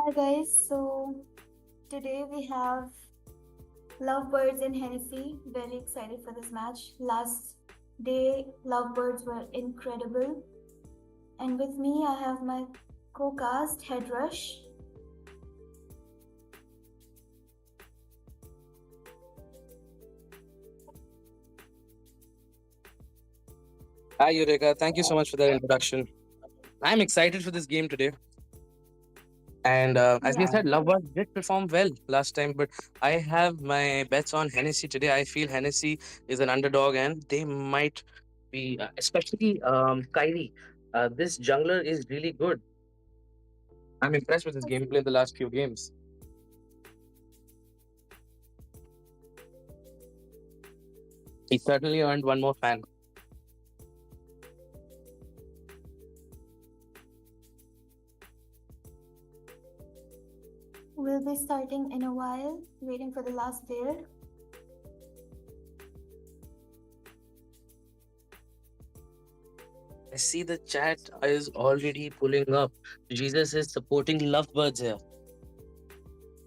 Hi guys, so today we have Lovebirds and Hennessy. Very excited for this match. Last day, Lovebirds were incredible. And with me, I have my co cast, Headrush. Hi, Eureka. Thank you so much for that introduction. I'm excited for this game today. And as you Yeah. said, Lovebirds did perform well last time, but I have my bets on Hennessy today. I feel Hennessy is an underdog and they might be, especially Kyrie. This jungler is really good. I'm impressed with his gameplay in the last few games. He certainly earned one more fan. We'll be starting in a while, waiting for the last player. I see the chat is already pulling up. Jesus is supporting Lovebirds here.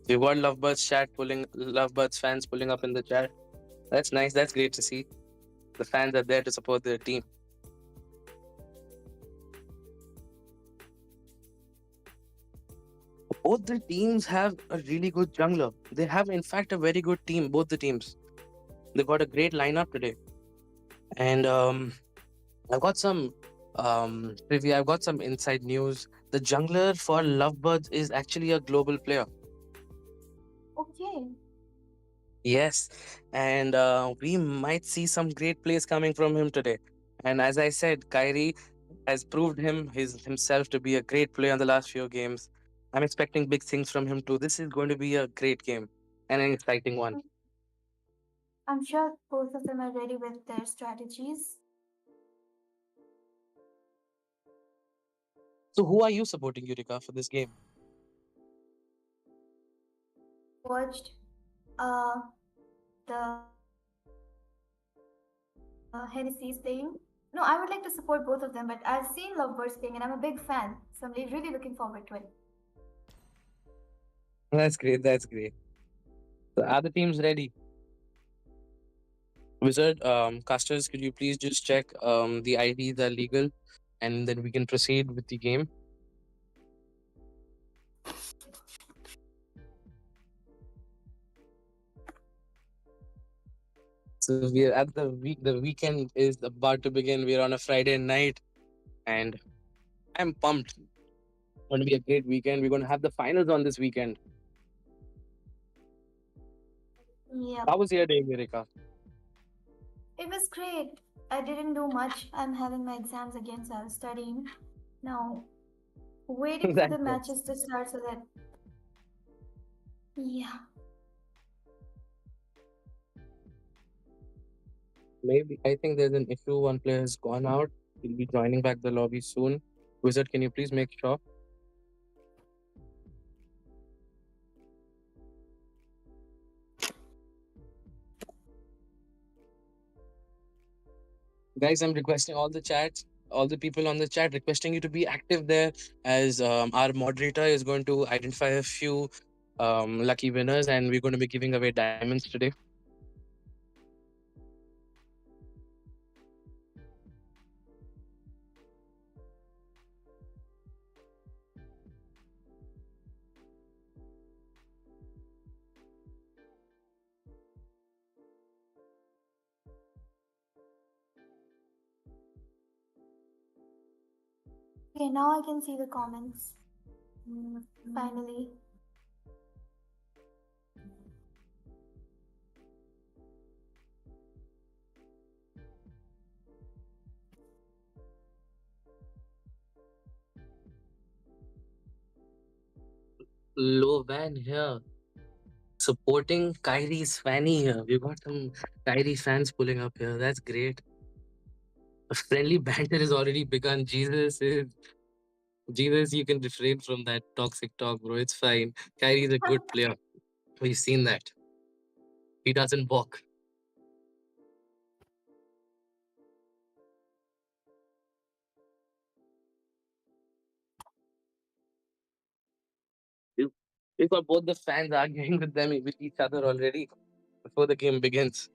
We got Lovebirds chat pulling, Lovebirds fans pulling up in the chat. That's nice. That's great to see. The fans are there to support their team. Both the teams have a really good jungler. They have, in fact, a very good team. Both the teams. They got a great lineup today. And I've got some trivia. I've got some inside news. The jungler for Lovebirds is actually a global player. Okay. Yes, and we might see some great plays coming from him today. And as I said, Kyrie has proved himself to be a great player in the last few games. I'm expecting big things from him too. This is going to be a great game and an exciting one. I'm sure both of them are ready with their strategies. So, who are you supporting, Eureka, for this game? Watched uh, the Hennessy's playing. No, I would like to support both of them, but I've seen Lovebirds playing and I'm a big fan, so I'm really looking forward to it. That's great. That's great. So, are the teams ready? Wizard, casters, could you please just check the IDs are legal, and then we can proceed with the game. So we are at the week. The weekend is about to begin. We're on a Friday night, and I'm pumped. It's going to be a great weekend. We're going to have the finals on this weekend. Yep. How was your day, Mirika? It was great. I didn't do much. I'm having my exams again, so I was studying. Now, waiting for That's the it. matches to start so that, yeah. Maybe I think there's an issue. One player has gone out. He'll be joining back the lobby soon. Wizard, can you please make sure? Guys, I'm requesting all the chats, all the people on the chat, requesting you to be active there as our moderator is going to identify a few lucky winners and we're going to be giving away diamonds today. Okay, now I can see the comments. Finally. Low van here. Supporting Kyrie's fanny here. We've got some Kyrie fans pulling up here. That's great. A friendly banter has already begun. Jesus, you can refrain from that toxic talk, bro. It's fine. Kyrie's a good player. We've seen that. He doesn't balk. We got both the fans arguing with each other already before the game begins.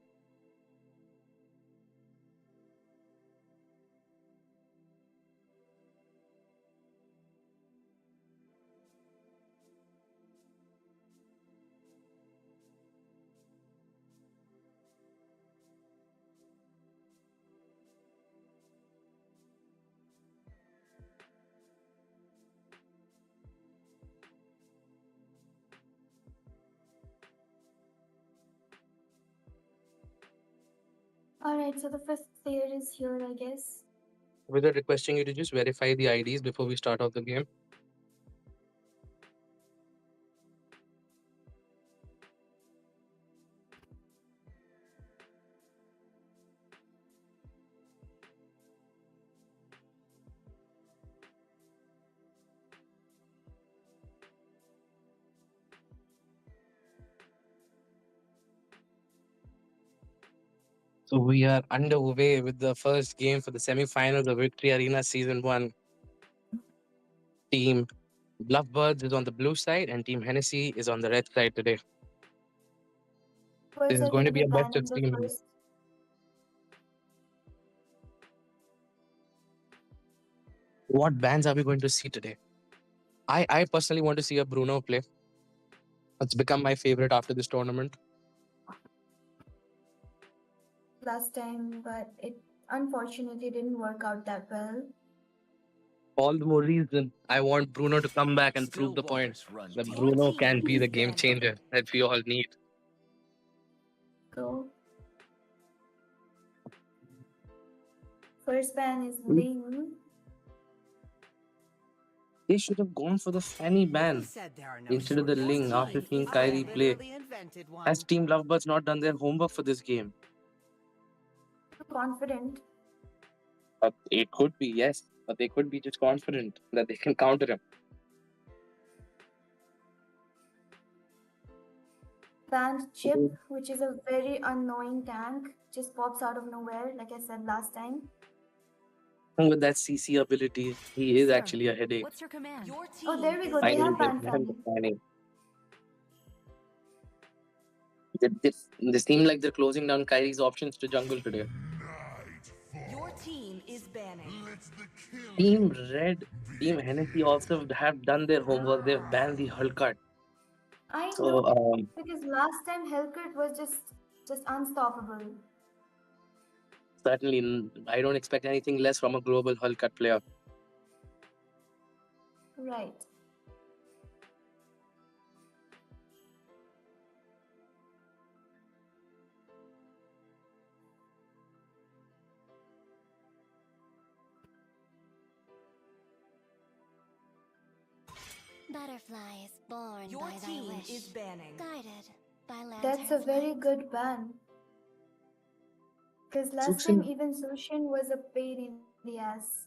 Alright, so the first player is here, I guess. Without requesting you to just verify the IDs before we start off the game. So we are underway with the first game for the semi-finals of Victory Arena Season 1. Team Lovebirds is on the blue side and Team Hennessy is on the red side today. This Birds is are going going to to be be a best banned of in the three match. first. What bans are we going to see today? I personally want to see a Bruno play. It's become my favorite after this tournament. Last time, but it unfortunately didn't work out that well. All the more reason I want Bruno to come back and prove the point that Bruno can be the game changer that we all need. Go. First ban is Mm. Ling. They should have gone for the Fanny ban instead of the Ling after seeing Kyrie play. Has Team Lovebirds not done their homework for this game? Confident. It could be, yes, but they could be just confident that they can counter him. Banned Chip, which is a very annoying tank, just pops out of nowhere, like I said last time. And with that CC ability, he is actually a headache. What's your command? Oh, there we go. They Finally, have they banned banned the Fanny. Fanny. They seem like they're closing down Kyrie's options to jungle today. Your team is banning. Team Red, Team Hennessy also have done their homework. They've banned the Hulkat. I So, know, because last time Hellcat was just unstoppable. certainly, I don't expect anything less from a global Hulkat player. Right. Butterflies born Your by thy team wish, is banning. guided by That's a lantern very flight. good ban. Because last time Zuxin, even Sushin was a pain in the ass.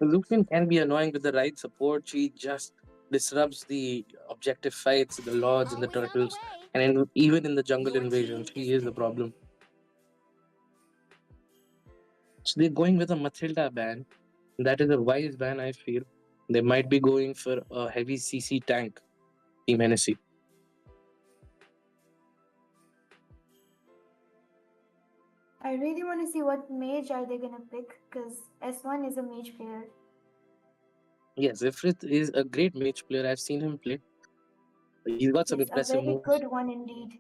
Zuxin can be annoying with the right support. She just disrupts the objective fights, the lords and the Always on the turtles, way. and even in the jungle Your invasion, team she is is the problem. So they're going with a Matilda ban. That is a wise ban, I feel. They might be going for a heavy CC tank, Team Hennessy. I really want to see what mage are they gonna pick, because S1 is a mage player. Yes, Ifrit is a great mage player. I've seen him play. He's got some Yes, a impressive very moves. good one indeed.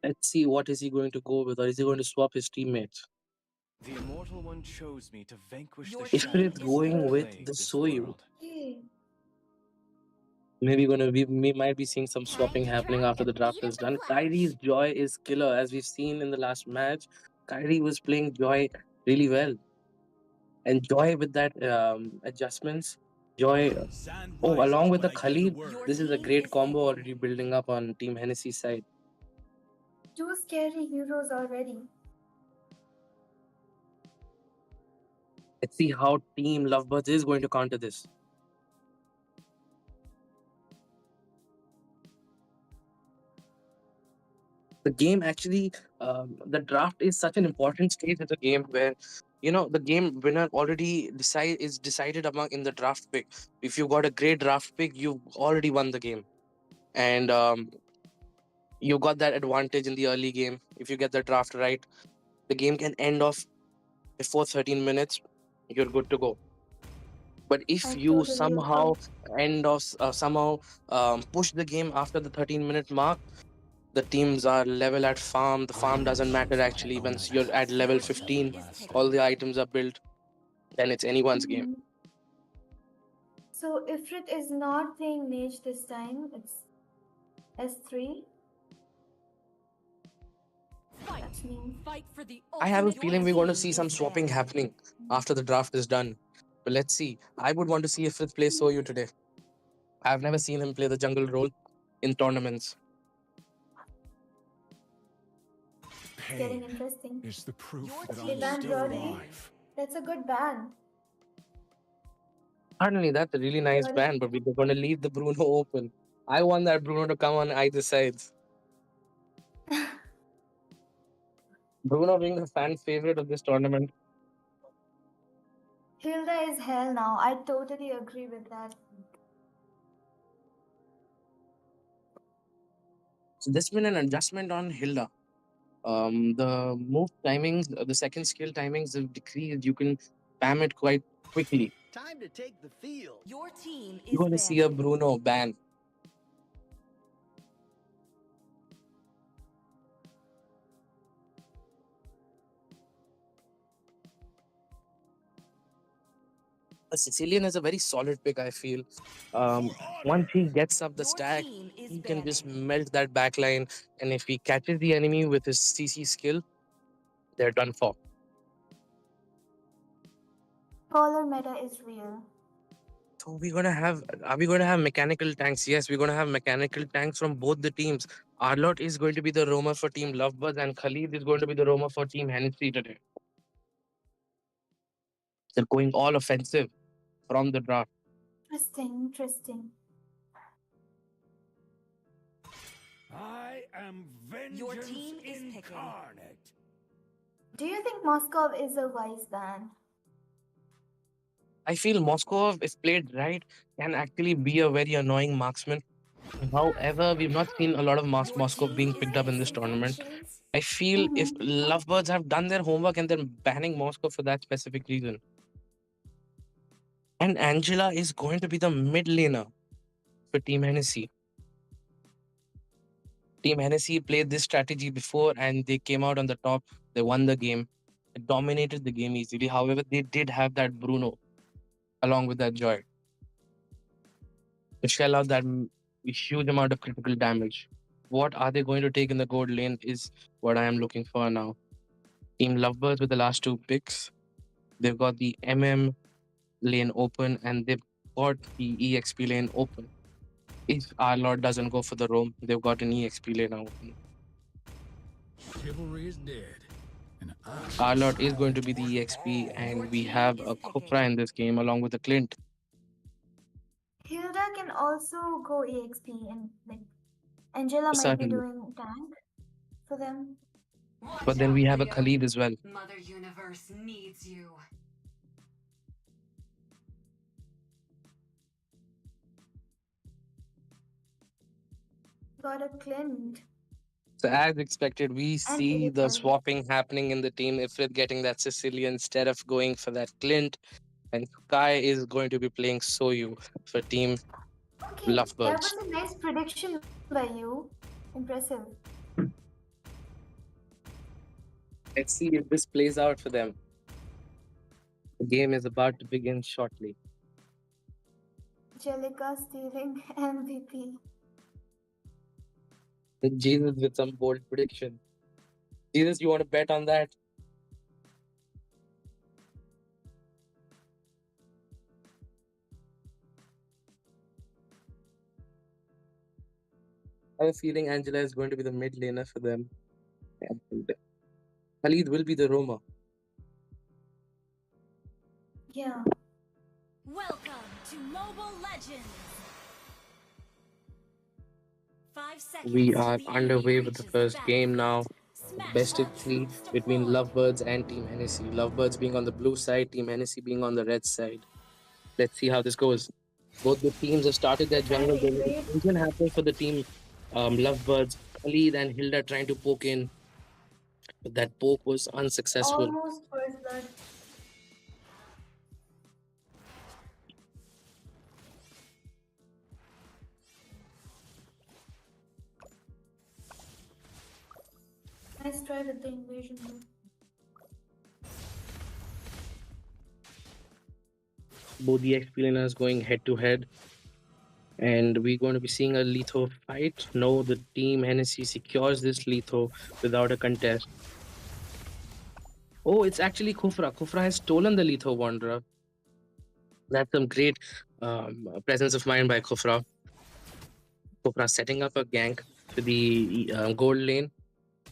Let's see what is he going to go with, or is he going to swap his teammates? The immortal one chose me to vanquish Your the team Ifrit is going good. with plague the this Soyu. world. Okay. Maybe we might be seeing some Time swapping to happening drop after the the draft beat of is the done. flash. Kyrie's Joy is killer, as we've seen in the last match. Kyrie was playing Joy really well, and Joy with that adjustments. Joy, along with the Khalid, Your this is a team great is combo banning. already building up on Team Hennessy's side. Two scary heroes already. Let's see how Team Lovebirds is going to counter this. The game actually, the draft is such an important stage of the game where The game winner already decided among in the draft pick. If you got a great draft pick, you've already won the game. And you got that advantage in the early game. If you get the draft right, the game can end off before 13 minutes. You're good to go. But if I you totally somehow agree. somehow push the game after the 13-minute mark, the teams are level at farm. The farm doesn't matter actually. Once you're at level Your team 15, is all picking. the items are built, then it's anyone's game. Mhm. So Ifrit is not playing mage this time. It's S3. Fight. That's new. Fight for the I have a ultimate. Your feeling we're going to team see some is swapping banned. happening after the draft is done. But let's see. I would want to see if Frith plays Soyu today. I've never seen him play the jungle role in tournaments. It's getting interesting. Is the proof Your that They team I'm banned still is Roddy. banned. alive. That's a good ban. Certainly, that's a really nice Roddy. ban, but we're going to leave the Bruno open. I want that Bruno to come on either sides. Bruno being the fan favorite of this tournament. Hilda is hell now. I totally agree with that. So there's been an adjustment on Hilda. The move timings, the second skill timings have decreased. You can spam it quite quickly. Time to take the field. Your team You're is going to see a banned. Bruno ban. A Sicilian is a very solid pick, I feel. Once he gets up the Your stack, team is he can just banning. melt that backline. And if he catches the enemy with his CC skill, they're done for. Caller meta is real. So are we gonna have mechanical tanks? Yes, we're gonna have mechanical tanks from both the teams. Arlot is going to be the roamer for Team Lovebirds, and Khalid is going to be the roamer for Team Hennessy today. They're going all offensive from the draft. Interesting, interesting. I am Your vengeance team is picking. incarnate. Do you think Moscow is a wise ban? I feel Moscow, if played right, can actually be a very annoying marksman. However, we've not seen a lot of Your Moscow team being is picked up in this picking. tournament. I feel if Mm-hmm. Lovebirds have done their homework and they're banning Moscow for that specific reason. And Angela is going to be the mid laner for Team Hennessy. Team Hennessy played this strategy before and they came out on the top. They won the game. They dominated the game easily. However, they did have that Bruno along with that Joy to shell out that huge amount of critical damage. What are they going to take in the gold lane is what I am looking for now. Team Lovebirds with the last two picks. They've got the lane open and they've got the EXP lane open. If our Lord doesn't go for the roam, they've got an EXP lane open. Chivalry is dead, and Our I Lord is shall going to be the take EXP, Your and we team have is a picking. Khopra in this game along with a Clint. Hilda can also go EXP and like Angela might be Certainly. doing tank for them. But Watch then out, we have a Leo. Khalid as well. Mother Universe needs you. Got a Clint So as expected, we and see the Ilitel. swapping happening in the team. Ifrit getting that Sicilian instead of going for that Clint, and Kai is going to be playing Soyu for Team Okay, that Lovebirds. was a nice prediction by you. Impressive. Let's see if this plays out for them. The game is about to begin shortly. Angelica stealing MVP. Jesus with some bold prediction. Jesus, you want to bet on that? I have a feeling Angela is going to be the mid laner for them. And Khalid will be the roamer. Yeah. Welcome to Mobile Legends. 5 seconds We till are the enemy underway with the reaches the first game now. battlefield. Best of three between Lovebirds and Team Hennessy. Lovebirds being on the blue side, Team Hennessy being on the red side. Let's see how this goes. Both the teams have started their jungle. Very There was great. a collision happening for the team Lovebirds. Khalid and Hilda trying to poke in, but that poke was unsuccessful. Almost first blood. Nice try with the invasion though. Both the ex-billionaires going head to head, and we're going to be seeing a Litho fight. No, the team Hennessy secures this Litho without a contest. Oh, it's actually Kufra. Kufra has stolen the Litho Wanderer. That's some great presence of mind by Kufra. Kufra setting up a gank for the gold lane,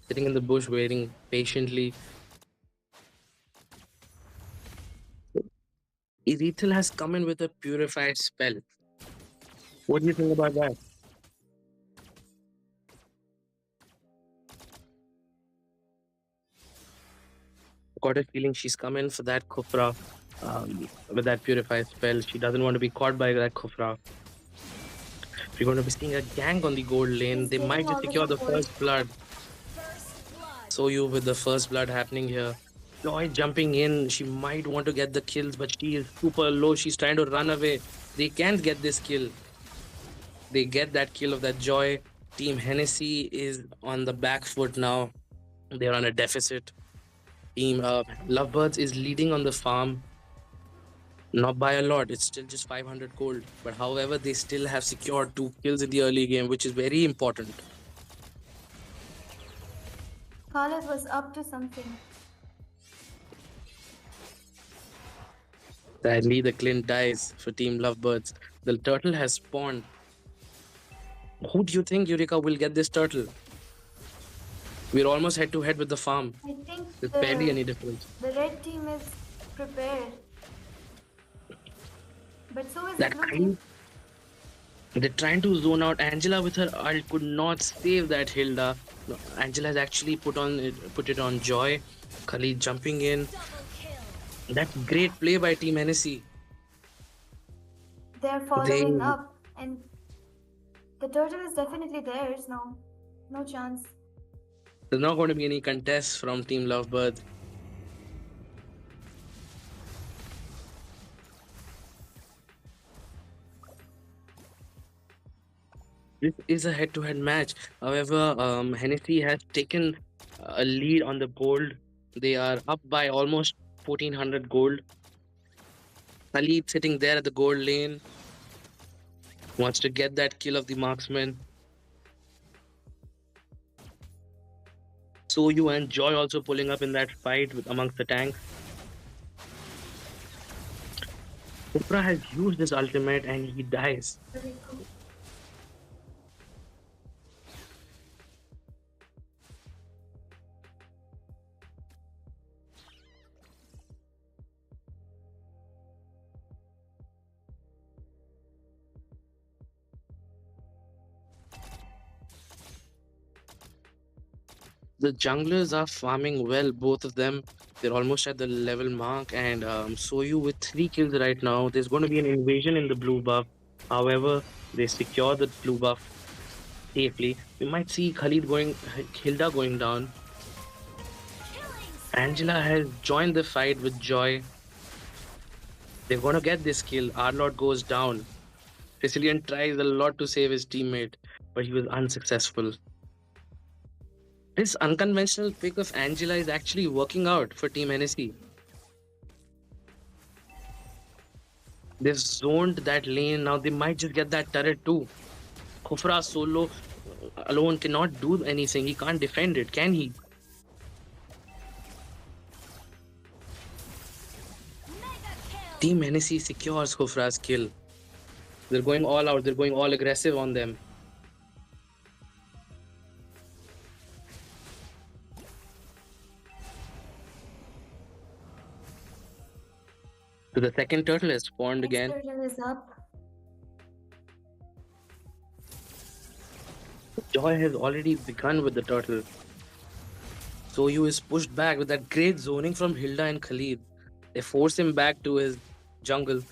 sitting in the bush waiting patiently. Erethel has come in with a purified spell. What do you think about that? Got a feeling she's come in for that Kufra with that purified spell. She doesn't want to be caught by that Kufra. We're going to be seeing a gang on the gold lane. He's They might taking just all the secure the support. first blood. First blood. So you with the first blood happening here. Joy jumping in. She might want to get the kills, but she is super low. She's trying to run away. They can't get this kill. They get that kill of that Joy. Team Hennessy is on the back foot now. They're on a deficit. Team Lovebirds is leading on the farm. Not by a lot. It's still just 500 gold. But however, they still have secured 2 kills in the early game, which is very important. Khalid was up to something. Sadly, the Clint dies for Team Lovebirds. The turtle has spawned. Who do you think, Eureka, will get this turtle? We're almost head to head with the farm. I think There's barely any difference. the red team is prepared. But so is the That blue kind, team. they're trying to zone out. Angela with her ult could not save that Hilda. No, Angela has actually put it on Joy. Khalid jumping in. Double kill. That's great play by Team Hennessy. They're They following up, and the turtle is definitely theirs now. No chance. There's not going to be any contests from Team Lovebird. This is a head-to-head match. However, Hennessy has taken a lead on the gold. They are up by almost 1400 gold. Khalid sitting there at the gold lane wants to get that kill of the marksman. Soyu and Joy also pulling up in that fight amongst the tanks. Upra has used his ultimate and he dies. Very cool. The junglers are farming well, both of them. They're almost at the level mark, and Soyu with 3 kills right now. There's going to be an invasion in the blue buff. However, they secure the blue buff safely. We might see Hilda going down. Killing Angela has joined the fight with Joy. They're going to get this kill. Arlord goes down. Sicilian tries a lot to save his teammate, but he was unsuccessful. This unconventional pick of Angela is actually working out for Team Hennessy. They've zoned that lane. Now they might just get that turret too. Khufra solo alone cannot do anything. He can't defend it, can he? mega kill. Team Hennessy secures Khufra's kill. They're going all out. They're going all aggressive on them. So the second turtle has spawned Next again. turtle is up. Joy has already begun with the turtle. Soyu is pushed back with that great zoning from Hilda and Khalid. They force him back to his jungle.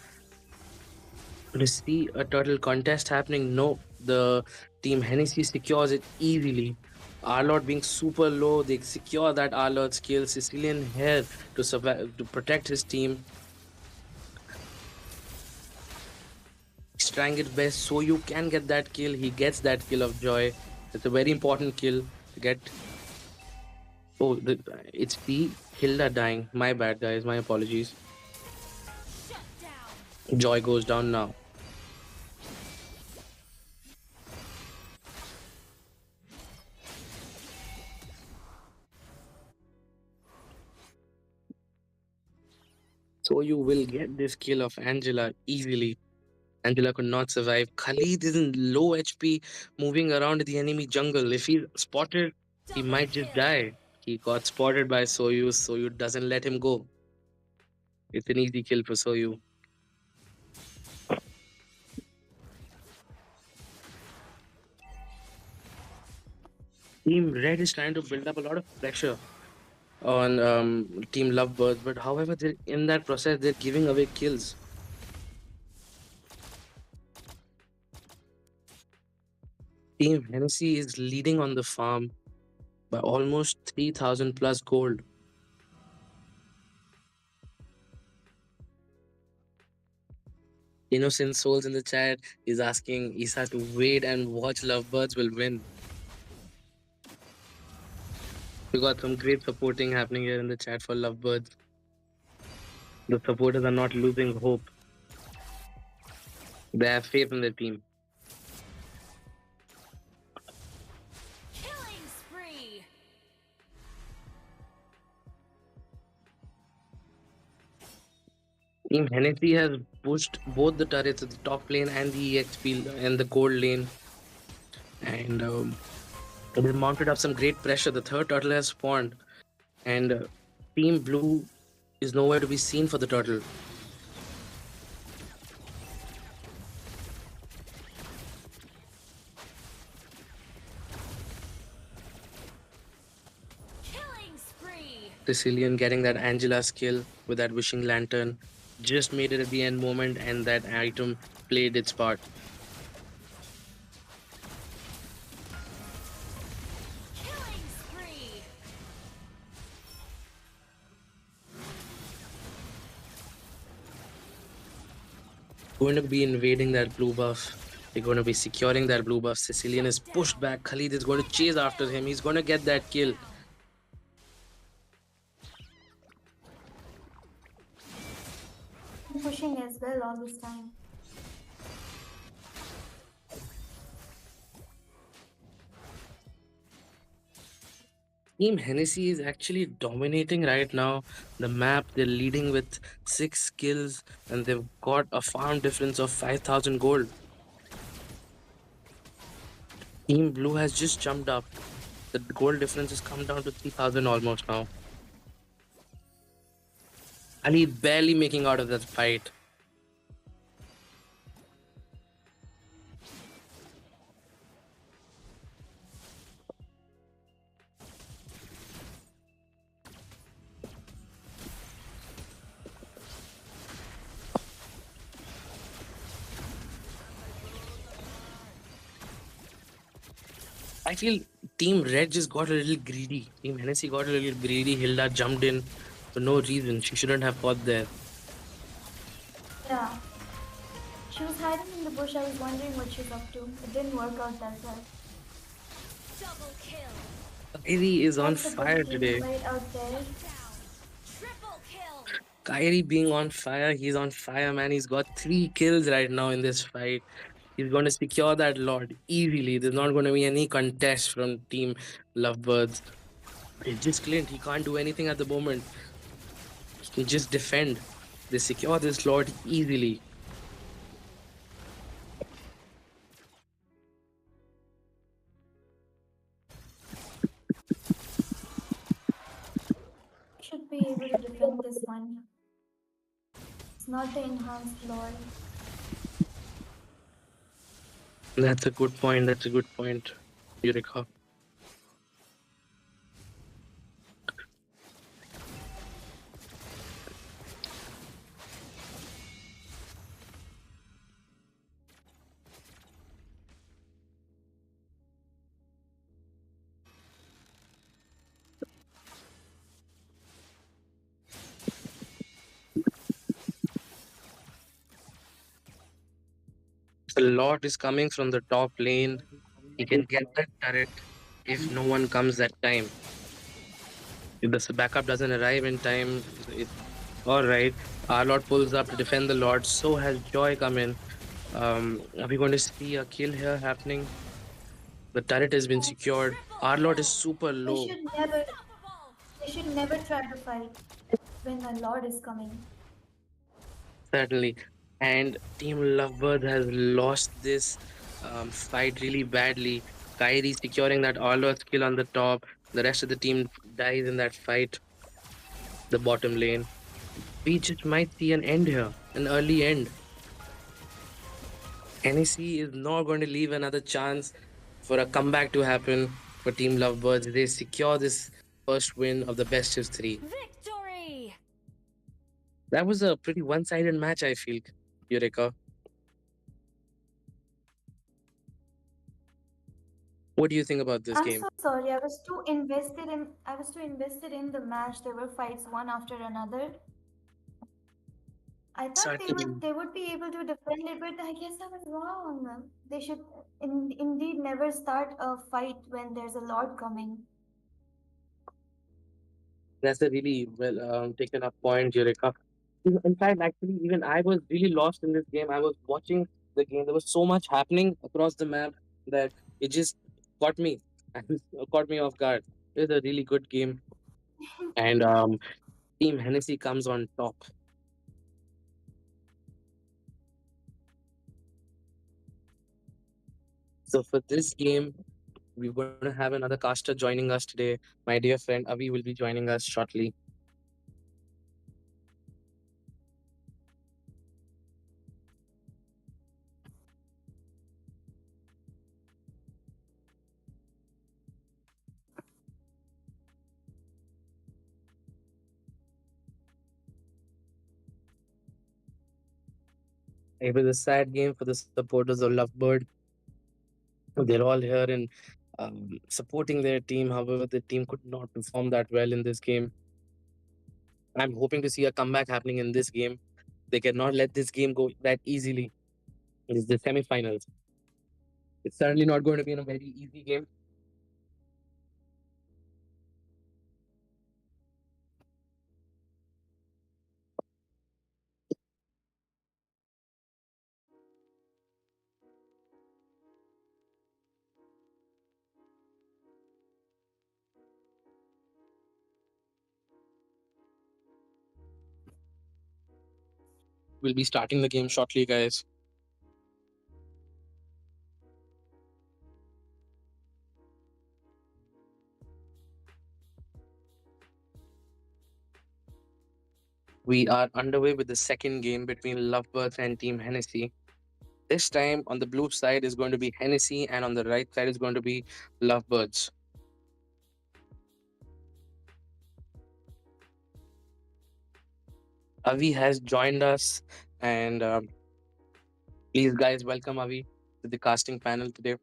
To see a turtle contest happening, no, the team Hennessy secures it easily. Arlott being super low, they secure that Arlott's kill. Sicilian here to survive, to protect his team. He's trying his best, so you can get that kill. He gets that kill of joy. It's a very important kill to get. Oh, it's the Hilda dying. My bad, guys. My apologies. Shut down. Joy goes down now. So you will get this kill of Angela easily. Angela could not survive. Khalid is in low HP, moving around the enemy jungle. If he's spotted, he Double might just kill. die. He got spotted by Soyu. Soyu doesn't let him go. It's an easy kill for Soyu. Team Red is trying to build up a lot of pressure on Team Lovebirds, but however, in that process, they're giving away kills. Team Hennessy is leading on the farm by almost 3,000 plus gold. Innocent Souls in the chat is asking Isa to wait and watch Lovebirds will win. We got some great supporting happening here in the chat for Lovebirds. The supporters are not losing hope. They have faith in their team. Killing spree. Team Hennessy has pushed both the turrets at the top lane and the EXP and the gold lane. And it has mounted up some great pressure. The third turtle has spawned. And Team Blue is nowhere to be seen for the turtle. Killing spree. Sicilian getting that Angela skill with that wishing lantern just made it at the end moment, and that item played its part. Killing spree. Going to be invading that blue buff. They're going to be securing that blue buff. Sicilian is pushed back. Khalid is going to chase after him. He's going to get that kill. I'm pushing as well all this time. Team Hennessy is actually dominating right now the map. They're leading with 6 kills and they've got a farm difference of 5,000 gold. Team Blue has just jumped up. The gold difference has come down to 3,000 almost now. Ali barely making out of that fight. I feel Team Red just got a little greedy. Team Hennessy got a little greedy. Hilda jumped in for no reason. She shouldn't have fought there. Yeah. She was hiding in the bush. I was wondering what she's up to. It didn't work out that well. Double kill. Kyrie is on That's a fire good team today. fight out there. Down. Triple kill. Kyrie being on fire. He's on fire, man. He's got 3 kills right now in this fight. He's going to secure that Lord easily. There's not going to be any contest from Team Lovebirds. It's just Clint. He can't do anything at the moment. He can just defend. They secure this Lord easily. Should be able to defend this one. It's not the enhanced lore. That's a good point. That's a good point, Eureka. A lot is coming from the top lane. He can get that turret if no one comes that time. If the backup doesn't arrive in time, it, all right. Our Lord pulls up to defend the Lord. So has Joy come in. Are we going to see a kill here happening? The turret has been secured. Triple Our Lord is kill. super They low. should never Unstoppable. they should never try to fight when the Lord is coming. Certainly. And Team Lovebird has lost this fight really badly. Kyrie securing that all-out skill on the top. The rest of the team dies in that fight, the bottom lane. We just might see an end here, an early end. NEC is not going to leave another chance for a comeback to happen for Team Lovebirds. They secure this first win of the best of three. Victory. That was a pretty one-sided match, I feel, Eureka. What do you think about this I'm game? so sorry. I was too invested in the match. There were fights one after another. I thought Certainly. they would be able to defend it, but I guess I was wrong. They should indeed never start a fight when there's a Lord coming. That's a really well taken up point, Eureka. In fact, actually, even I was really lost in this game. I was watching the game. There was so much happening across the map that it just caught me. Caught me off guard. It was a really good game, and Team Hennessy comes on top. So for this game, we're going to have another caster joining us today. My dear friend Avi will be joining us shortly. It was a sad game for the supporters of Lovebird. They're all here and supporting their team. However, the team could not perform that well in this game. I'm hoping to see a comeback happening in this game. They cannot let this game go that easily. It's the semifinals. It's certainly not going to be in a very easy game. We'll be starting the game shortly, guys. We are underway with the second game between Lovebirds and Team Hennessy. This time on the blue side is going to be Hennessy, and on the right side is going to be Lovebirds. Avi has joined us, and please, guys, welcome Avi to the casting panel today.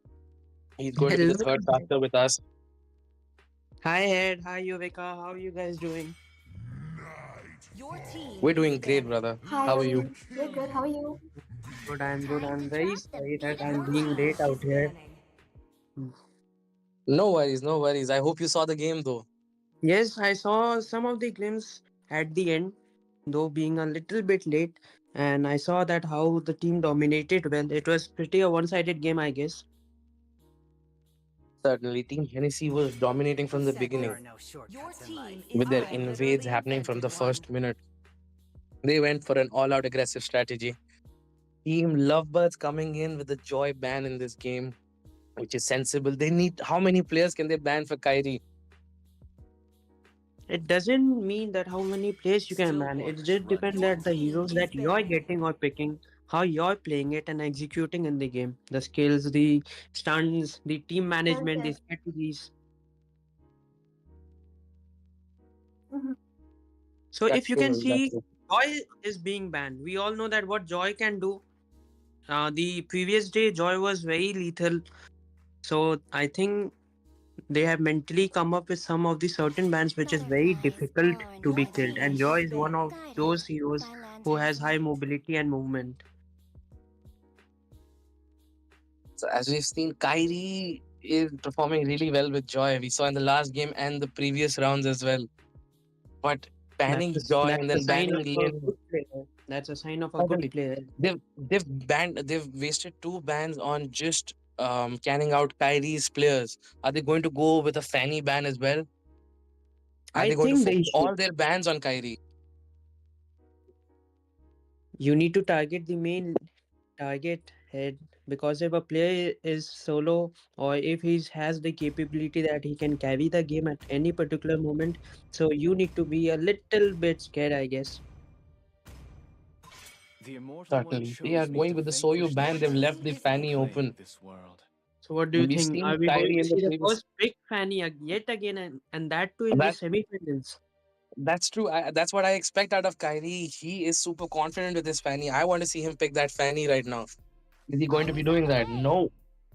He's going to be the Hello. third caster with us. Hi Ed. Hi Yuvika. How are you guys doing? Your team We're is doing great, banning. brother. Hi, How are you? Avi. We're good. How are you? Good. I'm good. Time I'm to very drop the sorry that beat I'm Your being team late down. out is here. banning. No worries, no worries. I hope you saw the game though. Yes, I saw some of the glimpse at the end, though being a little bit late, and I saw that how the team dominated well. It was pretty a one-sided game, I guess. Certainly, Team Hennessy was dominating from the There beginning are no with shortcuts their in life. invades I happening literally from the first invented minute. one. They went for an all-out aggressive strategy. Team Lovebirds coming in with a joy ban in this game, which is sensible. They need how many players can they ban for Kyrie? It doesn't mean that how many plays you can Still ban. It waters just run depends Your that the deep. team heroes is that you're banning. getting or picking, how you're playing it and executing in the game. The skills, the stunts, the team Well management, the said. strategies. Mhm. So if you can That's see, true. Joy is being banned. We all know that what Joy can do. The previous day, Joy was very lethal. So I think they have mentally come up with some of the certain bans which is very Butterflies difficult on to Your be a killed. And team leash, Joy is is one of banning. guided those heroes by who lanterns has high light. mobility and movement. So as we've seen, Kyrie is performing really well with Joy. We saw in the last game and the previous rounds as well. But banning Joy and That's a then sign banning of a Lin, good player. That's a sign of a good certainly player. they've wasted two bans on just canning out Kyrie's players. Are they going to go with a Fanny ban as well? Are I they going to think they focus should. all their bans on Kyrie? You need to target the main target head, because if a player is solo, or if he has the capability that he can carry the game at any particular moment, so you need to be a little bit scared, I guess. The immortal one Certainly. They are chose me going to with the Soyu vanquish the ban. They've shadow left team the is and Fanny play open. this world. So what do you We've think? seen Are we going Kyrie to in the see the previous. first big Fanny yet again, and that too in the That semi-finals? that's true. That's what I expect out of Kyrie. He is super confident with his Fanny. I want to see him pick that Fanny right now. Is he going to Who be is on doing the that? way? No.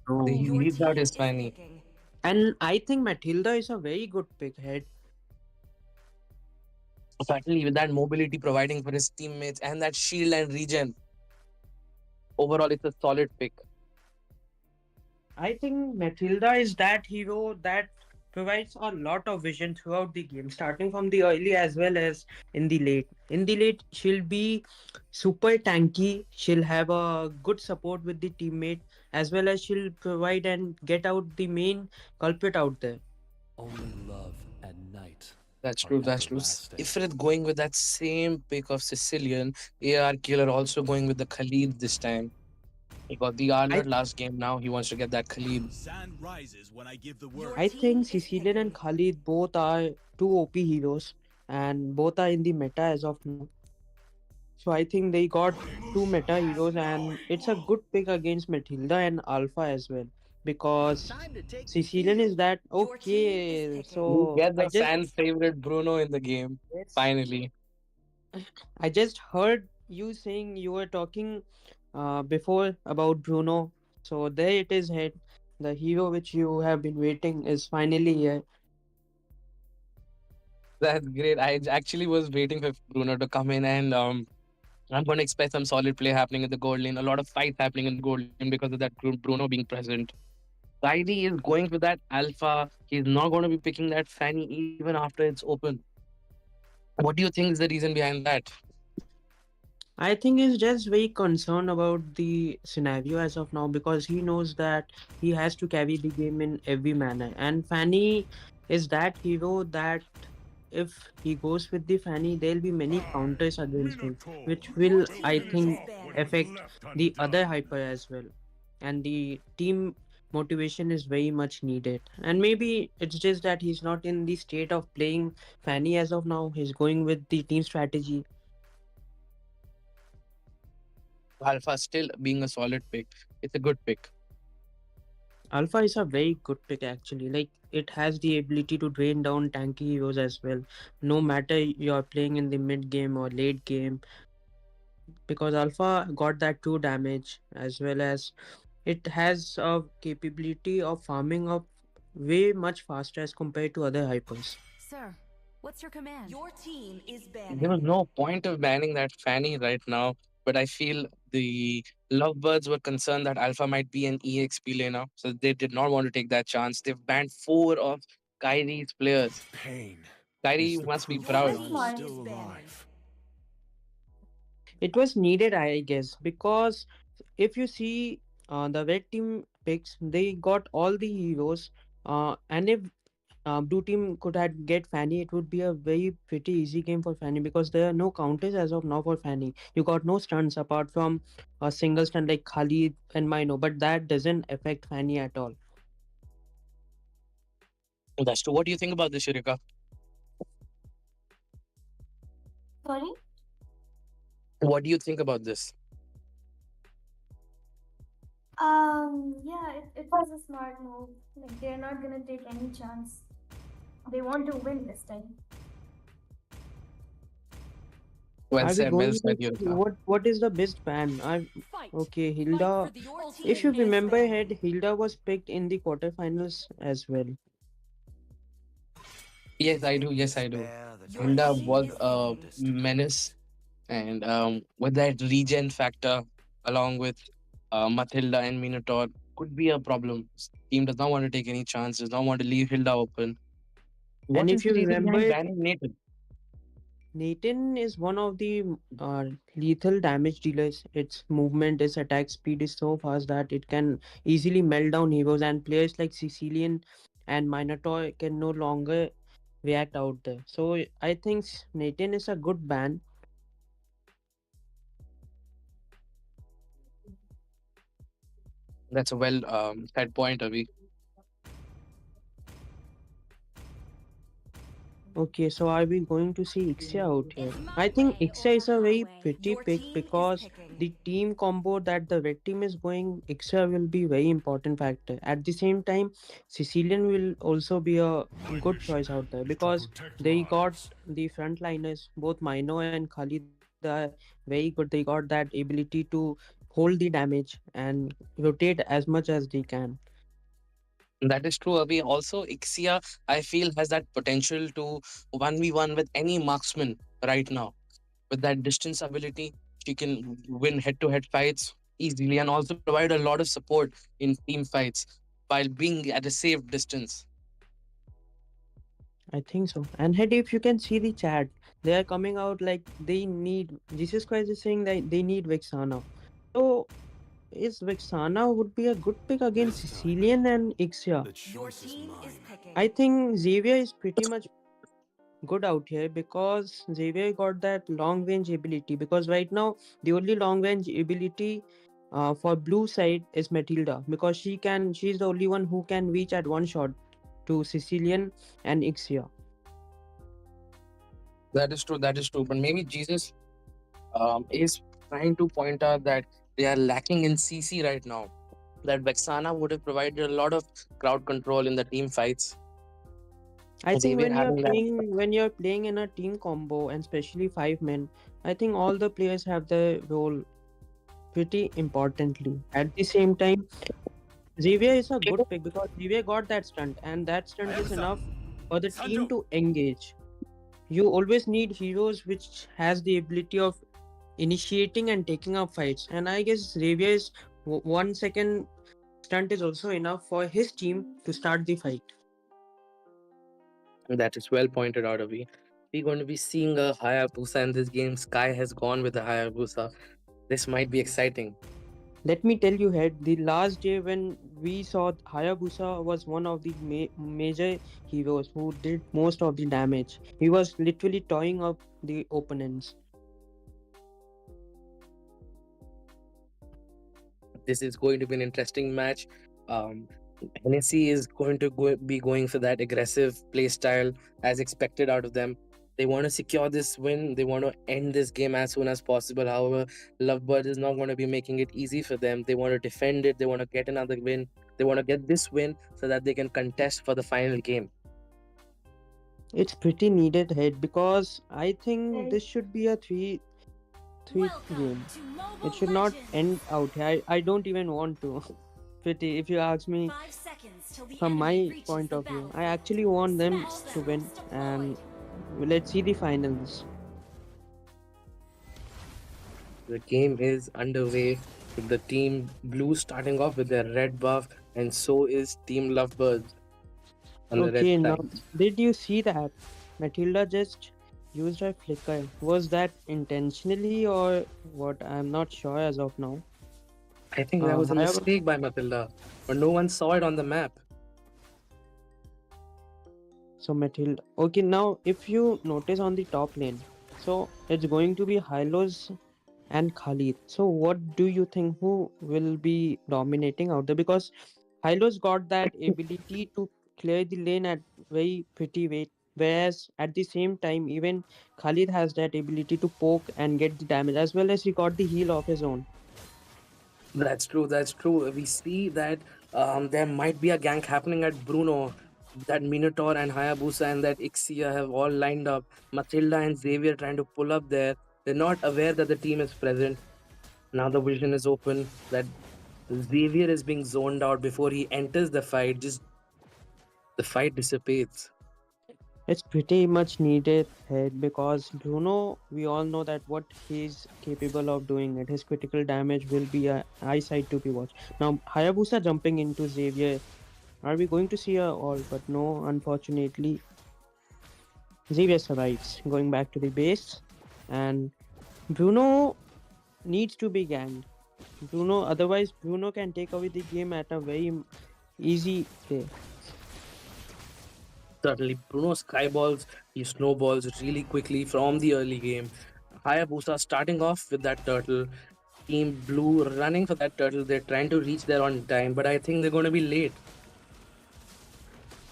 He No. Your leaves out team his is Fanny. picking. And I think Matilda is a very good pick head. Certainly, with that mobility providing for his teammates and that shield and regen, overall, it's a solid pick. I think Matilda is that hero that provides a lot of vision throughout the game, starting from the early as well as in the late. In the late, she'll be super tanky. She'll have a good support with the teammate, as well as she'll provide and get out the main culprit out there. Only love and night That's are true. That's true. everlasting. Ifrit going with that same pick of Sicilian, AR Killer also going with the Khalid this time. He got the I Arnold last game. Now he wants to get that Khalid. Sand rises when I give the Your word. I team think is Sicilian and picking. Khalid both are two OP heroes, and both are in the meta as of now. So I think they got two meta heroes, and it's a good pick against Matilda and Alpha as well, because Time to take the Sicilian is field. that Your team is okay. picking. We So get the fan favorite Bruno in the game. yes, Finally. I just heard you saying you were talking before about Bruno. So there it is, head. The hero which you have been waiting is finally here. That's great. I actually was waiting for Bruno to come in and I'm going to expect some solid play happening in the gold lane. A lot of fights happening in the gold lane because of that Bruno being present. Saidi is going for that alpha. He's not going to be picking that Fanny even after it's open. What do you think is the reason behind that? I think he's just very concerned about the scenario as of now, because he knows that he has to carry the game in every manner. And Fanny is that hero that if he goes with the Fanny, there'll be many I, counters against him, which Minotaur, Your will, will I team finish is think, off what is banning. affect left the other undone. hyper as well. And the team motivation is very much needed. And maybe it's just that he's not in the state of playing Fanny as of now. He's going with the team strategy. Alpha still being a solid pick. It's a good pick. Alpha is a very good pick actually. Like, it has the ability to drain down tanky heroes as well. No matter you're playing in the mid game or late game, because Alpha got that 2 damage, as well as it has a capability of farming up way much faster as compared to other hypers. Sir, what's your command? Your team is There was banning. no point of banning that Fanny right now, but I feel the Lovebirds were concerned that Alpha might be an EXP laner, so they did not want to take that chance. They've banned four of Kyrie's players. Pain Kyrie is the must be proof Your that proud. Very I'm team smart. is still banning. alive. It was needed, I guess, because if you see the red team picks, they got all the heroes. And if blue team could have get Fanny, it would be a very pretty easy game for Fanny, because there are no counters as of now for Fanny. You got no stunts apart from a single stun like Khalid and Mino, but that doesn't affect Fanny at all. That's true. What do you think about this, Shirika? Sorry? What do you think about this? Yeah, it was a smart move. Like, they're not gonna take any chance. They want to win this time. Well Are we said, well going said, to Yurika. what is the best ban? I Fight. Okay, Fight for Hilda. the your If team you is remember, had banning. Hilda was picked in the quarterfinals as well. Yes, I do. Yes, I do. Spare the Your Hilda team dregs was of is a picking. fondest menace, dreams. and with that regen factor, along with Matilda and Minotaur. could be a problem. Team does not want to take any chance, does not want to leave Hilda open. And What is if the you reason remember behind it, banning Nathan? Nathan is one of the lethal damage dealers. Its movement, its attack speed is so fast that it can easily melt down heroes, and players like Sicilian and Minotaur can no longer react out there. So I think Nathan is a good ban. That's a well said point, Avi. Okay, so are we going to see Ixia out here? It's I my think way or Ixia the is a very highway. pretty Your pick team is because picking. the team combo that the red team is going, Ixia will be very important factor. At the same time, Sicilian will also be a My good mission choice out there is to because protect they got lives. the frontliners, both Mino and Khalid are very good. They got that ability to hold the damage and rotate as much as they can. That is true, Avi. Also, Ixia, I feel, has that potential to 1v1 with any marksman right now. With that distance ability, she can win head to head fights easily and also provide a lot of support in team fights while being at a safe distance. I think so. And Head, if you can see the chat, they are coming out like they need. Jesus Christ is saying that they need Vexana. So is Vexana would be a good pick against This time, Sicilian and Ixia. the Your choice is team is mine. I picking. think Xavier is pretty much good out here because Xavier got that long range ability. Because right now the only long range ability for blue side is Matilda because she's the only one who can reach at one shot to Sicilian and Ixia. That is true. That is true. But maybe Jesus is trying to point out that they are lacking in CC right now. That Vexana would have provided a lot of crowd control in the team fights. I think Xavier having that. when you're playing in a team combo and especially five men, I think all the players have their role pretty importantly. At the same time, Xavier is a good pick because Xavier got that stunt, and that stunt is enough for the team to engage. You always need heroes which has the ability of initiating and taking up fights, and I guess Xavier's 1 second stunt is also enough for his team to start the fight. That is well pointed out, Avi. We're going to be seeing a Hayabusa in this game. Sky has gone with the Hayabusa. This might be exciting. Let me tell you, Head, the last day when we saw Hayabusa was one of the major heroes who did most of the damage. He was literally toying up the opponents. This is going to be an interesting match. Um, NSC is going to be going for that aggressive play style as expected out of them. They want to secure this win. They want to end this game as soon as possible. However, Lovebird is not going to be making it easy for them. They want to defend it. They want to get another win. They want to get this win so that they can contest for the final game. It's pretty needed, Head, because I think Right. this should be a 3 Welcome game. to It Mobile should not end Legends. out here. I don't even want to. Pretty, if you ask me, 5 seconds till the from enemy my reaches point the of view, I battlefield. actually want them Smash to them. win. And Deployed. let's see the finals. The game is underway with the team blue starting off with their red buff, and so is Team Lovebirds on the red Okay, now side. did you see that? Matilda just used her flicker. Was that intentionally or what? I'm not sure as of now. I think that was a However, mistake by Matilda, but no one saw it on the map. so Matilda. Okay, now if you notice on the top lane, so it's going to be Hylos and Khalid. So what do you think who will be dominating out there? Because Hylos got that ability to clear the lane at very pretty way. Whereas at the same time, even Khalid has that ability to poke and get the damage as well as he got the heal of his own. That's true. That's true. We see that there might be a gank happening at Bruno. That Minotaur and Hayabusa and that Ixia have all lined up. Matilda and Xavier trying to pull up there. They're not aware that the team is present. Now the vision is open. That Xavier is being zoned out before he enters the fight. Just the fight dissipates. It's pretty much needed head because Bruno, we all know that what he's capable of doing. It his critical damage will be a eyesight to be watched. Now Hayabusa jumping into Xavier. Are we going to see a all? But no, unfortunately, Xavier survives, going back to the base, and Bruno needs to be ganged. Bruno, otherwise Bruno can take away the game at a very easy way. Certainly, Bruno skyballs, he snowballs really quickly from the early game. Hayabusa starting off with that turtle. Team Blue running for that turtle. They're trying to reach there on time, but I think they're going to be late.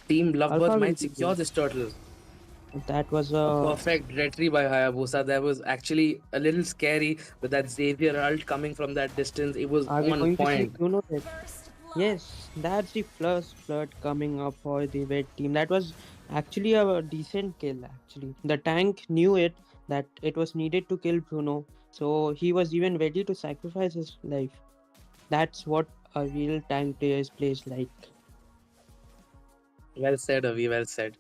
Team Lovebirds Alpha will might be secure there. this turtle. That was A a perfect retry by Hayabusa. That was actually a little scary with that Xavier ult coming from that distance. It was Are we on going to see point. Bruno hit? First blood. Yes, that's the first flood coming up for the red team. That was actually a decent kill, actually. The tank knew it, that it was needed to kill Bruno, so he was even ready to sacrifice his life. That's what a real tank plays like. Well said, Avi. Well said.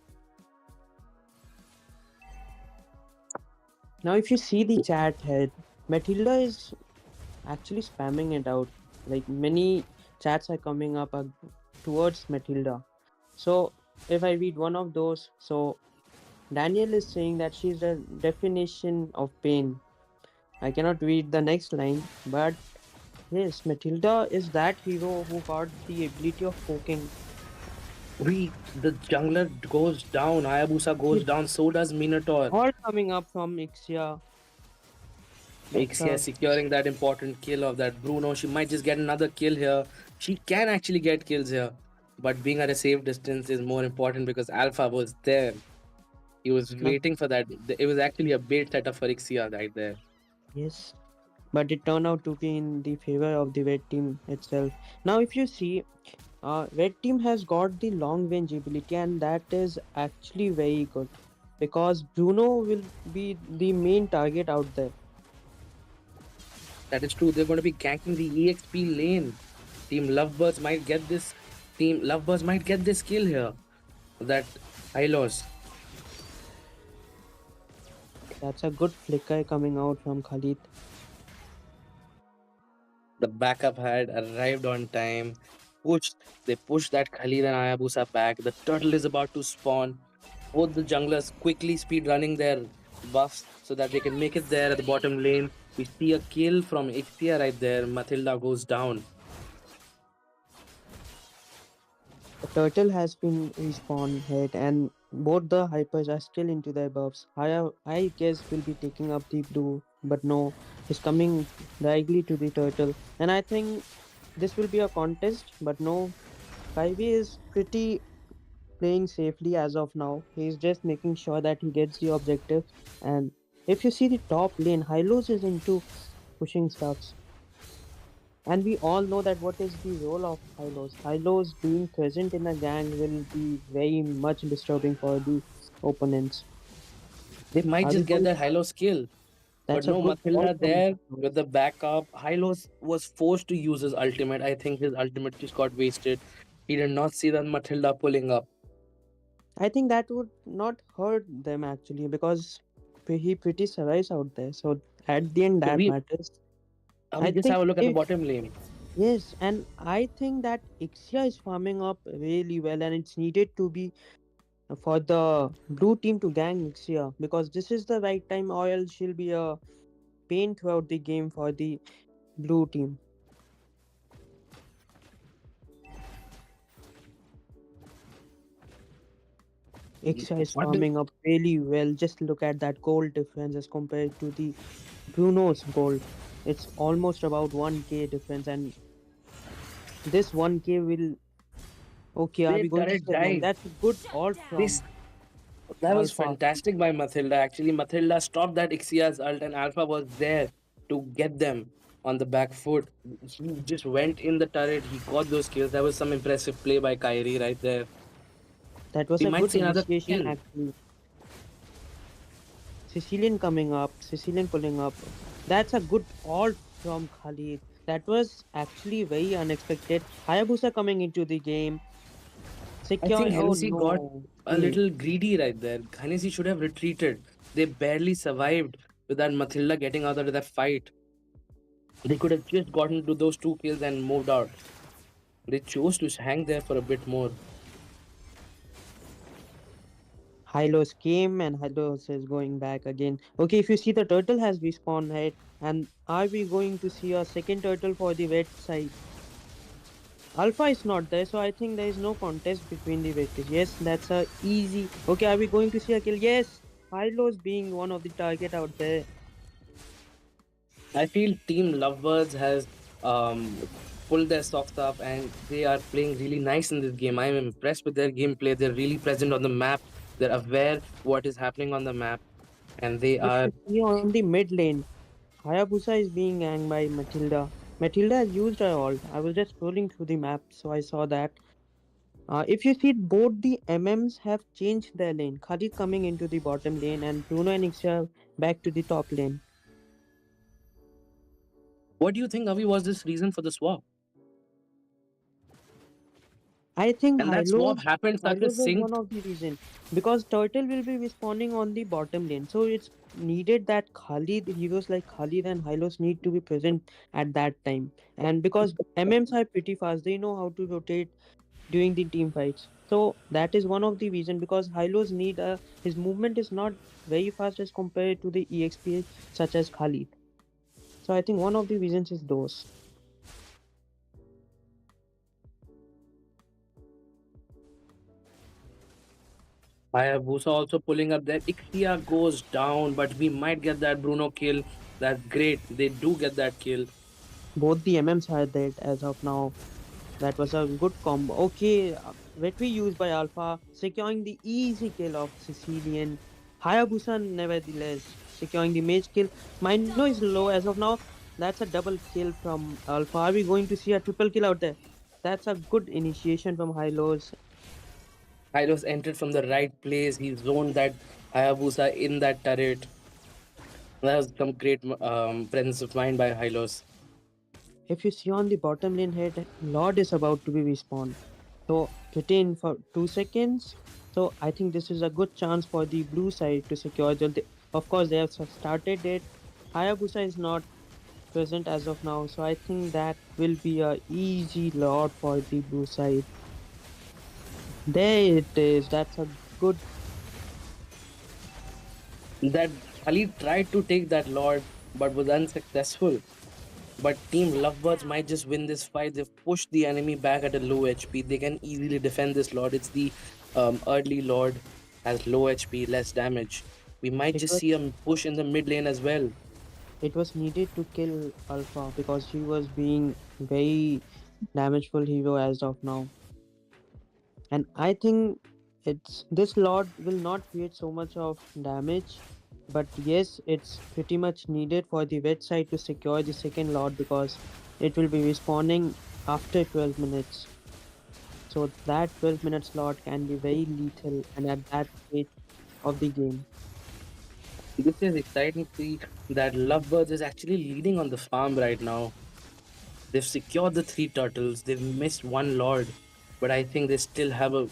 Now, if you see the chat head, Matilda is actually spamming it out. Like many chats are coming up towards Matilda. So, if I read one of those, so Daniel is saying that she's the definition of pain. I cannot read the next line, but yes, Matilda is that hero who got the ability of poking. The jungler goes down. Hayabusa goes It's down. So does Minotaur. all coming up from Ixia. That's Ixia a securing that important kill of that Bruno. She might just get another kill here. She can actually get kills here. But being at a safe distance is more important because Alpha was there. He was not waiting for that. It was actually a bait setup for Ixia right there. yes, but it turned out to be in the favor of the red team itself. Now, if you see, red team has got the long range ability, and that is actually very good because Bruno will be the main target out there. That is true. They're going to be ganking the EXP lane. Team Lovebirds might get this. Team Lovebirds might get this kill here. That Hylos. That's a good flicker coming out from Khalid. The backup had arrived on time. Pushed. They pushed that Khalid and Hayabusa back. The turtle is about to spawn. Both the junglers quickly speed running their buffs so that they can make it Killing there at the bottom spree. lane. We see a kill from Ixia right there. Matilda goes down. The turtle has been respawned hit, and both the hypers are still into their buffs. I guess will be taking up the blue, but no, he's coming directly to the turtle. And I think this will be a contest, but no, 5 is pretty playing safely as of now. He's just making sure that he gets the objective. And if you see the top lane, Hylos is into pushing stuffs. And we all know that what is the role of Hylos. Hylos being present in a gang will be very much disturbing for the opponents. They might Are we just get going? that Hylos kill. But That's a no, good call Matilda from there Hylos. with the backup. Hylos was forced to use his ultimate. I think his ultimate just got wasted. He did not see that Matilda pulling up. I think that would not hurt them actually because he pretty survives out there. So at the end, So that matters. we I just have think a look at the if bottom lane. yes, and I think that Ixia is farming up really well, and it's needed to be for the blue team to gang Ixia because this is the right time, or else she'll be a pain throughout the game for the blue team. Ixia is What do- farming up really well. Just look at that gold difference as compared to the Bruno's gold. It's almost about 1k difference, and this 1k will. Okay, are Their we going to turret see again? died. That's a good Shut ult This from down. that was Alpha. fantastic by Matilda. Actually, Matilda stopped that Ixia's ult, and Alpha was there to get them on the back foot. He just went in the turret. He got those kills. That was some impressive play by Kyrie right there. That was We a might good see another initiation kill. actually. Sicilian coming up, Sicilian pulling up. That's a good ult from Khalid. That was actually very unexpected. Hayabusa coming into the game. I think Secure. Oh Hennessy got no. a little greedy right there. Hennessy should have retreated. They barely survived with that Matilda getting out of that fight. They could have just gotten to those two kills and moved out. They chose to hang there for a bit more. Hylos came and Hylos is going back again. Okay, if you see the turtle has respawned, right? And are we going to see a second turtle for the red side? Alpha is not there, so I think there is no contest between the vectors. Yes, that's a easy. Okay, are we going to see a kill? Yes, Hylos being one of the target out there. I feel Team Lovebirds has pulled their socks up and they are playing really nice in this game. I am impressed with their gameplay. They're really present on the map. They're aware what is happening on the map, and they If are. you see on the mid lane, Hayabusa is being hanged by Matilda. Matilda has used her ult. I was just scrolling through the map, so I saw that. If you see, both the MMs have changed their lane. Khalid coming into the bottom lane and Bruno and Ixia back to the top lane. What do you think, Avi, was this reason for the swap? I think And that swap happened such a Hylos was sync. one of the reason because Turtle will be responding on the bottom lane, so it's needed that Khalid heroes like Khalid and Hylos need to be present at that time. And because MMs are pretty fast, they know how to rotate during the team fights. So that is one of the reason because Hylos need his movement is not very fast as compared to the EXP such as Khalid. So I think one of the reasons is those. Hayabusa also pulling up there. Ixia goes down, but we might get that Bruno kill. That's great. They do get that kill. Both the MMs are dead as of now. That was a good combo. Okay, Vetri used by Alpha, securing the easy kill of Sicilian. Hayabusa, nevertheless, securing the mage kill. Mino is low as of now. That's a double kill from Alpha. Are we going to see a triple kill out there? That's a good initiation from Hylos. Hylos entered from the right place. He zoned that Hayabusa in that turret. That was some great presence of mind by Hylos. If you see on the bottom lane head, Lord is about to be respawned. So retain for 2 seconds. So I think this is a good chance for the blue side to secure of course they have started it. Hayabusa is not present as of now, so I think that will be a easy Lord for the blue side. There it is. That's a good. That Ali tried to take that Lord, but was unsuccessful. But Team Lovebirds might just win this fight. They've pushed the enemy back at a low HP. They can easily defend this Lord. It's the early Lord, has low HP, less damage. We might It just was see a push in the mid lane as well. it was needed to kill Alpha because he was being very damageful hero as of now. And I think it's this Lord will not create so much of damage, but yes, it's pretty much needed for the red side to secure the second Lord because it will be respawning after 12 minutes. So that 12 minute slot can be very lethal and at that stage of the game. This is exciting to see that Lovebirds is actually leading on the farm right now. They've secured the three turtles. They've missed one Lord, but I think they still have a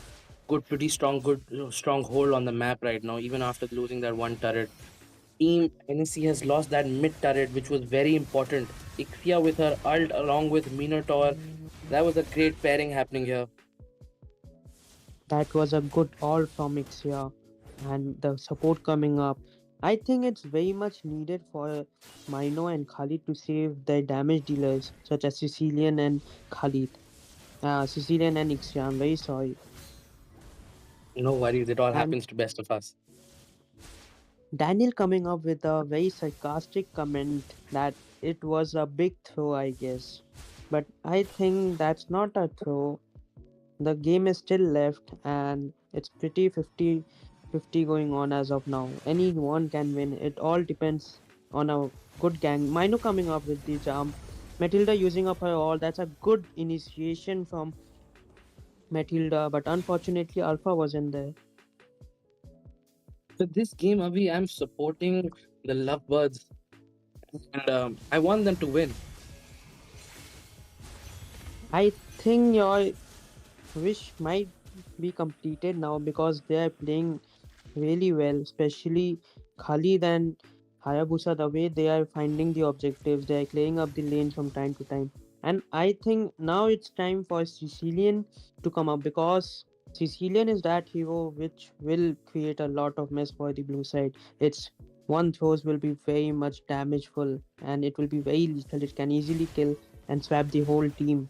pretty strong, strong hold on the map right now, even after losing that one turret. Team NEC has lost that mid turret, which was very important. Ixia with her ult along with Minotaur. That was a great pairing happening here. That was a good all from Ixia and the support coming up. I think it's very much needed for Mino and Khalid to save their damage dealers such as Sicilian and Khalid. Sicilian and Ixia, I'm very sorry. No worries, it all And happens to best of us. Daniel coming up with a very sarcastic comment that it was a big throw, I guess. But I think that's not a throw. The game is still left and it's pretty 50-50 going on as of now. Anyone can win. It all depends on a good gang. Mino coming up with the jump. Matilda using up her all. That's a good initiation from Matilda, but unfortunately Alpha wasn't there. So this game, Avi, I'm supporting the Lovebirds, and I want them to win. I think your wish might be completed now because they are playing really well, especially Khalid and Hayabusa. The way they are finding the objectives, they are clearing up the lanes from time to time. And I think now it's time for Sicilian to come up because Sicilian is that hero which will create a lot of mess for the blue side. Its one throws will be very much damageful and it will be very lethal. It can easily kill and swap the whole team.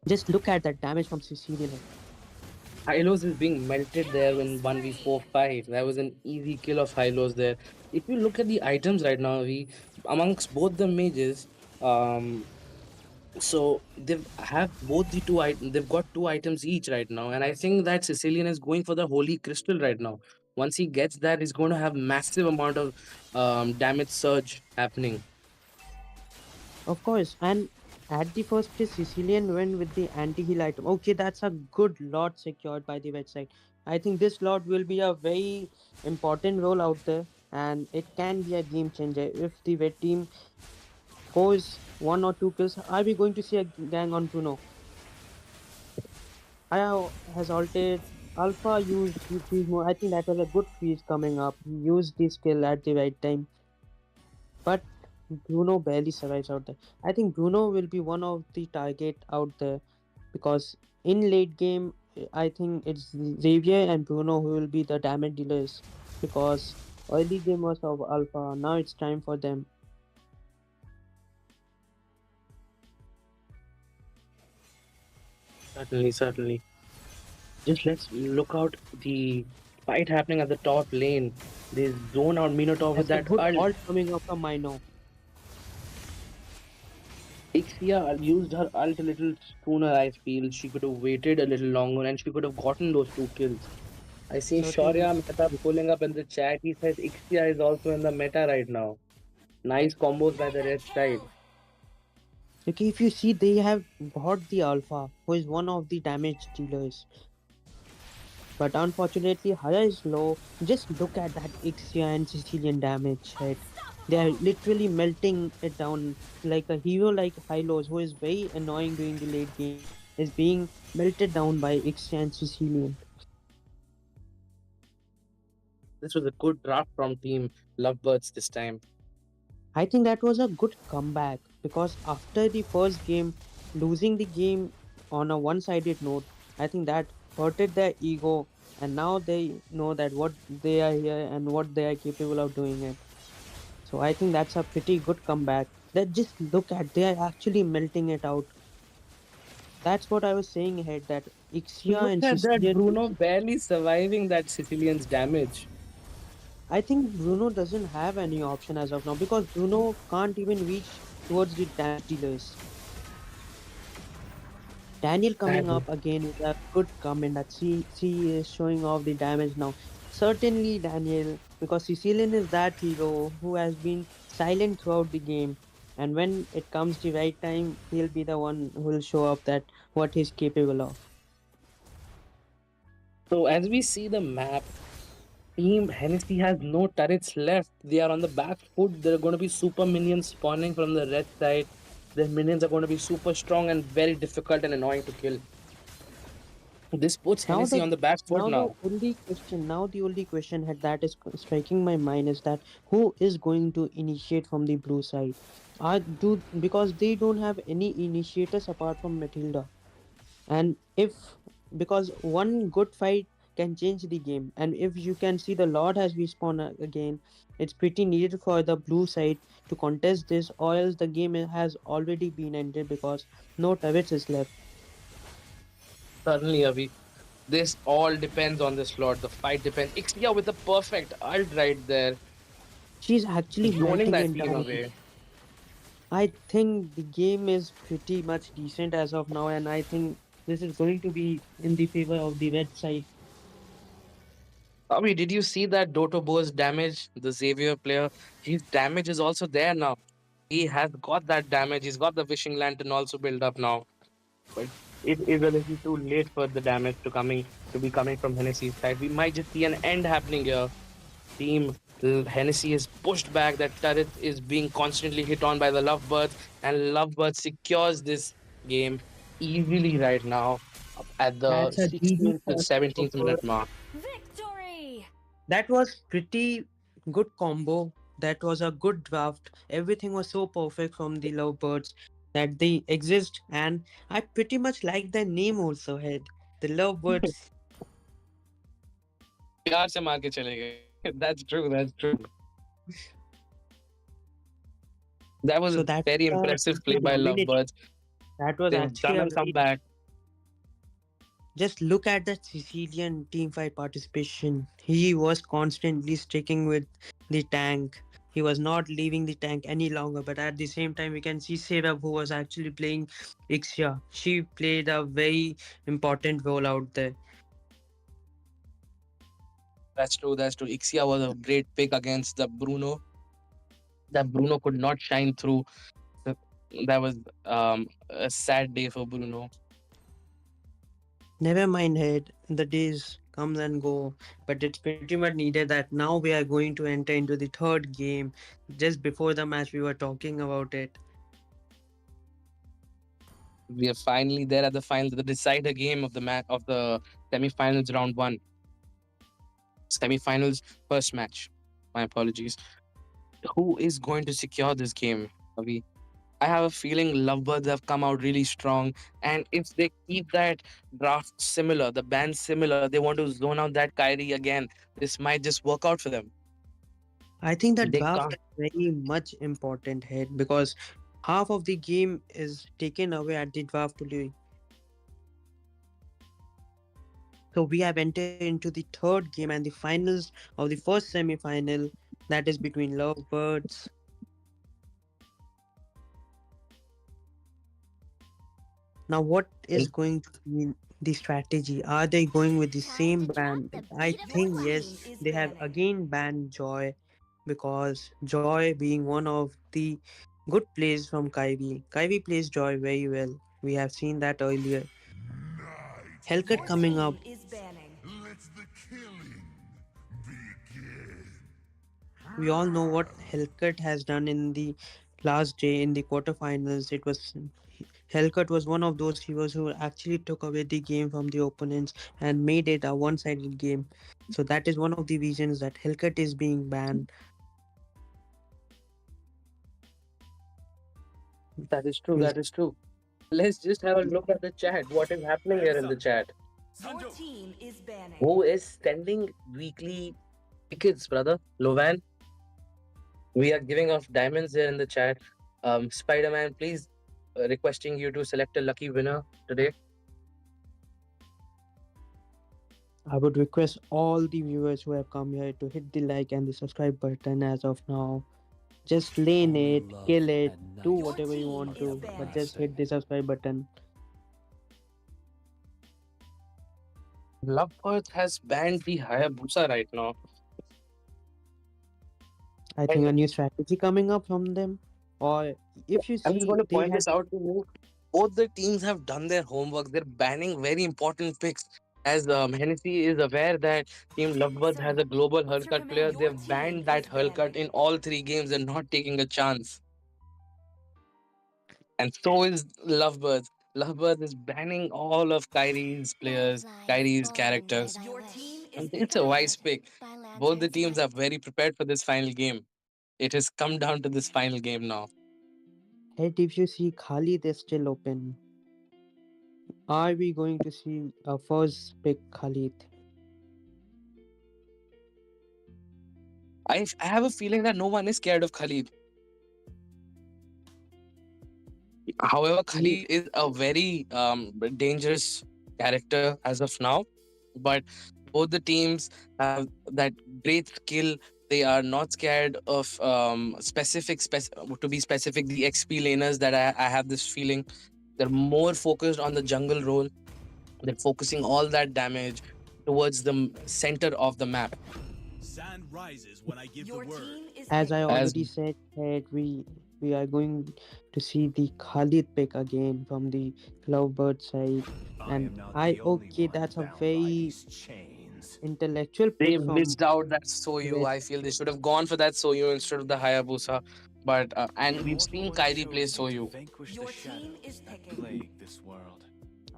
Just look at that damage from Sicilian. Hylos is being melted there in 1v45. That was an easy kill of Hylos there. If you look at the items right now, we amongst both the mages, um, so they've have both the two items. They've got two items each right now, and I think that Sicilian is going for the Holy Crystal right now. Once he gets that, he's going to have massive amount of damage surge happening. Of course, and at the first place, Sicilian went with the anti-heal item. Okay, that's a good lot secured by the website. I think this lot will be a very important role out there, and it can be a game changer. If the red team scores one or two kills, are we going to see a gang on Bruno? Aya has altered. Alpha used the freeze mode. I think that was a good freeze coming up. He used the skill at the right time. But Bruno barely survives out there. I think Bruno will be one of the target out there because in late game, I think it's Xavier and Bruno who will be the damage dealers because early game was of Alpha. Now it's time for them. Certainly, certainly. Just let's look out the fight happening at the top lane. They zone out Minotaur with That's a that good ult. ult coming up from Mino. Ixia used her ult a little sooner, I feel. She could have waited a little longer and she could have gotten those two kills. I see Certainly. Shaurya Mehta pulling up in the chat. He says Ixia is also in the meta right now. Nice combos by the red side. Okay, if you see, they have bought the Alpha, who is one of the damage dealers. But unfortunately, Haya is low. Just look at that Ixia and Sicilian damage hit. They are literally melting it down like a hero like Hylos, who is very annoying during the late game, is being melted down by Ixia and Sicilian. This was a good draft from Team Lovebirds this time. I think that was a good comeback because after the first game, losing the game on a one-sided note, I think that hurted their ego, and now they know that what they are here and what they are capable of doing it. So I think that's a pretty good comeback. That just look at they are actually melting it out. That's what I was saying ahead that Ixia Look and at that Sicilian. Bruno barely surviving that Sicilian's damage. I think Bruno doesn't have any option as of now because Bruno can't even reach towards the damage dealers. Daniel That coming up again with a good comment that she is showing off the damage now. Certainly Daniel, because Sicilian is that hero who has been silent throughout the game. And when it comes the right time, he'll be the one who will show up that what he's capable of. so as we see the map, Team Hennessy has no turrets left. They are on the back foot. There are going to be super minions spawning from the red side. Their minions are going to be super strong and very difficult and annoying to kill. This puts Now Hennessy the on the back foot now. the only question that is striking my mind is that who is going to initiate from the blue side? Are do because they don't have any initiators apart from Matilda. And if because one good fight can change the game, and if you can see the Lord has respawned again, it's pretty needed for the blue side to contest this, or else the game has already been ended because no turrets is left. Certainly, Avi. This all depends on the slot. The fight depends. Ixia with the perfect ult right there, She's actually zoning melting that it team down. away. I think the game is pretty much decent as of now, and I think this is going to be in the favor of the red side. Avi, did you see that Dotobo's damage? The Xavier player, his damage is also there now. He has got that damage. He's got the wishing lantern also built up now. But it is a little too late for the damage to be coming from Hennessy's side. We might just see an end happening here. Team Hennessy is pushed back. That turret is being constantly hit on by the Lovebirds, and Lovebirds secures this game easily right now. at the That's a GG 16th to for 17th minute Lovebirds. mark. Victory! That was pretty good combo. That was a good draft. Everything was so perfect from the Lovebirds that they exist, and I pretty much like their name also. Head the Lovebirds. प्यार से मार के चले गए. That's true. That's true. That was So a that very was impressive a play by dominating. Lovebirds. That was They've actually done a a very. comeback. Just look at the Sicilian teamfight participation. He was constantly sticking with the tank. He was not leaving the tank any longer. But at the same time, we can see Serab, who was actually playing Ixia. She played a very important role out there. That's true. That's true. Ixia was a great pick against the Bruno. That Bruno could not shine through. Th- That was a sad day for Bruno. Never mind, head. The days comes and go, but it's pretty much needed that now we are going to enter into the third game. Just before the match, we were talking about it. We are finally there at the final, the decider game of the of the semifinals round one. Semifinals first match. My apologies. Who is going to secure this game, Avi? I have a feeling Lovebirds have come out really strong, and if they keep that draft similar, the band similar, they want to zone out that Kyrie again. This might just work out for them. I think the They draft can't. is very much important here because half of the game is taken away at the draft only. So we have entered into the third game and the finals of the first semi-final, that is between Lovebirds. Now, what is going to be the strategy? Are they going with the Time same to drop band? the I beat of the think team yes. is They have banning. again banned Joy because Joy being one of the good plays from Kyrie. Kyrie plays Joy very well. We have seen that earlier. Hellcat Your coming up. team is banning. We all know what Hellcat has done in the last day in the quarterfinals. It was Hellcat was one of those heroes who actually took away the game from the opponents and made it a one-sided game. So that is one of the reasons that Hellcat is being banned. That is true. We'll That is true. Let's just have a look at the chat. What is happening here Hands in the up. chat? Your team is banning. Who is sending weekly tickets, brother? Lovan? We are giving off diamonds here in the chat. Spider Man, please requesting you to select a lucky winner today. I would request all the viewers who have come here to hit the like and the subscribe button as of now. Just lane Only it, love kill it, at do night. Your whatever you team want is to, but banning. just hit the subscribe button. Lovebirds has banned the Hayabusa right now. I think And a new strategy coming up from them. Or if you I'm just see, going to they point had this out to you. Both the teams have done their homework. They're banning very important picks. As Hennessy is aware that Team Lovebirds has Sir, a global what's your Hurlcut command? player, Your they've team banned that is Hurlcut banning. in all three games. They're not taking a chance. And so is Lovebirds. Lovebirds is banning all of Kyrie's players, Kyrie's characters. Your team is And it's picking a a wise head. pick. Both the teams are very prepared for this final game. It has come down to this final game now. Head, if you see Khalid is still open. Are we going to see a first pick Khalid? I have a feeling that no one is scared of Khalid. However, He, Khalid is a very dangerous character as of now. But both the teams have that great skill. They are not scared of to be specific, the XP laners that I have this feeling. They're more focused on the jungle role. They're focusing all that damage towards the center of the map. Sand rises when I give the Your word. team is as I picking. As already said, Head, we are going to see the Khalid pick again from the Lovebird side. I And am not I the only okay, one that's a bound by very these chains. intellectual they pick from missed out that Soyu. West. I feel they should have gone for that Soyu instead of the Hayabusa. But The and we've immortal seen one Kyrie play chose me to Soyu. vanquish Your the team is shadows that picking. plague this world.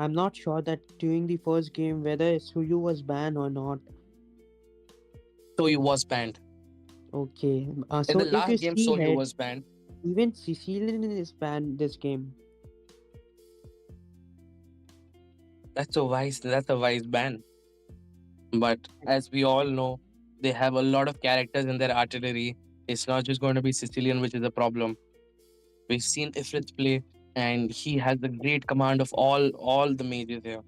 I'm not sure that during the first game whether Suyu was banned or not. So you was banned. Okay, In the so if you last game, see so you it, was banned. even Sicilian is banned this game. That's a wise ban. But as we all know, they have a lot of characters in their artillery. It's not just going to be Sicilian, which is a problem. We've seen Ifrit play, and he has the great command of all the mages here.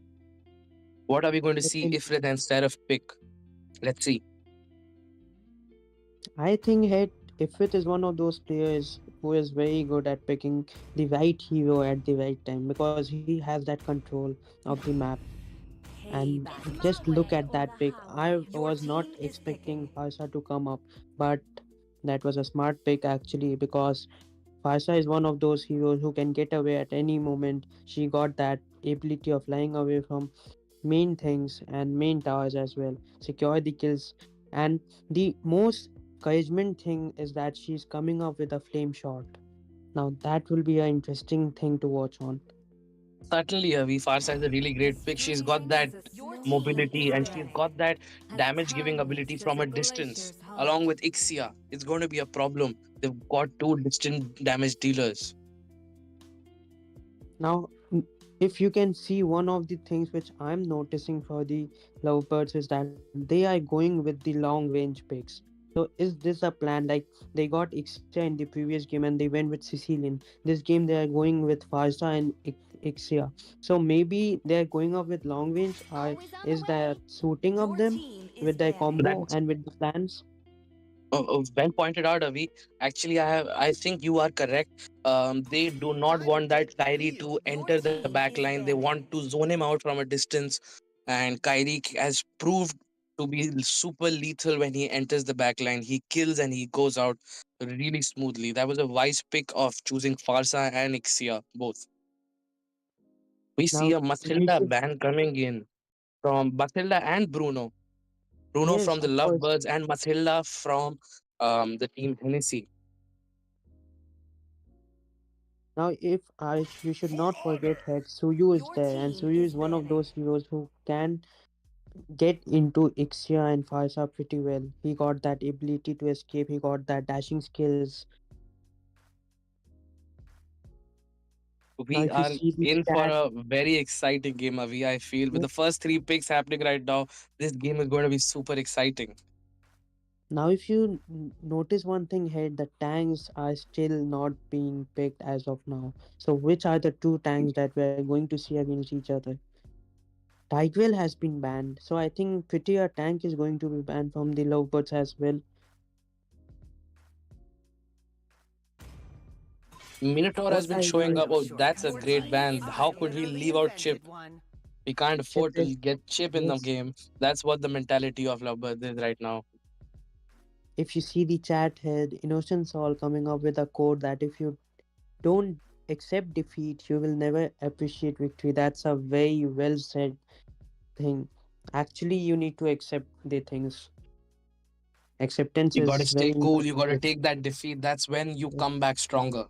What are we going to see Certainly. Ifrit and Seraph pick? Let's see. I think Ifrit is one of those players who is very good at picking the right hero at the right time because he has that control of the map. And Payback. just look at that pick. I Your was not team is expecting picking. Farsa to come up, but that was a smart pick actually because Farsa is one of those heroes who can get away at any moment. She got that ability of flying away from main things and main towers as well, secure the kills. And the most encouragement thing is that she's coming up with a flame shot. Now that will be an interesting thing to watch on. Certainly, Avi Farsa is a really great pick. She's got that Your team is mobility and she's banning. got that damage giving ability from a distance. Along with Ixia, it's going to be a problem. They've got two distant damage dealers. Now, if you can see, one of the things which I'm noticing for the lovebirds is that they are going with the long range picks. So is this a plan? Like they got Ixia in the previous game and they went with Sicilian. This game they are going with Farsa and Ixia. So maybe they are going up with long range. Or is that suiting up Your them team is with their banning. combo That's and with the plans? well pointed out, Avi. Actually, I think you are correct. They do not Time to want take that the Kyrie field. to Your enter the team back is line. They banning. want to zone him out from a distance. And Kyrie has proved to be super lethal when he enters the back line. He kills and he goes out really smoothly. That was a wise pick of choosing Farsa and Ixia both. We see Now a we Mathilda should, ban coming in from Mathilda and Bruno. Bruno yes, from the of course. Lovebirds and Mathilda from the team Hennessy. Now, if I we should not forget that Suyu is Your there, and team Suyu is is one of banning. those heroes who can get into Ixia and Farsa pretty well. He got that ability to escape. He got that dashing skills. Now, We if you are see the in for stat, a very exciting game, Avi. I feel with the first three picks happening right now, this game is going to be super exciting. now if you notice one thing here, the tanks are still not being picked as of now. So, which are the two tanks that we're going to see against each other? Tigreal has been banned, so I think Prettier Tank is going to be banned from the Lovebirds as well. Minotaur has What been are showing your up. Oh, that's a Your great team is ban. How could we banning. leave out Chip? We can't chip afford is? to get Chip in the Yes. game. That's what the mentality of Lovebirds is right now. If you see the chat head, Innocent Soul coming up with a quote that if you don't accept defeat, you will never appreciate victory. That's a very well said thing. Actually, you need to accept the things. Acceptance You got to is very stay cool. You got to important. take that defeat. That's when you come back stronger.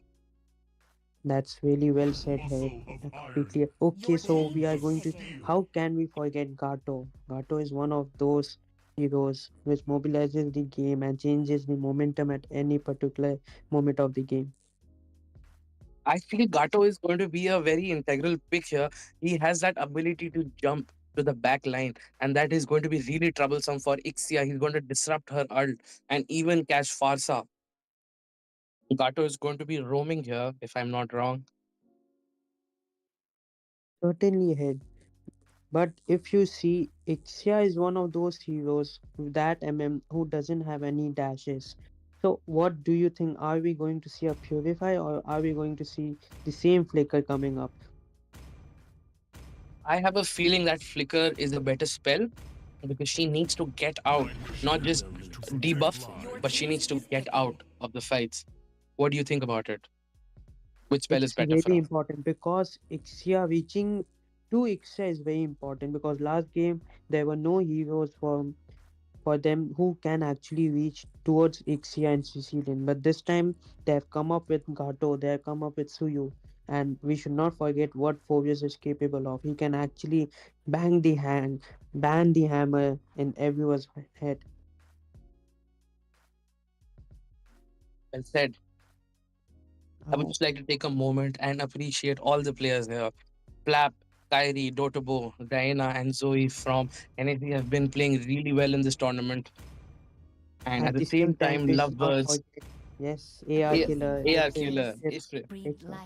That's really well said here. Completely. Okay, Your so team we are is going to. picking. How can we forget Gato? Gato is one of those heroes which mobilizes the game and changes the momentum at any particular moment of the game. I feel Gato is going to be a very integral pick here. He has that ability to jump to the back line, and that is going to be really troublesome for Ixia. He's going to disrupt her ult and even catch Farsa. Gato is going to be roaming here, if I'm not wrong. Certainly, head. But if you see, Ixia is one of those heroes with that who doesn't have any dashes. So, what do you think? Are we going to see a Purify or are we going to see the same Flicker coming up? I have a feeling that Flicker is a better spell because she needs to get out, not just debuff, Your but she team needs to is get picking. out of the fights. What do you think about it? Which spell is It's better for really her? important because Ixia reaching to Ixia is very important because last game there were no heroes for them who can actually reach towards Ixia and Sicilian. But this time they have come up with Gato, they have come up with Suyu. And we should not forget what Phobius is capable of. He can actually ban the hammer in everyone's head. Well said. I would Oh, just like to take a moment and appreciate all the players here. Flap, Kyrie, Dotobo, Diana, and Zoe from NAC have been playing really well in this tournament. And at at the the same same time, time, we should not Lovebirds, forget, yes, AR Killer, AR Ifrit, Killer, Tips, Breathe life.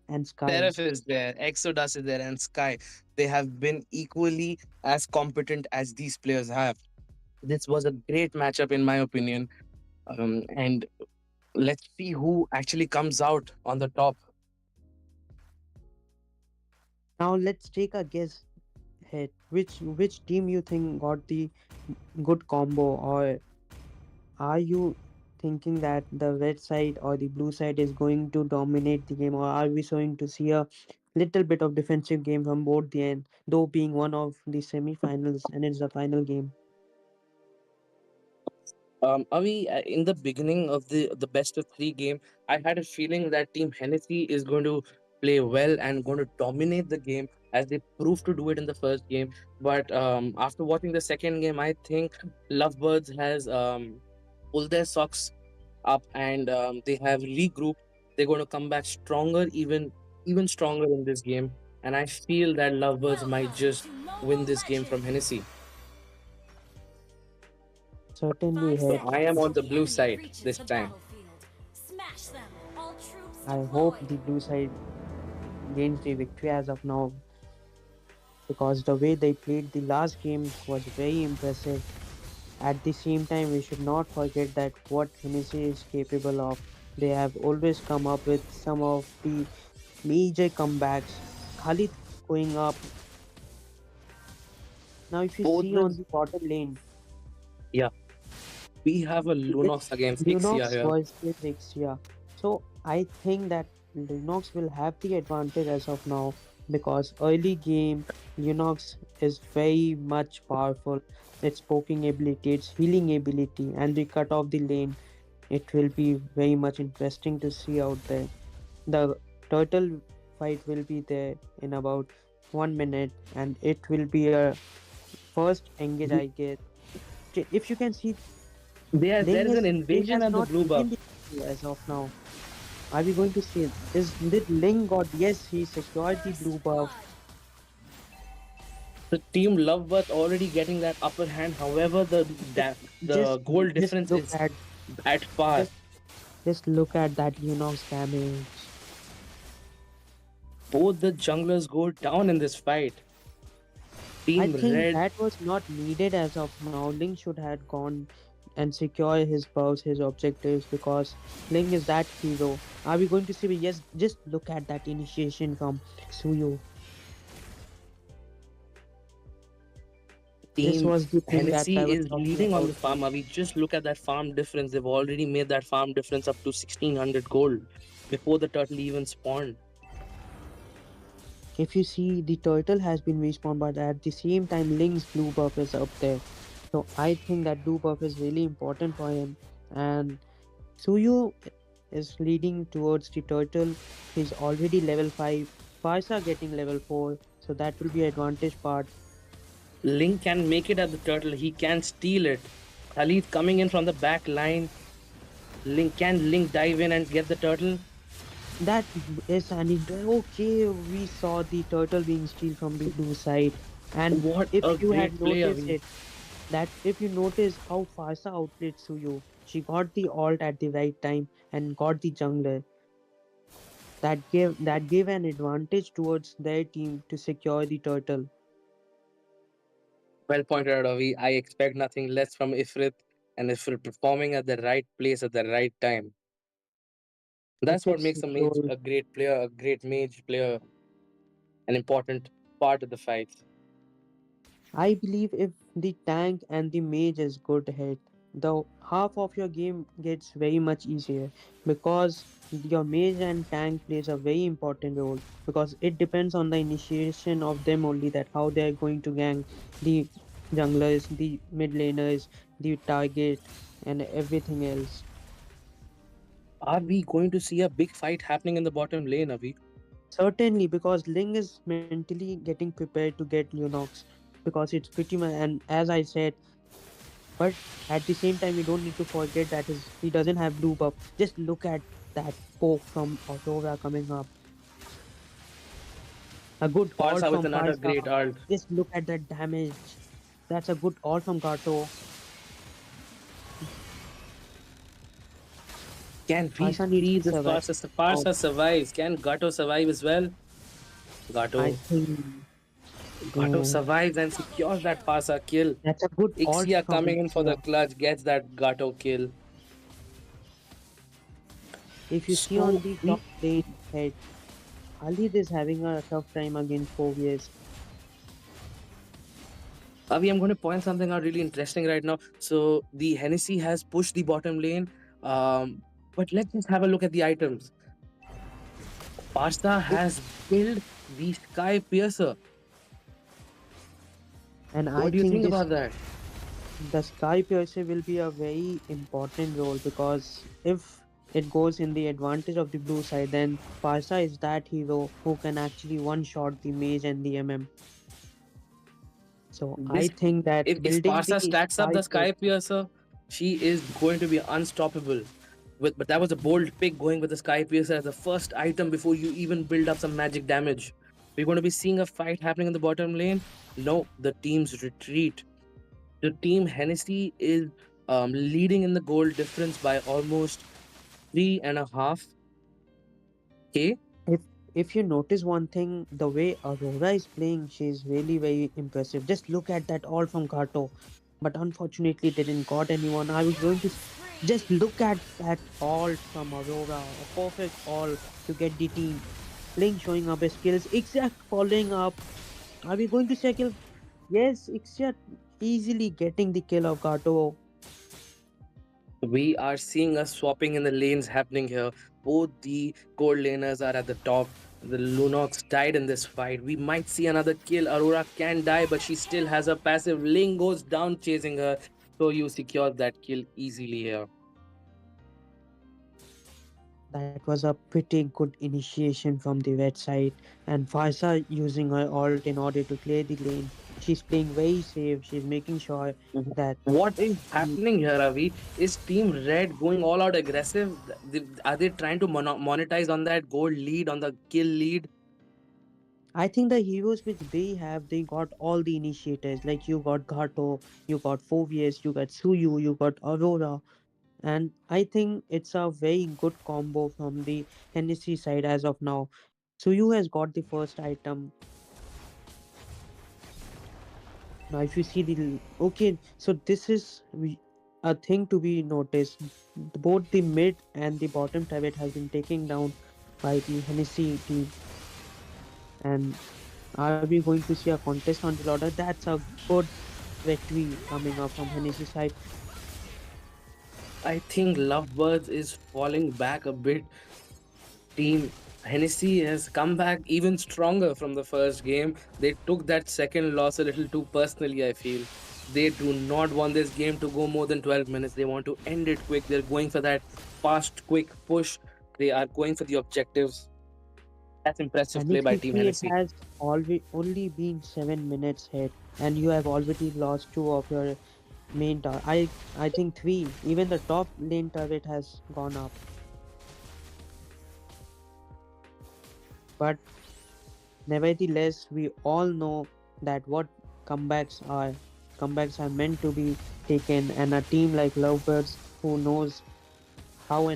and Sky. Seraph is there, Exodus is there, and Sky. They have been equally as competent as these players have. This was a great matchup, in my opinion. And let's see who actually comes out on the top. Now let's take a guess hit. Which team you think got the good combo, or are you thinking that the red side or the blue side is going to dominate the game, or are we going to see a little bit of defensive game from both the end, though being one of the semi-finals and it's the final game? Avi, in the beginning of the best of three game, I had a feeling that Team Hennessy is going to play well and going to dominate the game as they proved to do it in the first game. But after watching the second game, I think Lovebirds has pulled their socks up and they have regrouped. They're going to come back stronger, even stronger in this game. And I feel that Lovebirds might Welcome just to win Mobile this game from Legends! Hennessy. Certainly 5 So hit. I am seconds on till the the blue enemy side reaches this the time. battlefield. Smash them! All troops I hope deployed! the blue side gains the victory as of now, because the way they played the last game was very impressive. At the same time, we should not forget that what Hennessy is capable of. They have always come up with some of the major comebacks. Khalid going up. Now, if you Both see on the the bottom lane, Yeah, we have a it's Lunox against Ixia Lunox here. versus Ixia. So I think that Lunox will have the advantage as of now, because early game Lunox is very much powerful. Its poking ability, its healing ability, and the cut off the lane. It will be very much interesting to see out there. The turtle fight will be there in about 1 minute, and it will be a first engage, I guess. If you can see, There is an Ling invasion has at the not blue taken buff. the kill as of now. Are we going to see it? Did Ling got, yes, he secured the blue First buff. blood! The team Lovebirds already getting that upper hand. However, the Just goal just difference look is at at par. just just look at that Lunox damage. Both the junglers go down in this fight. I Team think Red, that was not needed as of now. Ling should have gone and secure his buffs, his objectives, because Ling is that hero. Are we going to see? Yes, just look at that initiation from Suyu. This Team was the thing that I Hennessy was is talking leading on about. the farm. We just look at that farm difference. They've already made that farm difference up to 1600 gold before the turtle even spawned. If you see, the turtle has been respawned, but at the same time, Link's blue buff is up there. So I think that blue buff is really important for him. And Suyu is leading towards the turtle. He's already level 5. Farsa getting level 4. So that will be advantage part. Link can make it at the turtle. He can steal it. Khalid coming in from the back line. Link dive in and get the turtle? That is an okay. We saw the turtle being steal from the blue side. And What if a you had great play, noticed Avi. it, that if you notice how Farsa outplayed Suyu, she got the ult at the right time and got the jungler. That gave an advantage towards their team to secure the turtle. Well pointed out, Avi. I expect nothing less from Ifrit and Ifrit performing at the right place at the right time. If That's what it's makes a mage role, a great player, a great mage player, an important part of the fight. I believe if the tank and the mage is good hit, the half of your game gets very much easier, because your mage and tank plays a very important role, because it depends on the initiation of them only, that how they are going to gank the junglers, the mid laners, the target, and everything else. Are we going to see a big fight happening in the bottom lane, Avi? Certainly, because Ling is mentally getting prepared to get Lunox because it's pretty much, and as I said, but at the same time, we don't need to forget that he doesn't have blue buff. Just look at that poke from Aurora coming up. A good ult Farsa with from another Farsa. great ult. Just look at that damage. That's a good ult from Gato. Can we Farsa needs see to this survive. Farsa? Oh, Farsa survives. Can Gato survive as well? I Gato. think Gato oh, survives and Double secures that kill. Farsa kill. that's a good ult Ixia from coming in for the Ixia. clutch gets that Gato kill. If you see So on the we top lane head, Khalid is having a tough time against Phobius. Avi, I'm going to point something out really interesting right now. So the Hennessy has pushed the bottom lane. But let's just have a look at the items. Farsa has built the Sky Piercer. And I What do you think think this about that? the Sky Piercer will be a very important role because if it goes in the advantage of the blue side, then Farsa is that hero who can actually one shot the mage and the MM. So I This think that if building Parsa the stacks up Sky the Sky Piercer, Piercer, she is going to be unstoppable. But that was a bold pick going with the Sky Piercer as the first item before you even build up some magic damage. We're going to be seeing a fight happening in the bottom lane. No, the teams retreat. The team Hennessy is leading in the goal difference by almost 3.5K. if if you notice one thing, the way Aurora is playing, she's really very impressive. Just look at that all from Kato. But unfortunately, they didn't got anyone. I was going to Killing just spree. look at that ult from Aurora, a perfect all to get the team. Ling showing up his skills, exact following up. Are we going to see a kill? Yes, Ixia easily getting the kill of Kato. We are seeing a swapping in the lanes happening here. Both the gold laners are at the top. The Lunox died in this fight. We might see another kill. Aurora can die, but she still has a passive. Ling goes down chasing her. So you secure that kill easily here. That was a pretty good initiation from the red side, and Farsa using her ult in order to clear the lane. She's playing very safe. She's making sure that What is the, happening here, Ravi? Is Team Red going all out aggressive? Are they trying to monetize on that gold lead, on the kill lead? I think the heroes which they have, they got all the initiators. Like you got Gato, you got Phobius, you got Suyu, you got Aurora, and I think it's a very good combo from the Hennessy side as of now. Suyu has got the first item. Now, if you see okay, so this is a thing to be noticed. Both the mid and the bottom turret has been taken down by the Hennessy team. And are we going to see a contest on the ladder? That's a good victory coming up from Hennessy side. I think Lovebirds is falling back a bit. Team Hennessy has come back even stronger from the first game. They took that second loss a little too personally, I feel. They do not want this game to go more than 12 minutes. They want to end it quick. They're going for that fast, quick push. They are going for the objectives. That's impressive And play if by you Team see, it Hennessy. has only been 7 minutes hit, and you have already lost two of your main turret. I think three. Even the top lane turret has gone up. But nevertheless, we all know that what comebacks are. Comebacks are meant to be taken, and a team like Lovebirds who knows how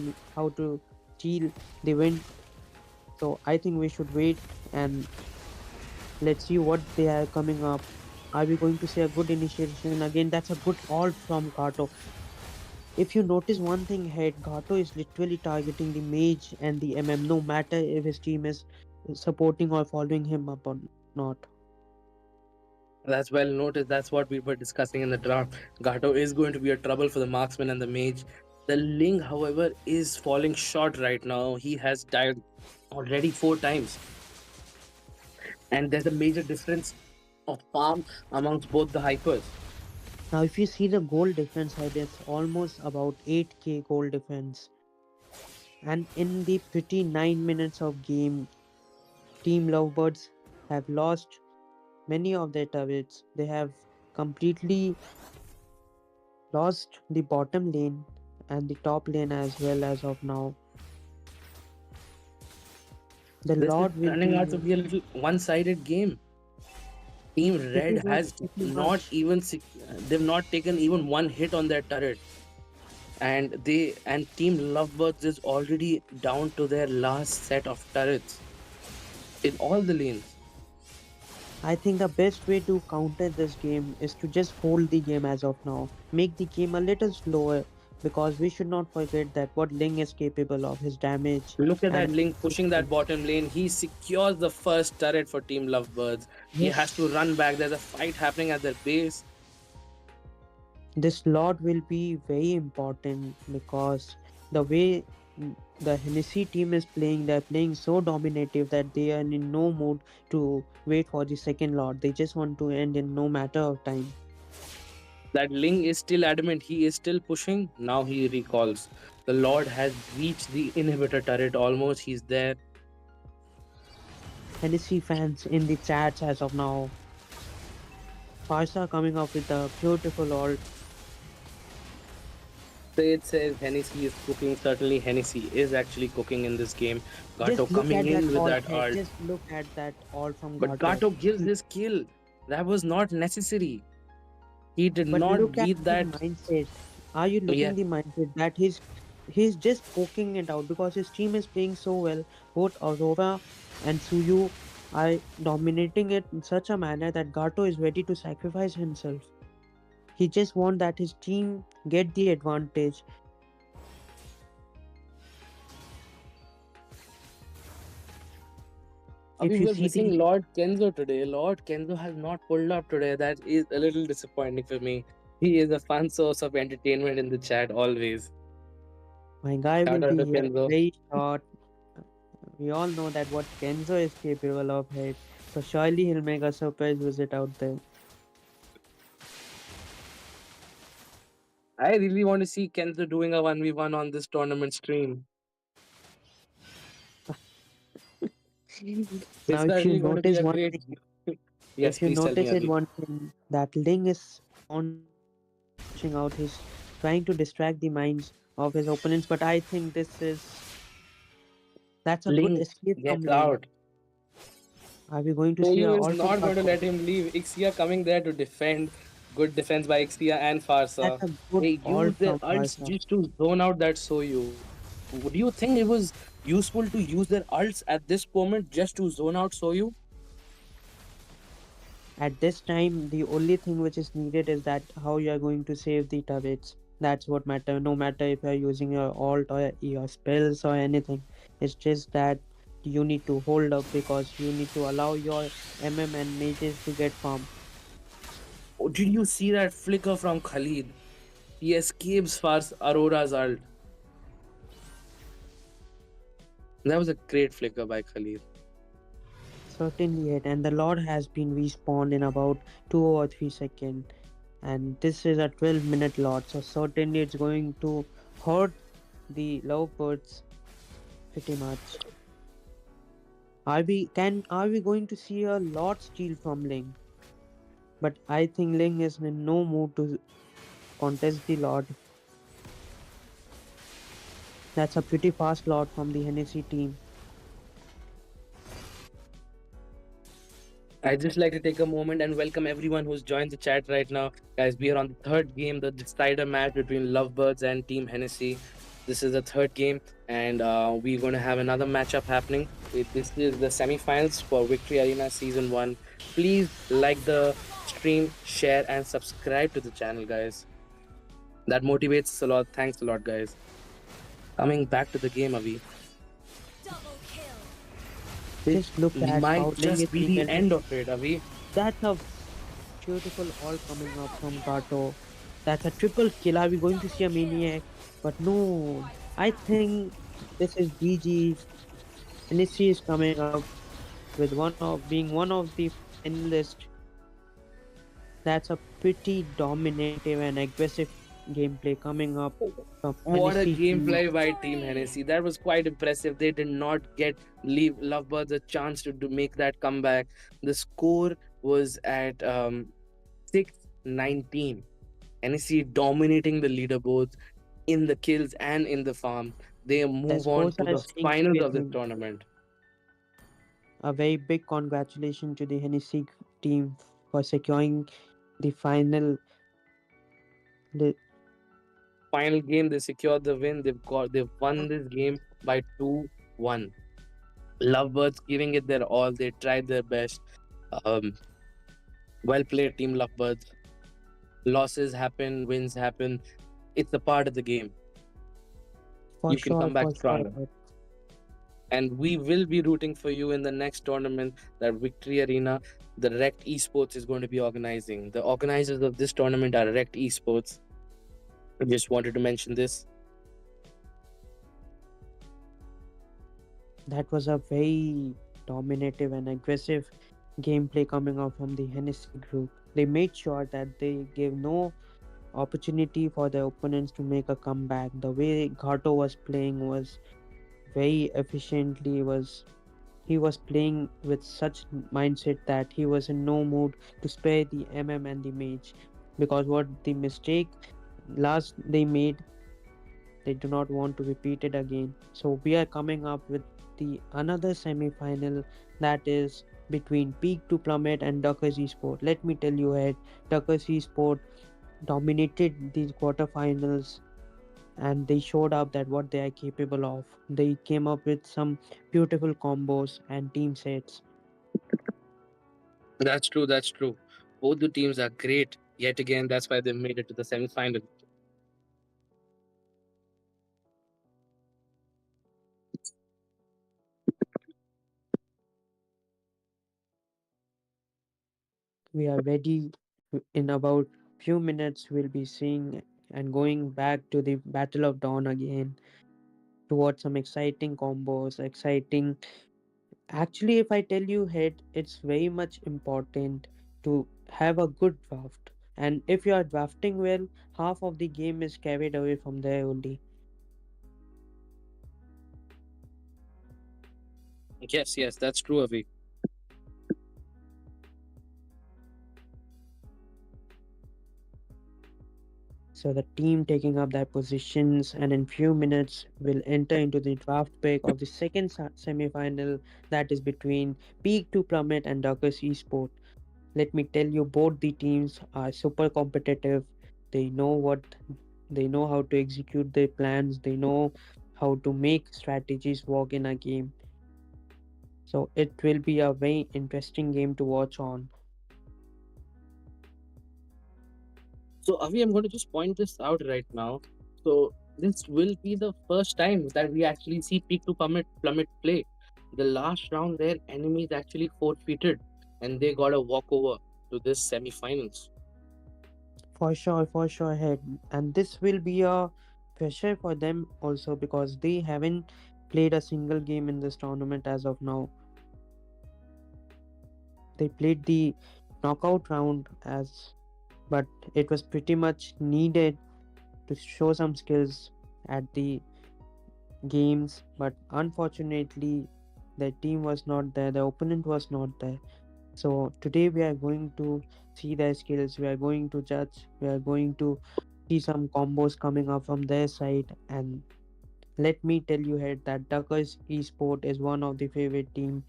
to steal the win. So I think we should wait and let's see what they are coming up. Are we going to see a good initiation again? That's a good ult from Gato. If you notice one thing ahead, Gato is literally targeting the mage and the MM, no matter if his team is supporting or following him up or not. That's well noticed. That's what we were discussing in the draft. Gato is going to be a trouble for the marksman and the mage. The Ling, however, is falling short right now. He has died already 4 times. And there's a major difference of farm amongst both the hypers. Now, if you see the goal difference ahead, it's almost about 8k goal difference. And in the pretty 9 minutes of game, Team Lovebirds have lost many of their turrets. They have completely lost the bottom lane and the top lane as well as of now. The This is Lord will turning out to be. be a little one-sided game. Team It Red is has pretty not much. even they've not taken even one hit on their turret, and Team Lovebirds is already down to their last set of turrets in all the lanes. I think the best way to counter this game is to just hold the game as of now. Make the game a little slower because we should not forget that what Ling is capable of, his damage Look at and that Link pushing that bottom lane. He secures the first turret for Team Lovebirds. He has to yes, run back. There's a fight happening at their base. this lot will be very important because the way the Hennessy team is playing, they're playing so dominative that they are in no mood to wait for the second lot. They just want to end in no matter of time. That Ling is still adamant. He is still pushing. Now he recalls. The Lord has reached the inhibitor turret almost. He's there. Hennessy fans in the chats as of now. Farsa coming up with a beautiful ult. It says Hennessy is cooking. Certainly, Hennessy is actually cooking in this game. Gato Just look coming at that in with ult that head. ult. Just look at that ult from But Gato. Gato gives his kill. That was not necessary. He did But not look at breathe his that. mindset. Are you Yeah, looking the mindset that he's just poking it out because his team is playing so well. Both Aurora and Suyu are dominating it in such a manner that Gato is ready to sacrifice himself. He just want that his team get the advantage. If we you were see the missing Lord Kenzo today. Lord Kenzo has not pulled up today. That is a little disappointing for me. He is a fun source of entertainment in the chat always. my guy will Shout out be to here Kenzo. very short. We all know that what Kenzo is capable of here. So surely he'll make a surprise visit out there. I really want to see Kenzo doing a 1v1 on this tournament stream. Now, It's if you certainly going to be notice a one great. thing, Yes, please tell me, Avi. that Ling is launching out. He's trying to distract the minds of his opponents. But I think that's a good escape Link from Ling. gets out. Are we going to see a Soyu is all from not going to Gato? let him leave. Ixia coming there to defend. Good defense by Ixia and That's Farsa. a good They all use their from ults Farsa. just to zone out that Soyu. Do you think it was useful to use their ults at this moment just to zone out Soyu? At this time, the only thing which is needed is that how you are going to save the turrets. That's what matter. No matter if you are using your alt or your spells or anything, it's just that you need to hold up because you need to allow your and mages to get farm. Oh, did you see that flicker from Khalid? He escapes Fars Aurora's ult. That was a great flicker by Khalid. Certainly it, and the Lord has been respawned in about 2 or 3 seconds. And this is a 12-minute Lord, so certainly it's going to hurt the lovebirds pretty much. Are we going to see a lot steal from Ling? But I think Ling is in no mood to contest the Lord. That's a pretty fast Lord from the Hennessy team. I'd just like to take a moment and welcome everyone who's joined the chat right now. Guys, we are on the third game, the decider match between Lovebirds and Team Hennessy. This is the third game, and we're going to have another matchup happening. This is the semifinals for Victory Arena Season 1. Please like the stream, share, and subscribe to the channel, guys. That motivates us a lot. Thanks a lot, guys. Coming back to the game, Avi. Double kill. This Just look at how might Ling is just be being the end eliminated. of it, Avi. That's a beautiful all coming up from Gato. That's a triple kill. Are we going to see a Double kill. maniac? But no, I think this is GG's. Hennessy is coming up with one of the finalists. That's a pretty dominative and aggressive gameplay coming up from What a NSC team. gameplay by Team Victory! Hennessy. That was quite impressive. They did not get leave Lovebirds a chance to make that comeback. The score was at 6-19. Hennessy dominating the leaderboards in the kills and in the farm. They The move on scores to are the saying finals of this everything. tournament. A very big congratulations to the Hennessy team for securing the final. li- Final game, they secured the win. They've won this game by 2-1. Lovebirds giving it their all. They tried their best. Um, well played, Team Lovebirds. Losses happen, wins happen. It's a part of the game. For You can sure, come back for sure. stronger. And we will be rooting for you in the next tournament that Victory Arena, the Rect Esports, is going to be organizing. The organizers of this tournament are Rect Esports. I just wanted to mention this. That was a very dominative and aggressive gameplay coming out from the Hennessy group. They made sure that they gave no opportunity for their opponents to make a comeback. The way Gato was playing was very efficiently. Was He was playing with such mindset that he was in no mood to spare the MM and the mage, because what the mistake last they made, they do not want to repeat it again. So we are coming up with the another semi-final, that is between Peak to Plummet and Duckers Esport. Let me tell you ahead, Duckers Esport dominated the quarterfinals and they showed up that what they are capable of. They came up with some beautiful combos and team sets. That's true. That's true. Both the teams are great. Yet again, that's why they made it to the semi-final. We are ready. In about few minutes we'll be seeing and going back to the Battle of Dawn again, towards some exciting combos, exciting. Actually, if I tell you head, it's very much important to have a good draft. And if you are drafting well, half of the game is carried away from there only. Yes, yes, that's true, Avi. So the team taking up their positions, and in few minutes will enter into the draft pick of the second semi-final, that is between Peak to Plummet and Darkus Esport. Let me tell you, both the teams are super competitive. They know what they know how to execute their plans. They know how to make strategies work in a game. So it will be a very interesting game to watch on. So, Avi, I'm going to just point this out right now. So, this will be the first time that we actually see Peak to Plummet play. The last round, their enemies actually forfeited and they got a walkover to this semi-finals. For sure, head. And this will be a pressure for them also, because they haven't played a single game in this tournament as of now. They played the knockout round as, but it was pretty much needed to show some skills at the games, but unfortunately their team was not there, the opponent was not there. So today we are going to see their skills, we are going to judge, we are going to see some combos coming up from their side. And let me tell you here that Duckers Esport is one of the favorite team,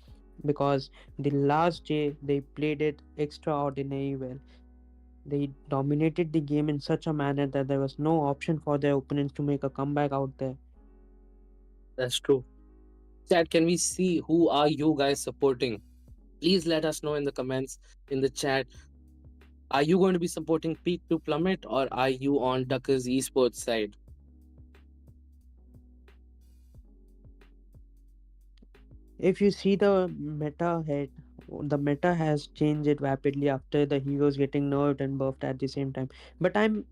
because the last day they played it extraordinary well. They dominated the game in such a manner that there was no option for their opponents to make a comeback out there. That's true. Chat, can we see who are you guys supporting? Please let us know in the comments in the chat. Are you going to be supporting Peak to Plummet or are you on Duckers Esports side? If you see the meta head, the meta has changed it rapidly after the heroes getting nerfed and buffed at the same time. But I'm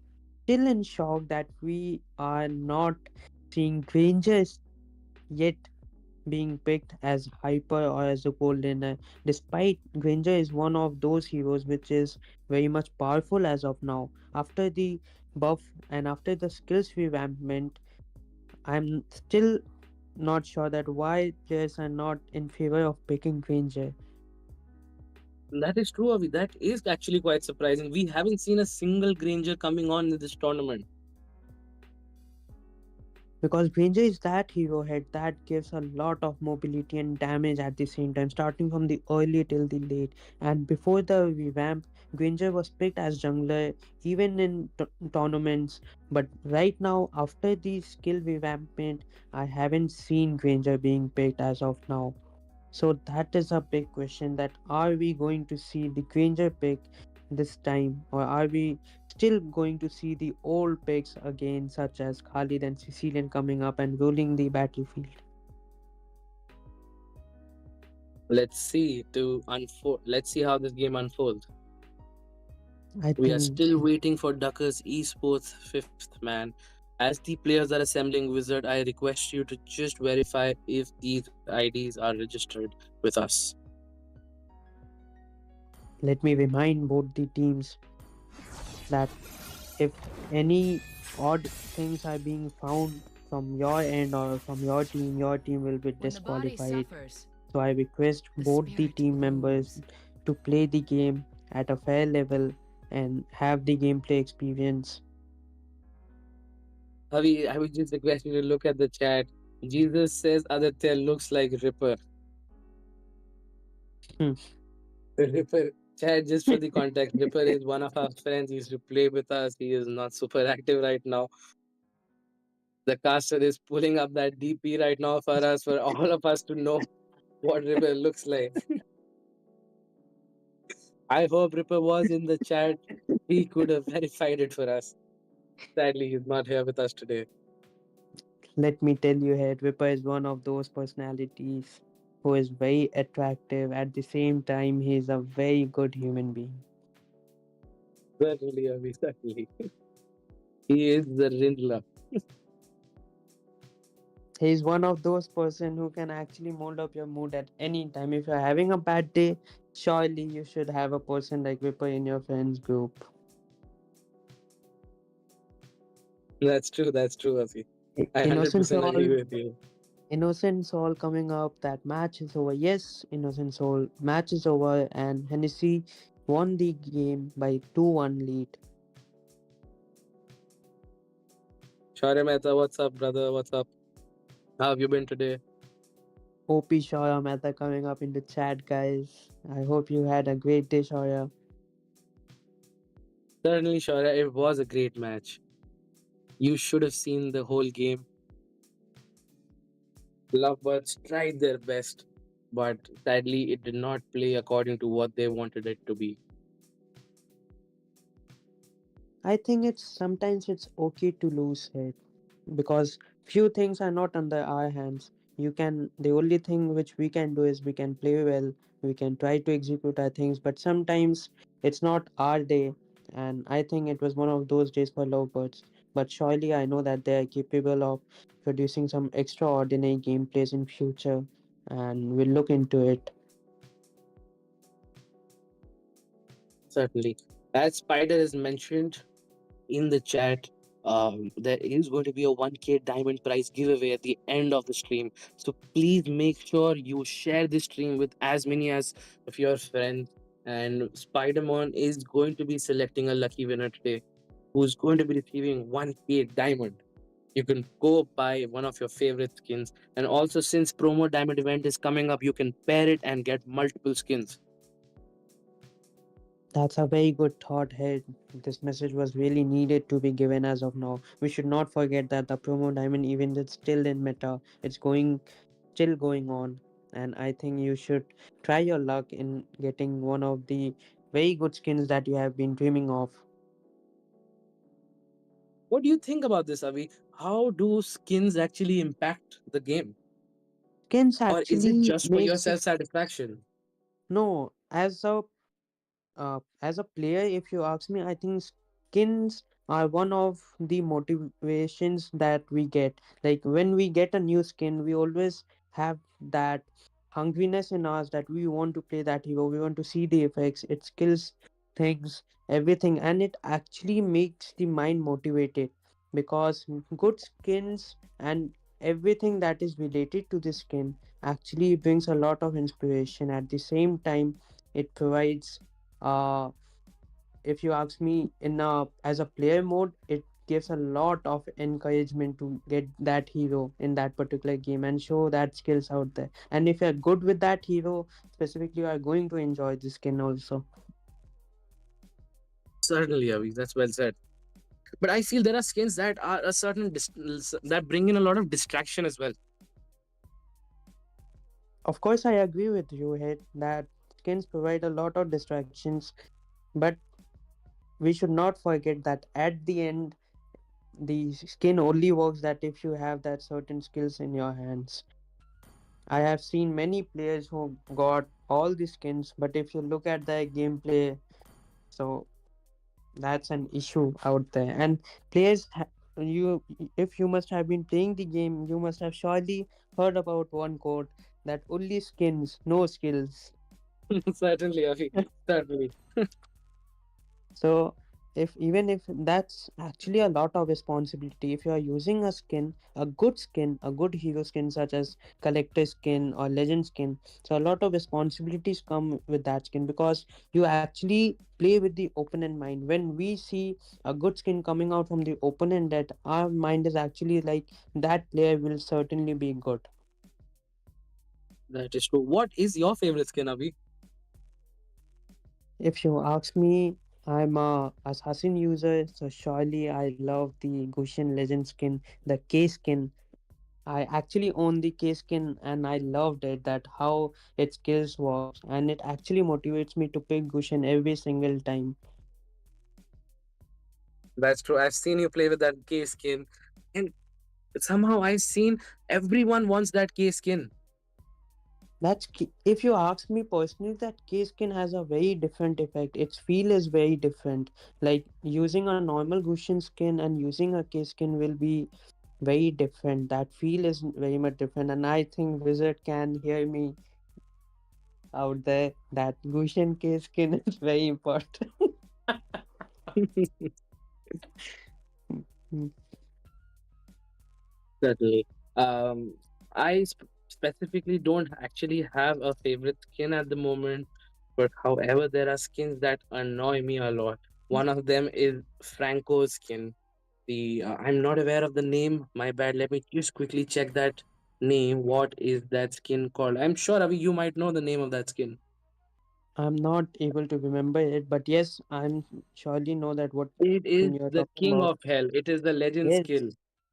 still in shock that we are not seeing Rangers yet being picked as hyper or as a golden, despite Granger is one of those heroes which is very much powerful as of now. After the buff, and after the skills revampment, I'm still not sure that why players are not in favor of picking Granger. That is true, Avi. That is actually quite surprising. We haven't seen a single Granger coming on in this tournament. Because Granger is that hero head that gives a lot of mobility and damage at the same time, starting from the early till the late. And before the revamp, Granger was picked as jungler even in tournaments. But right now, after the skill revampment, I haven't seen Granger being picked as of now. So that is a big question, that are we going to see the Granger pick this time, or are we still going to see the old picks again, such as Khalid and Sicilian coming up and ruling the battlefield? Let's see to unfold. Let's see how this game unfolds. I We are think still waiting for Ducker's esports fifth man. As the players are assembling Wizard, I request you to just verify if these IDs are registered with us. let me remind both the teams that if any odd things are being found from your end or from your team will be When the body disqualified. suffers, So I request the both the spirit team members blooms. to play the game at a fair level and have the gameplay experience. I would just request you to look at the chat. Jesus says Aditya looks like Ripper. Hmm. Ripper. Chat, just for the context, Ripper is one of our friends. He used to play with us. He is not super active right now. The caster is pulling up that DP right now for us, for all of us to know what Ripper looks like. I hope Ripper was in the chat. He could have verified it for us. Sadly, he's not here with us today. Let me tell you here, Ripper is one of those personalities who is very attractive. At the same time, he is a very good human being. Certainly, Avi, certainly. He is the Rindler. He is one of those person who can actually mold up your mood at any time. If you're having a bad day, surely you should have a person like Ripper in your friends group. That's true, Avi. I Innocence 100% agree all, with you. Innocent Soul coming up. That match is over. Yes, Innocent Soul match is over, and Hennessy won the game by 2-1 lead. Shaurya Mehta, what's up, brother? What's up? How have you been today? OP Shoya Mehta coming up in the chat, guys. I hope you had a great day, Shoya. Certainly, Shaurya, it was a great match. You should have seen the whole game. Lovebirds tried their best, but sadly, it did not play according to what they wanted it to be. I think it's sometimes it's okay to lose it, because few things are not under our hands. You can The only thing which we can do is we can play well, we can try to execute our things, but sometimes it's not our day. And I think it was one of those days for Lovebirds. But surely I know that they are capable of producing some extraordinary gameplays in future, and we'll look into it. Certainly. As Spider has mentioned in the chat, there is going to be a 1K diamond prize giveaway at the end of the stream. So please make sure you share this stream with as many as of your friends. And Spider-Man is going to be selecting a lucky winner today who's going to be receiving 1K diamond. You can go buy one of your favorite skins. And also, since promo diamond event is coming up, you can pair it and get multiple skins. That's a very good thought, Head. This message was really needed to be given as of now. We should not forget that the promo diamond event is still in meta. It's still going on. And I think you should try your luck in getting one of the very good skins that you have been dreaming of. What do you think about this, Avi? How do skins actually impact the game? Skins Or is it actually just for your makes it, self satisfaction? no, as a player, if you ask me, I think skins are one of the motivations that we get. Like when we get a new skin, we always have that hungriness in us that we want to play that hero, we want to see the effects, its skills, things, everything, and it actually makes the mind motivated because good skins and everything that is related to the skin actually brings a lot of inspiration. At the same time, it provides, uh, if you ask me, in a as a player mode, it gives a lot of encouragement to get that hero in that particular game and show that skills out there. And if you're good with that hero specifically, you are going to enjoy the skin also. Certainly, Avi, that's well said. But I feel there are skins that are a certain that bring in a lot of distraction as well. Of course, I agree with you here that skins provide a lot of distractions, but we should not forget that at the end, the skin only works that if you have that certain skills in your hands. I have seen many players who got all the skins, but if you look at their gameplay, so that's an issue out there. And players, you, if you must have been playing the game, you must have surely heard about one quote that only skins, no skills. Certainly, Avi. Certainly. So if even if that's actually a lot of responsibility, if you are using a good hero skin such as collector skin or legend skin, so a lot of responsibilities come with that skin because you actually play with the opponent mind. When we see a good skin coming out from the opponent, that our mind is actually like that player will certainly be good. That is true. What is your favorite skin, Avi? If you ask me, I'm a assassin user, so surely I love the Gushin legend skin, the K skin. I actually own the K skin and I loved it, that how its skills works, and it actually motivates me to pick Gushin every single time. That's true. I've seen you play with that K skin, and somehow I've seen everyone wants that K skin. If you ask me personally, that K skin has a very different effect. Its feel is very different. Like using a normal Gushin skin and using a K skin will be very different. That feel is very much different, and I think Wizard can hear me out there. That Gushin K skin is very important. Certainly. I specifically don't actually have a favorite skin at the moment, but however, there are skins that annoy me a lot. One of them is Franco's skin. I'm not aware of the name. My bad. Let me just quickly check that name. What is that skin called? I'm sure Avi, you might know the name of that skin. I'm not able to remember it, but yes, I'm surely know that what It is skin you're the talking King about. of Hell. It is the legend Yes, skill,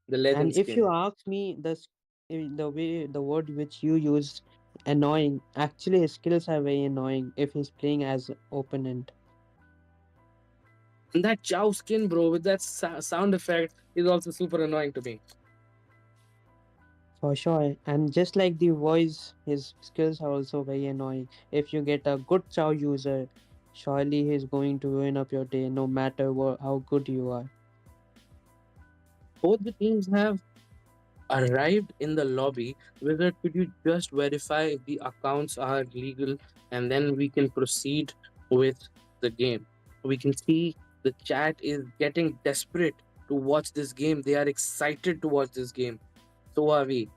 the and legend if you skin. ask me, the way the word which you use, annoying. Actually, his skills are very annoying if he's playing as opponent. And that Chow skin, bro, with that sound effect is also super annoying to me. For sure, and just like the voice, his skills are also very annoying. If you get a good Chow user, surely he's going to ruin up your day, no matter how good you are. Both the teams have arrived in the lobby. Wizard, could you just verify if the accounts are legal and then we can proceed with the game? We can see the chat is getting desperate to watch this game. They are excited to watch this game. So are we.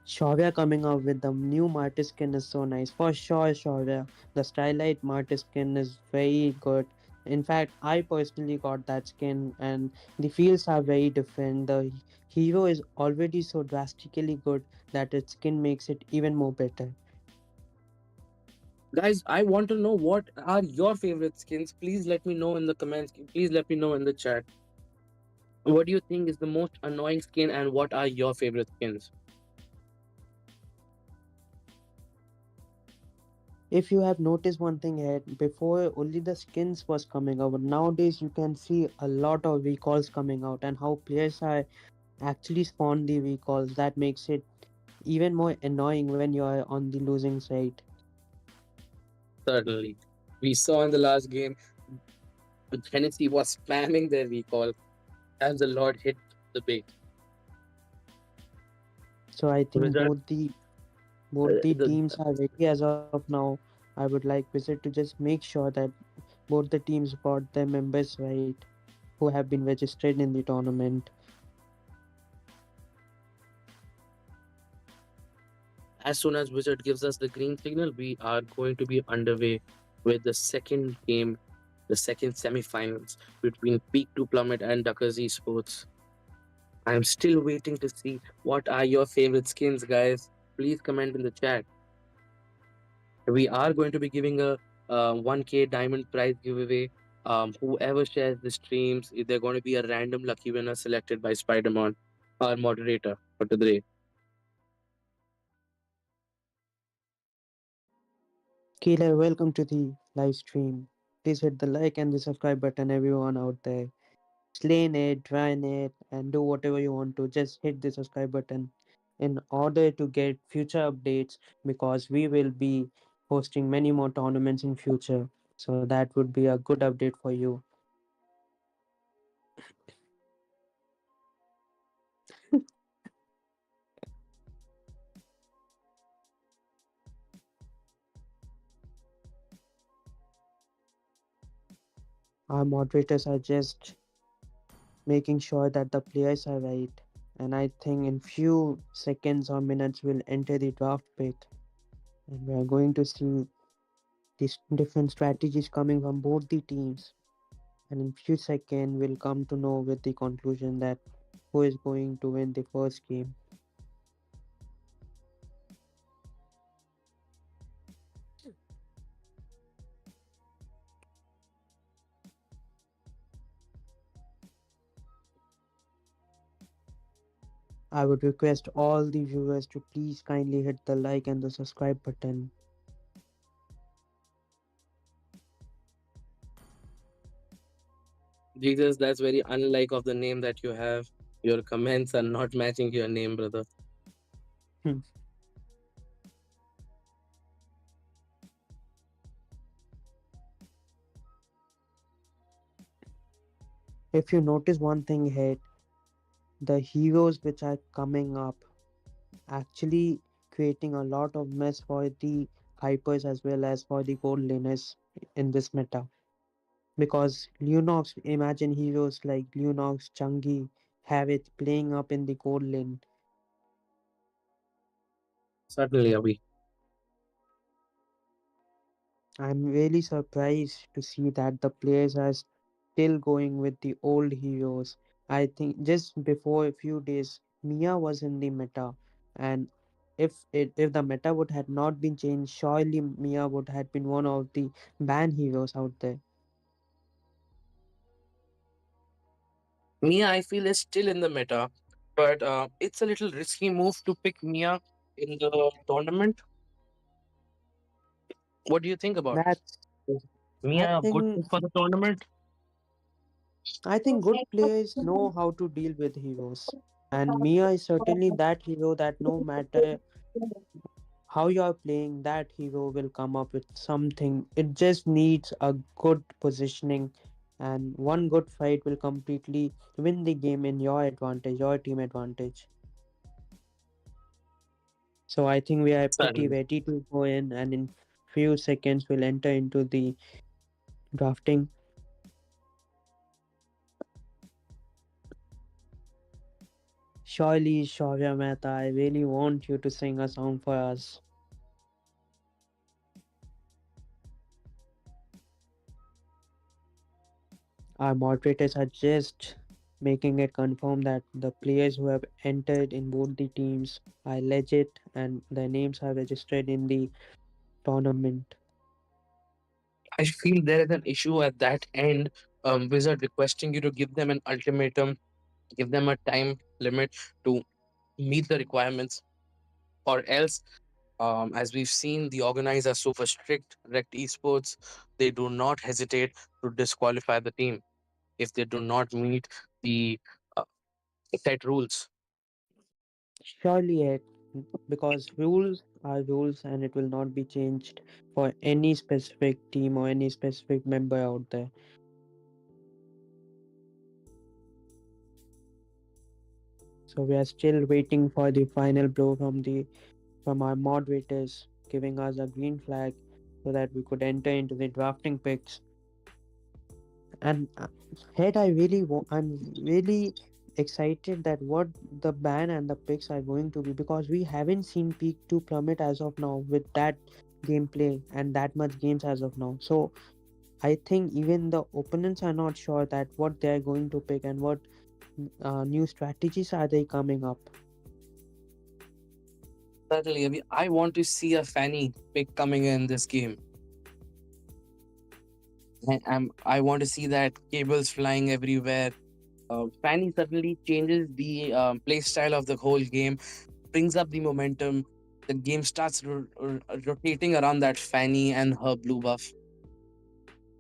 Shaurya coming out with the new Martis skin is so nice. For sure, Shaurya. The Starlight Martis skin is very good. In fact, I personally got that skin and the feels are very different. The hero is already so drastically good that its skin makes it even more better. Guys, I want to know what are your favorite skins. Please let me know in the comments. Please let me know in the chat. What do you think is the most annoying skin and what are your favorite skins? If you have noticed one thing here, before only the skins was coming out, but nowadays you can see a lot of recalls coming out and how players are actually spawn the recalls. That makes it even more annoying when you are on the losing side. Certainly. We saw in the last game, Tennessee was spamming their recall as the Lord hit the bait. So I think Wizard, both the the teams are ready as of now. I would like Wizard to just make sure that Both the teams got their members right who have been registered in the tournament. As soon as Wizard gives us the green signal, we are going to be underway with the second game, the second semifinals between Peak 2 Plummet and Duckers Esports. I'm still waiting to see what are your favorite skins, guys. Please comment in the chat. We are going to be giving a 1K diamond prize giveaway. Whoever shares the streams, they're going to be a random lucky winner selected by Spider-Man, our moderator for today. Keela, welcome to the live stream. Please hit the like and the subscribe button, everyone out there. Slain it, drain it, and do whatever you want to. Just hit the subscribe button in order to get future updates because we will be hosting many more tournaments in future. So that would be a good update for you. Our moderators are just making sure that the players are right. And I think in few seconds or minutes we'll enter the draft pick and we are going to see these different strategies coming from both the teams. And in few seconds we'll come to know with the conclusion that who is going to win the first game. I would request all the viewers to please kindly hit the like and the subscribe button. Jesus, that's very unlike of the name that you have. Your comments are not matching your name, brother. Hmm. If you notice one thing here, the heroes which are coming up actually creating a lot of mess for the hypers as well as for the gold laners in this meta. Because Lunox, imagine heroes like Lunox, Chungi have it playing up in the gold lane. Certainly, Abhi. I'm really surprised to see that the players are still going with the old heroes. I think just before a few days, Mia was in the meta, and if the meta would had not been changed, surely Mia would have been one of the ban heroes out there. Mia, I feel, is still in the meta, but it's a little risky move to pick Mia in the tournament. What do you think about it? That's Is I Mia a good think pick for the tournament? I think good players know how to deal with heroes, and Mia is certainly that hero that no matter how you are playing, that hero will come up with something. It just needs a good positioning, and one good fight will completely win the game in your advantage, your team advantage. So I think we are pretty Certainly. ready to go in, and in few seconds we'll enter into the drafting. Surely, Shaurya Mehta, I really want you to sing a song for us. Our moderators are just making it confirm that the players who have entered in both the teams are legit and their names are registered in the tournament. I feel there is an issue at that end. Wizard requesting you to give them an ultimatum, give them a time limit to meet the requirements, or else, as we've seen, the organizers are super strict. Rect Esports, they do not hesitate to disqualify the team if they do not meet the uh, set rules. Surely, because rules are rules and it will not be changed for any specific team or any specific member out there. So we are still waiting for the final blow from our moderators giving us a green flag so that we could enter into the drafting picks. And head, I'm really excited that what the ban and the picks are going to be, because we haven't seen peak to plummet as of now with that gameplay and that much games as of now. So I think even the opponents are not sure that what they are going to pick and what new strategies are they coming up. Certainly, I want to see a Fanny pick coming in this game. I want to see that cables flying everywhere. Fanny certainly changes the play style of the whole game, brings up the momentum. The game starts rotating around that Fanny and her blue buff.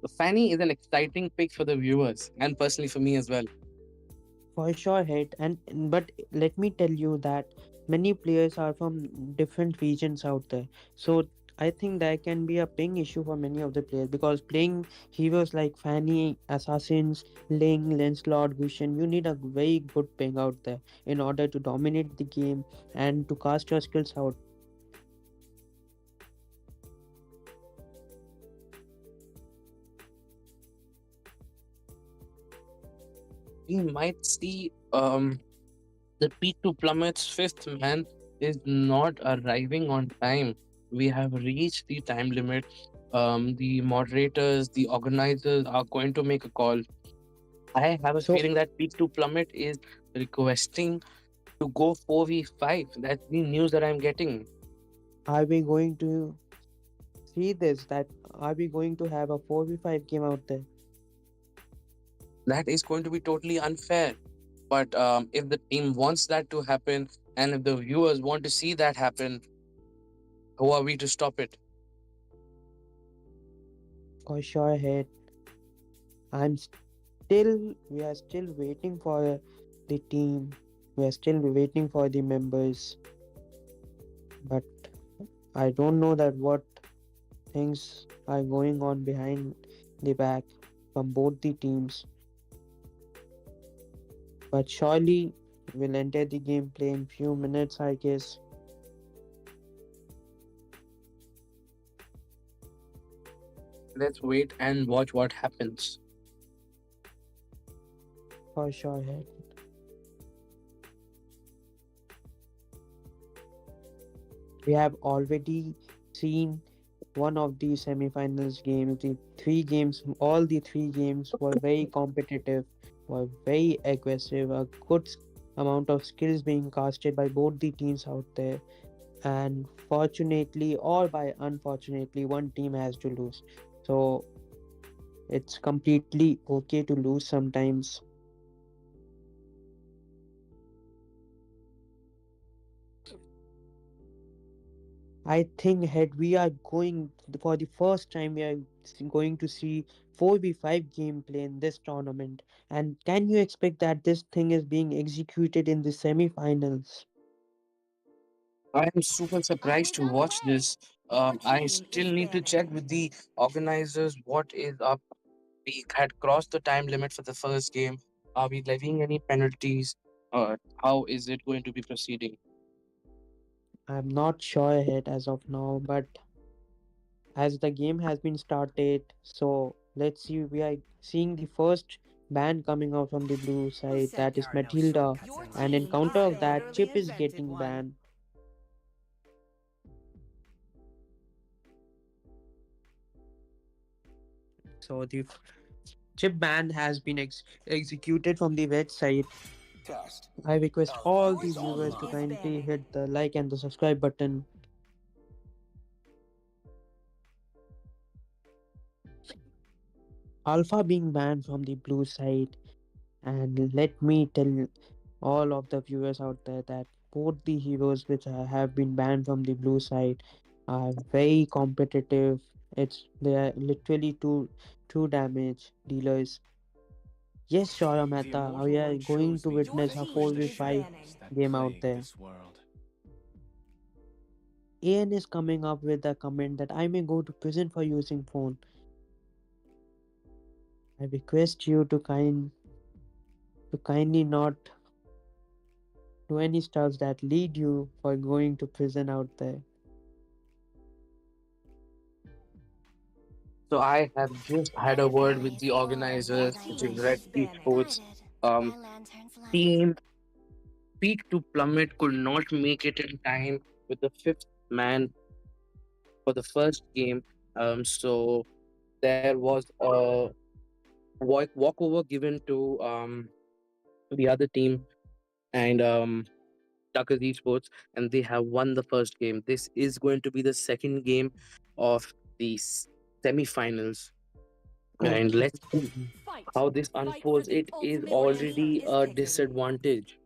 The Fanny is an exciting pick for the viewers and personally for me as well. For sure, hit. And but let me tell you that many players are from different regions out there. So I think there can be a ping issue for many of the players, because playing heroes like Fanny, Assassins, Ling, Lancelot, Gusion, you need a very good ping out there in order to dominate the game and to cast your skills out. We might see the peak to Plummet's fifth man is not arriving on time. We have reached the time limit. The moderators, the organizers are going to make a call. I have a So feeling that peak to Plummet is requesting to go 4v5. That's the news that I'm getting. are we going to see this? That are we going to have a 4v5 game out there? That is going to be totally unfair. But if the team wants that to happen, and if the viewers want to see that happen, who are we to stop it? For sure, hit. We are still waiting for the team. We are still waiting for the members. But I don't know that what things are going on behind the back from both the teams. But surely we'll enter the gameplay in few minutes, I guess. Let's wait and watch what happens. For sure, hit. We have already seen one of the semi-finals games. The three games, all the three games were very competitive, were very aggressive, a good amount of skills being casted by both the teams out there. And fortunately or by unfortunately, one team has to lose. So it's completely okay to lose sometimes. I think head we are going for the first time, we are going to see 4v5 gameplay in this tournament. And can you expect that this thing is being executed in the semi-finals? I am super surprised Always to on the watch way. this. Your I team still is need to check banning. with the organizers what is up. We had crossed the time limit for the first game. Are we levying any penalties? How is it going to be proceeding? I'm not sure yet as of now, but as the game has been started, so let's see. We are seeing the first ban coming out from the blue Who side, said that there is are no Matilda, shortcuts in and in life? counter of I that, literally Chip is invented getting one. banned. So the chip ban has been executed from the red side. I request all Your the team viewers to is kindly banning. hit the like and the subscribe button. Alpha being banned from the blue side, and let me tell all of the viewers out there that both the heroes which have been banned from the blue side are very competitive. It's they are literally two damage dealers. Yes, Shora The Mehta, we immortal are one going chose to me to Your witness a vanquish team the is 4v5 banning. shadows that game out plague there. this world. Ian is coming up with a comment that I may go to prison for using phone. I request you to kindly not do any stuffs that lead you for going to prison out there. So I have just had a word with the Your organizers, which team is Red has Esports. vanished. Um, My lantern's light. team Peak to Plummet could not make it in time with the fifth man for the first game. So there was a walkover given to the other team and Tucker Esports, and they have won the first game. This is going to be the second game of the semi-finals, and Okay. let's see Fight! how this Fight for unfolds. the It is ultimate. Your team already is a picking. disadvantage.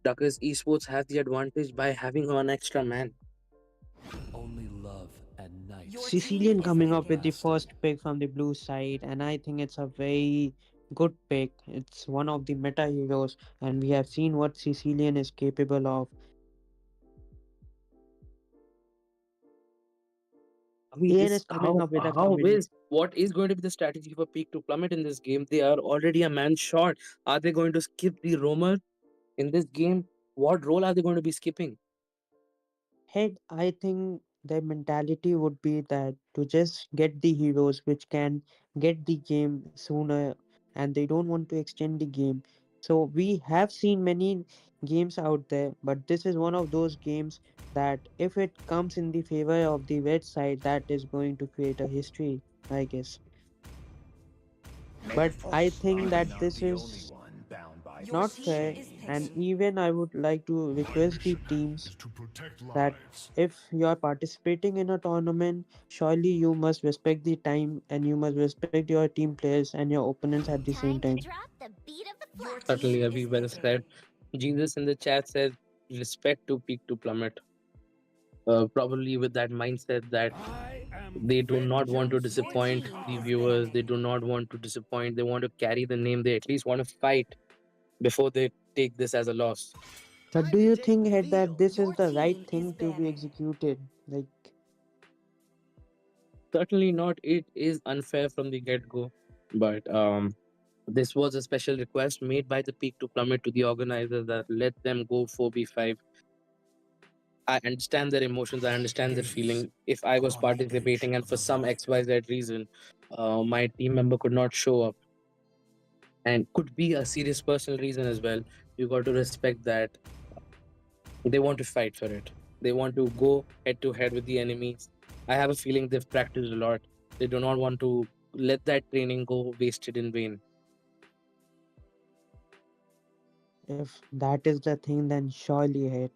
Tucker's Esports have the advantage by having one extra man. Only love and night Your team Sicilian is coming up with the picking. first pick from the blue side, and I think it's a very good pick. It's one of the meta heroes, and we have seen what Sicilian is capable of. AN is coming up with a How combination. is what is going to be the strategy for Peak to Plummet in this game? They are already a man short. Are they going to skip the roamer in this game? What role are they going to be skipping? Head, I think their mentality would be that to just get the heroes which can get the game sooner, and they don't want to extend the game. So we have seen many games out there, but this is one of those games that if it comes in the favor of the red side, that is going to create a history, I guess. But I think may that not this be only is one bound by Your not team fair, is and picking. even I would like to request the teams that if you are participating in a tournament, surely you must respect the time and you must respect your team players and your opponents at the same Time to time. drop the beat of the Your flute. Certainly, team Avi, is well picking. said. Jesus in the chat says, respect to Peak to Plummet. Probably with that mindset that I am they do not want to vengeance Your disappoint team the is mankind. viewers. They picking. do not want to disappoint. They want to carry the name. They at least want to fight before they take this as a loss. But Time do to you take think, the Head, that field. this is Your the right team is thing to be banning. executed? Like, Certainly not. It is unfair from the get go. But this was a special request made by the Peak to Plummet to the organizers that let them go 4v5. I understand their emotions. I understand their feeling. If I was participating and for some XYZ reason, my team member could not show up and could be a serious personal reason as well, you got to respect that they want to fight for it. They want to go head to head with the enemies. I have a feeling they've practiced a lot. They do not want to let that training go wasted in vain. if that is the thing, then surely, Head,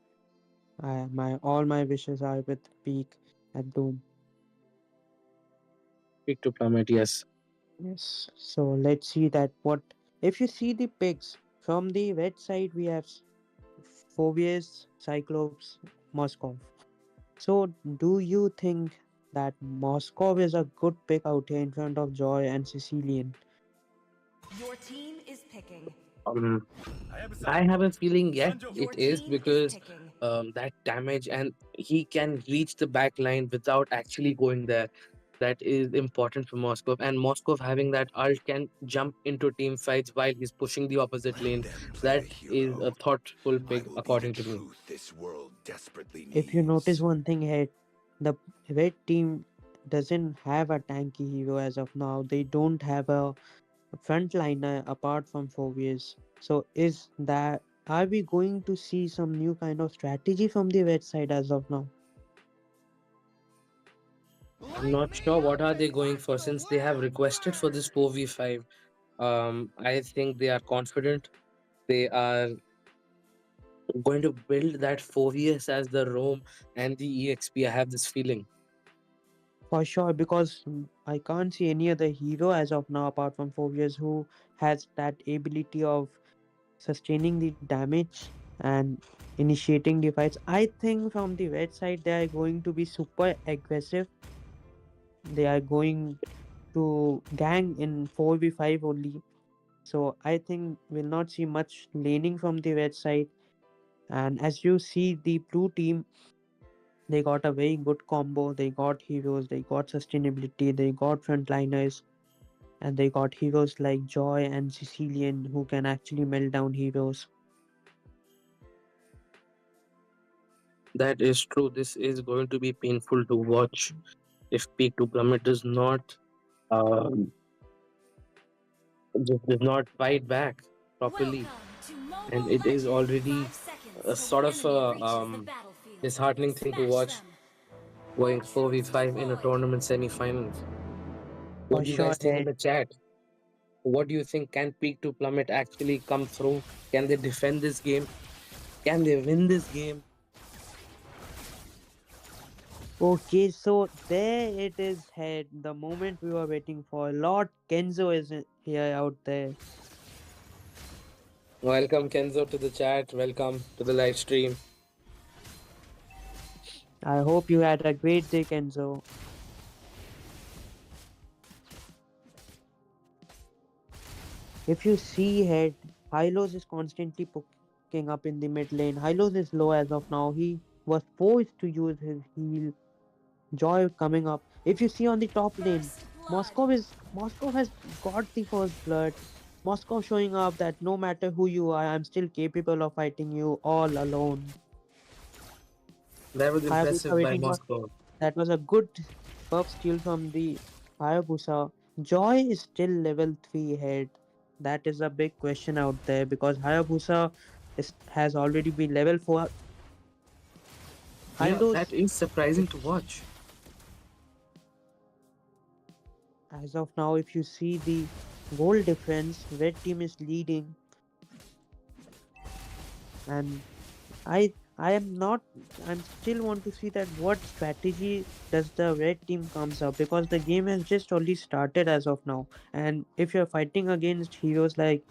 my all my wishes are with Peak at Doom. Pick to Plummet, yes. Yes. So let's see that what if you see the picks from the red side, we have Phobius, Cyclops, Moskov. So, do you think that Moskov is a good pick out here in front of Joy and Sicilian? Your team is picking. Um, I have a I son. have a feeling, yes, Sanjo. Your it is team is because picking. that damage and he can reach the back line without actually going there. That is important for Moskov. And Moskov having that ult can jump into team fights while he's pushing the opposite Let lane. them play the That is a hero. thoughtful I pick, will be the according to me. truth this world desperately If you notice needs. one thing here, the red team doesn't have a tanky hero as of now. They don't have a frontliner apart from Phobius. So, is that are we going to see some new kind of strategy from the red side as of now? I'm Light not me sure what up are they and going watch for the since they have world requested for burn. this 4v5. I think they are confident. They are going to build that 4vs as the Rome and the EXP. I have this feeling. For sure, because I can't see any other hero as of now apart from Phobius who has that ability of sustaining the damage and initiating the fights. I think from the red side they are going to be super aggressive. They are going to gang in 4v5 only. So I think we'll not see much laning from the red side. And as you see, the blue team, they got a very good combo. They got heroes, they got sustainability, they got frontliners, and they got heroes like Joy and Sicilian who can actually melt down heroes. That is true. This is going to be painful to watch if Peak to Plummet um, does not fight back properly, and it is already a sort of disheartening thing to watch going 4v5 in a tournament semi-finals. For What do you sure, guys think in Head. the chat? What do you think? Can Peak to Plummet actually come through? Can they defend this game? Can they win this game? Okay, so there it is, Head. The moment we were waiting for. Lord Kenzo is here out there. Welcome Kenzo to the chat. Welcome to the live stream. I hope you had a great day, Kenzo. If you see, Head, Hylos is constantly poking up in the mid lane. Hylos is low as of now. He was forced to use his heal. Joy coming up. If you see on the top lane, Moscow has got the first blood. Moscow showing up that no matter who you are, I'm still capable of fighting you all alone. That was Hayabusa impressive by waiting for Moscow. that was a good buff steal from the Hayabusa. Joy is still level 3 head. That is a big question out there because has already been level 4. Yeah, that Hylos, is surprising to watch. as of now, if you see the goal difference, red team is leading, and I am not. I'm still want to see that what strategy does the red team comes up because the game has just only started as of now. And if you're fighting against heroes like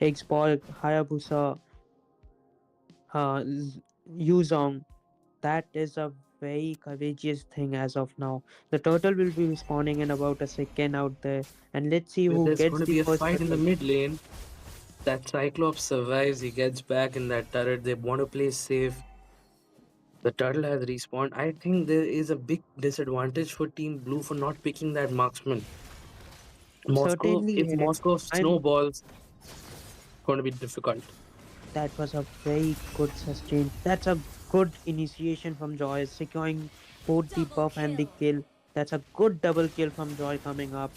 Esport, Hayabusa, Yuzong, that is a very courageous thing as of now. The turtle will be respawning in about a second out there, and let's see If who there's going gets to the be a first fight in the turtle. mid lane, that Cyclops survives, he gets back in that turret. They want to play safe. The turtle has respawned. I think there is a big disadvantage for Team Blue for not picking that marksman. Certainly, If Moscow I'm snowballs, going to be difficult. that was a very good sustain. That's a good initiation from Joy, securing both the buff and the kill. That's a good double kill from Joy coming up.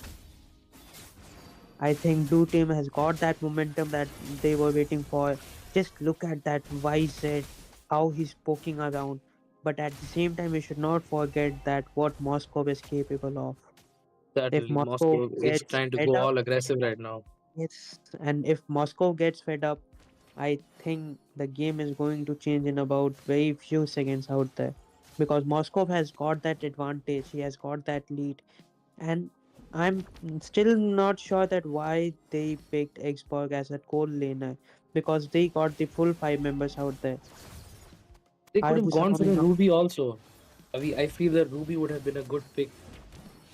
I think blue team has got that momentum that they were waiting for. Just look at that YZ, how he's poking around. But at the same time, we should not forget that what Moscow is capable of. If Certainly, Moscow Moscow is gets trying to fed go up, all aggressive right now. yes, and if Moscow gets fed up, I think the game is going to change in about very few seconds out there. Because Moscow has got that advantage, he has got that lead, and I'm still not sure that why they picked Xborg as a core laner because they got the full 5 members out there. They could have Hayabusa gone for a coming up. Ruby also. I feel that Ruby would have been a good pick.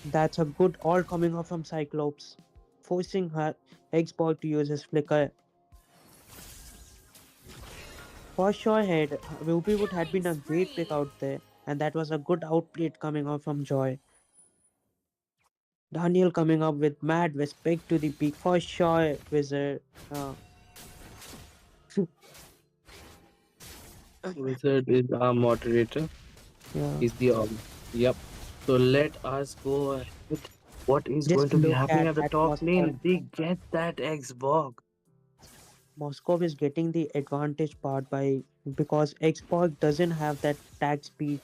That's a good all coming up from Cyclops, forcing her Xborg to use his flicker. For sure, head Ruby would had been a great pick out there, and that was a good outplay coming out from Joy. Daniel coming up with mad respect to the peak for sure, Wizard. Wizard is our moderator. Yeah, He's the yep. So let us go ahead. What is going just to be look happening at at the that top Moscow. lane? They get that Xbox. Moscow is getting the advantage part by because Xbox doesn't have that attack speed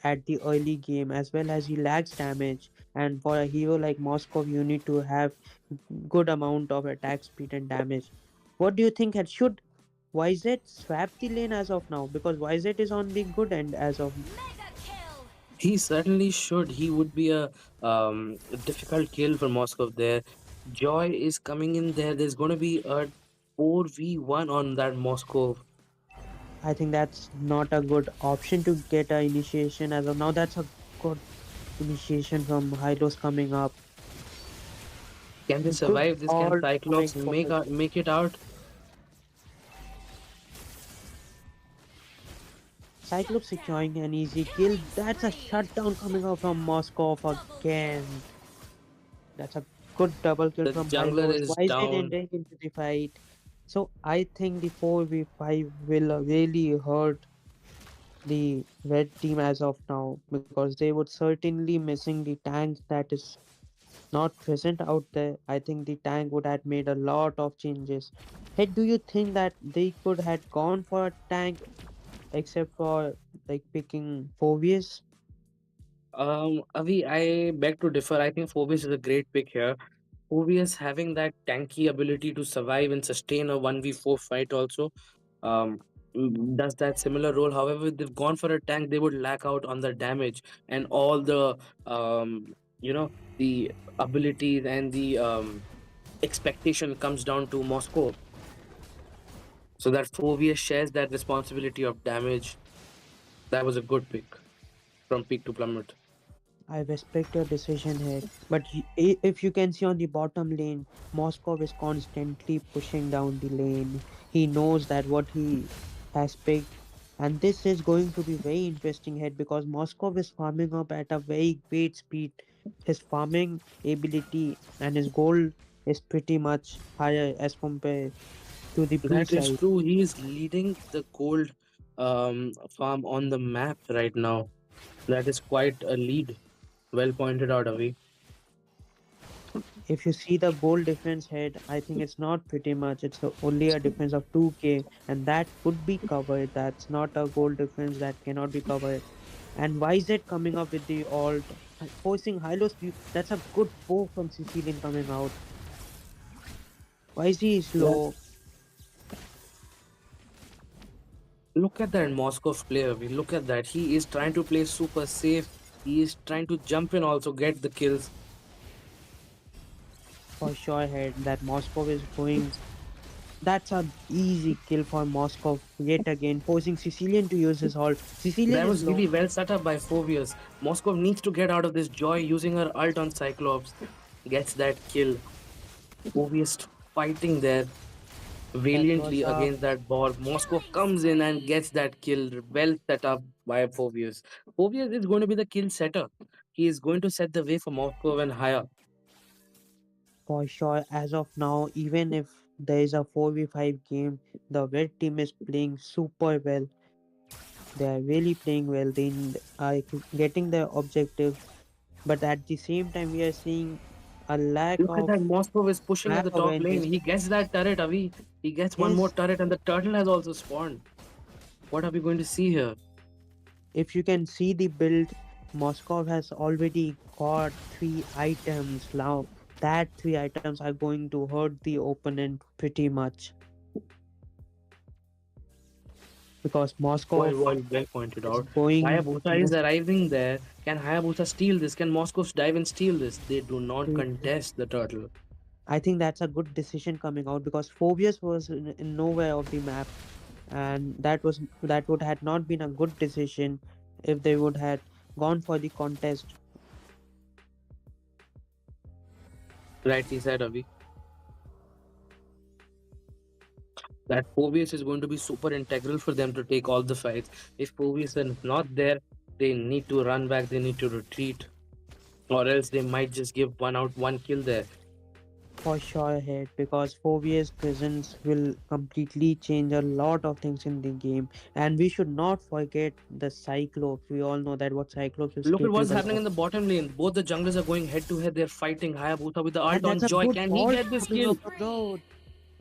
at the early game as well as he lacks damage. And for a hero like Moscow, you need to have good amount of attack speed and damage. What do you think? Had should YZ swap the lane as of now? Because YZ is on the good end as of. He certainly should. He would be a difficult kill for Moscow there. Joy is coming in there. There's going to be a 4v1 on that Moscow. I think that's not a good option to get a initiation as of now. That's a good initiation from Hylos coming up. Can they Good survive this? Can all coming Cyclops for make it out? Cyclops securing an easy kill. That's a shutdown coming out from Moscow again. That's a good double kill The from jungler Hylos. is Why is it down. entering into the fight? So I think the 4v5 will really hurt the red team as of now, because they would certainly missing the tank that is not present out there. I think the tank would have made a lot of changes. Hey, do you think that they could have gone for a tank except for like picking Phobius? Avi, I beg to differ. I think Phoebus is a great pick here. Phoebus having that tanky ability to survive and sustain a 1v4 fight also um, does that similar role. However, if they've gone for a tank, they would lack out on the damage and all the, the abilities and the expectation comes down to Moscow. So that Phoebus shares that responsibility of damage. That was a good pick from peak to plummet. I respect your decision here, but if you can see on the bottom lane, Moskov is constantly pushing down the lane. He knows that what he has picked, and this is going to be very interesting here because Moskov is farming up at a very great speed. His farming ability and his goal is pretty much higher as compared to the blue That is side. true. He is leading the gold farm on the map right now. That is quite a lead. Well pointed out, Avi. If you see the goal difference head, I think it's not pretty much. It's only a difference of 2k, and that could be covered. That's not a goal difference that cannot be covered. And why is it coming up with the alt? Forcing high-low speed. That's a good poke from Sicilian coming out. Why is he Yeah. slow? Look at that Moscow player. Avi. Look at that. He is trying to play super safe. He is trying to jump in, also get the kills. For sure, head that Moscow is going. That's a easy kill for Moscow yet again, forcing Sicilian to use his alt. Sicilian That is was low. really well set up by Phobius. Moscow needs to get out of this joy using her ult on Cyclops. Gets that kill. Phobius fighting there That was valiantly a against that ball. Moscow comes in and gets that kill. Well set up by Phobius. Phobius is going to be the kill setter. He is going to set the way for Moscow and higher. For sure, as of now, even if there is a 4v5 game, the red team is playing super well. They are really playing well. They are getting their objectives, but at the same time, we are seeing a lack Look at that. of Moscow is pushing at map the top lane. awareness. He gets that turret, Avi. He gets one more Yes, turret, and the turtle has also spawned. What are we going to see here? if you can see the build, Moscow has already got 3 items now. That 3 items are going to hurt the opponent pretty much because Moscow Well pointed is out. going Hayabusa is most. arriving there. Can Hayabusa steal this? Can Moscow dive and steal this? They do not contest the turtle. I think that's a good decision coming out because Phobius was in nowhere of the map, and that would had not been a good decision if they would had gone for the contest. Rightly said, Avi. That Phobius is going to be super integral for them to take all the fights. If Phobius is not there, they need to run back, they need to retreat, or else they might just give one out, one kill there. For sure, ahead because Phobius' presence will completely change a lot of things in the game, and we should not forget the Cyclops. We all know that what Cyclops is Look at what's capable happening of, in the bottom lane. Both the junglers are going head to head. They're fighting Hayabusa with the ult and on that's a Joy. good Can he ball get this coming kill? up from Joy.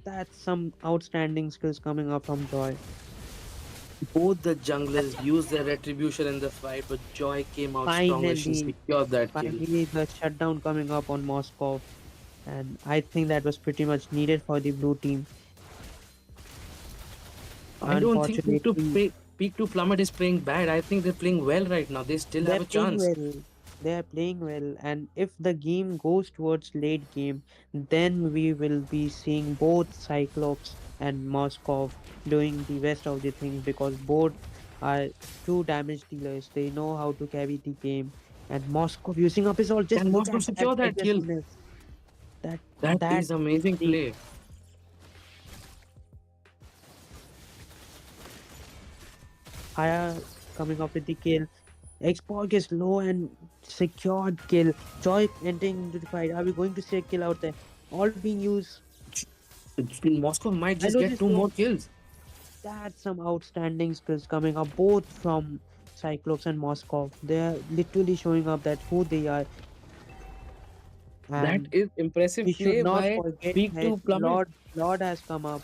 That's some outstanding skills coming up from Joy. Both the junglers used their retribution in the fight, but Joy came out strongest and Finally, secured that kill. finally, the shutdown coming up on Moscow, and I think that was pretty much needed for the blue team. I don't think Unfortunately, Peak to Plummet is playing bad. I think they're playing well right now. They still have they're a playing chance. well. They are playing well, and if the game goes towards late game, then we will be seeing both Cyclops and Moskov doing the rest of the things because both are true damage dealers. They know how to carry the game, and Moskov using up his all. Just Can look Moscow at that secure that kill? aggressiveness. That That that is amazing the play. Haya coming up with the kill. Export is low and secured kill. Joy entering into the fight. Are we going to see a kill out there? All being used. Moscow might just Hylos get is two more low. kills. That's some outstanding skills coming up both from Cyclops and Moscow. They're literally showing up that who they are. That And is impressive we should play not by forget Peak that to Plummet. Lord has come up.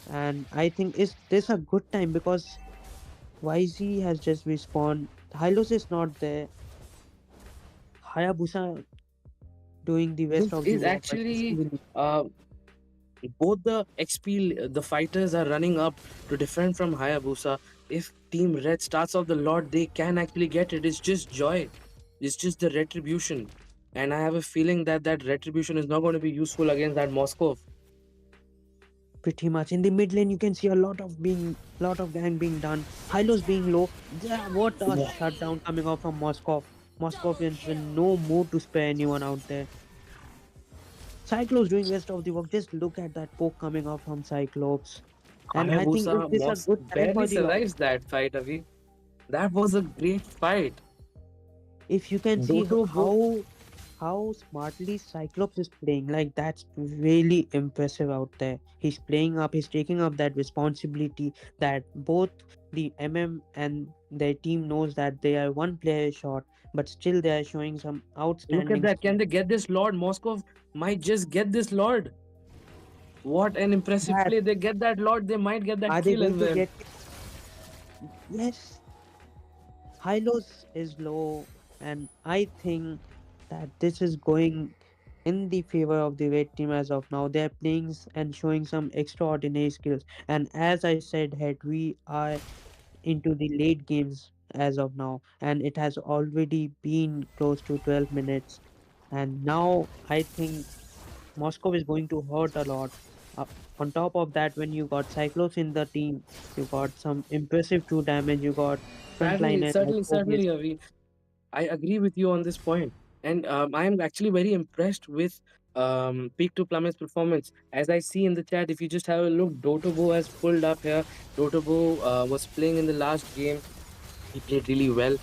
And I think is this a good time because YZ has just respawned. Hylos is not there. Hayabusa doing the rest This of the is work, but actually still, uh, both the the fighters are running up to defend from Hayabusa. If Team Red starts off the Lord, they can actually get it. It's just joy. It's just the retribution. And I have a feeling that that retribution is not going to be useful against that Moscow. pretty much in the mid lane you can see a lot of gang being done. Hylos being low. Yeah, what a shutdown coming out from Moscow. Moscovians with no mood to spare anyone out there. Cyclops doing rest of the work. Just look at that poke coming out from Cyclops. And I think is Hayabusa this a good time barely for the Lord? survives that fight, Avi. That was a great fight. If you can see Doto both. how smartly Cyclops is playing, like that's really impressive out there. He's playing up, he's taking up that responsibility that both the and their team knows that they are one player short, but still they are showing some Look at outstanding that. Can skills. they get this Lord? Moscow might just get this Lord. What an impressive That play. They get that Lord, they might get that are they kill as going to well. get it? Yes, Hylos is low, and I think that this is going in the favor of the red team as of now. They're playing and showing some extraordinary skills. And as I said, head we are into the late games as of now, and it has already been close to 12 minutes. And now I think Moscow is going to hurt a lot. Uh, on top of that, when you got Cyclops in the team, you got some impressive true damage. You got Certainly, frontliners like certainly, OBS. Avi. I agree with you on this point. And I am actually very impressed with Peak to Plummet's performance. As I see in the chat, if you just have a look, Dotobo has pulled up here. Dotobo was playing in the last game. He played really well.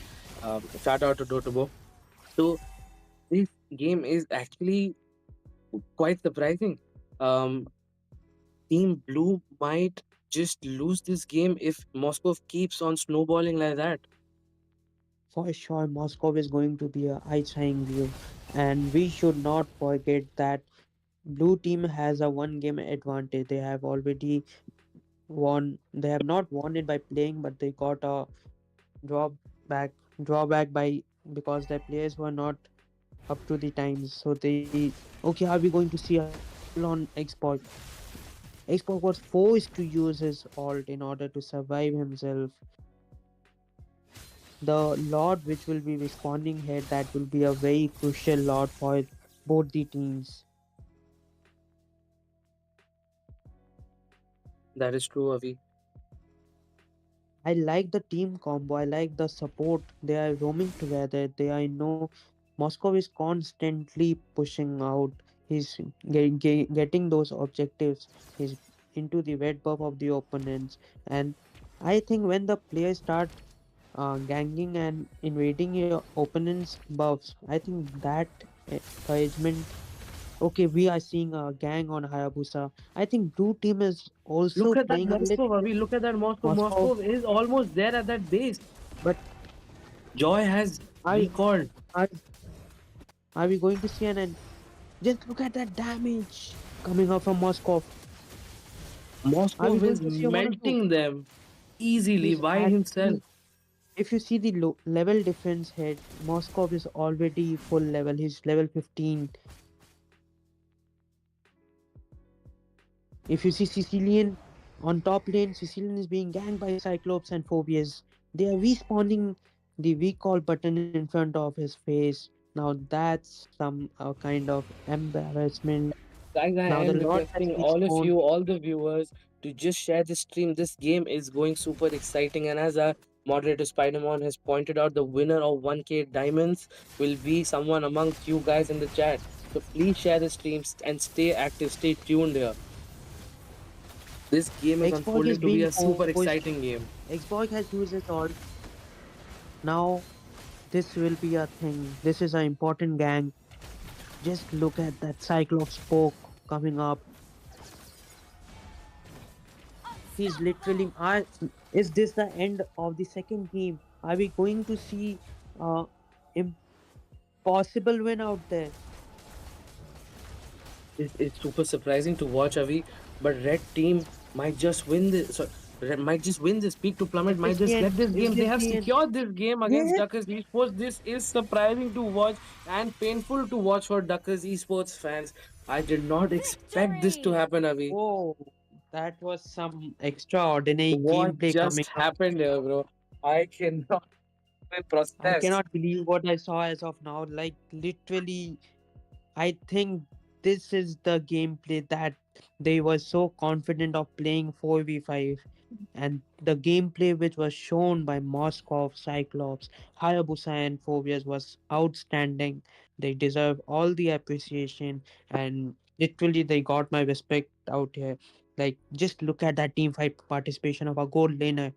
Shout out to Dotobo. So this game is actually quite surprising. Um, Team Blue might just lose this game if Moscow keeps on snowballing like that. For sure, Moscow is going to be a eye-trying view, and we should not forget that blue team has a one game advantage. They have already won. They have not won it by playing, but they got a drawback drawback by because their players were not up to the times. So they okay. Are we going to see a full on export? Export was forced to use his alt in order to survive himself. The Lord which will be responding here, that will be a very crucial Lord for both the teams. That is true, Avi. I like the team combo. I like the support. They are roaming together. They are, Moscow is constantly pushing out. He's getting those objectives. He's into the red buff of the opponents. And I think when the players start ganging and invading your opponent's buffs, I think that encouragement. Okay, we are seeing a gang on Hayabusa. I think blue team is also Look at that playing a little Moscow, Avi. Look at that Moscow. Moscow, Moscow is almost there at that base. but Joy has are, recalled. are, are we going to see an end? Just look at that damage coming out from Moscow. Are Moscow we going is to see a 1 or 2? melting them easily He's by himself. actually, if you see the level difference here, Moscow is already full level. He's level 15. If you see Sicilian on top lane, Sicilian is being ganged by Cyclops and Phobias. They are respawning the recall button in front of his face. Now that's some kind of embarrassment. Guys, I Now the am Lord has requesting all of respawned. you, all the viewers, to just share the stream. This game is going super exciting. And as our moderator Spiderman has pointed out, the winner of 1K diamonds will be someone amongst you guys in the chat. So please share the streams and stay active, stay tuned here. This game is Exploit is unfolding to be being a super pushed. exciting game. Exploit has used his ult. Now this will be a thing. This is an important gang. Just look at that Cyclops poke coming up. He's literally. Is this the end of the second game? Are we going to see uh impossible win out there? It's super surprising to watch, Avi, but red team might just win this. So, might just win this. Peak to Plummet Is might this the just end? get this Is game. They this have the end? secured this game against Yeah. Duckers Esports. This is surprising to watch and painful to watch for Duckers Esports fans. I did not expect this to Victory! happen, Avi. Oh, that was some extraordinary What gameplay coming just up. happened here, bro? I cannot even I process. cannot believe what I saw as of now. Like literally, I think this is the gameplay that they were so confident of playing 4v5. And the gameplay which was shown by Moskov, Cyclops, Hayabusa, and Phobias was outstanding. They deserve all the appreciation, and literally they got my respect out here. Like, just look at that team fight participation of our gold laner.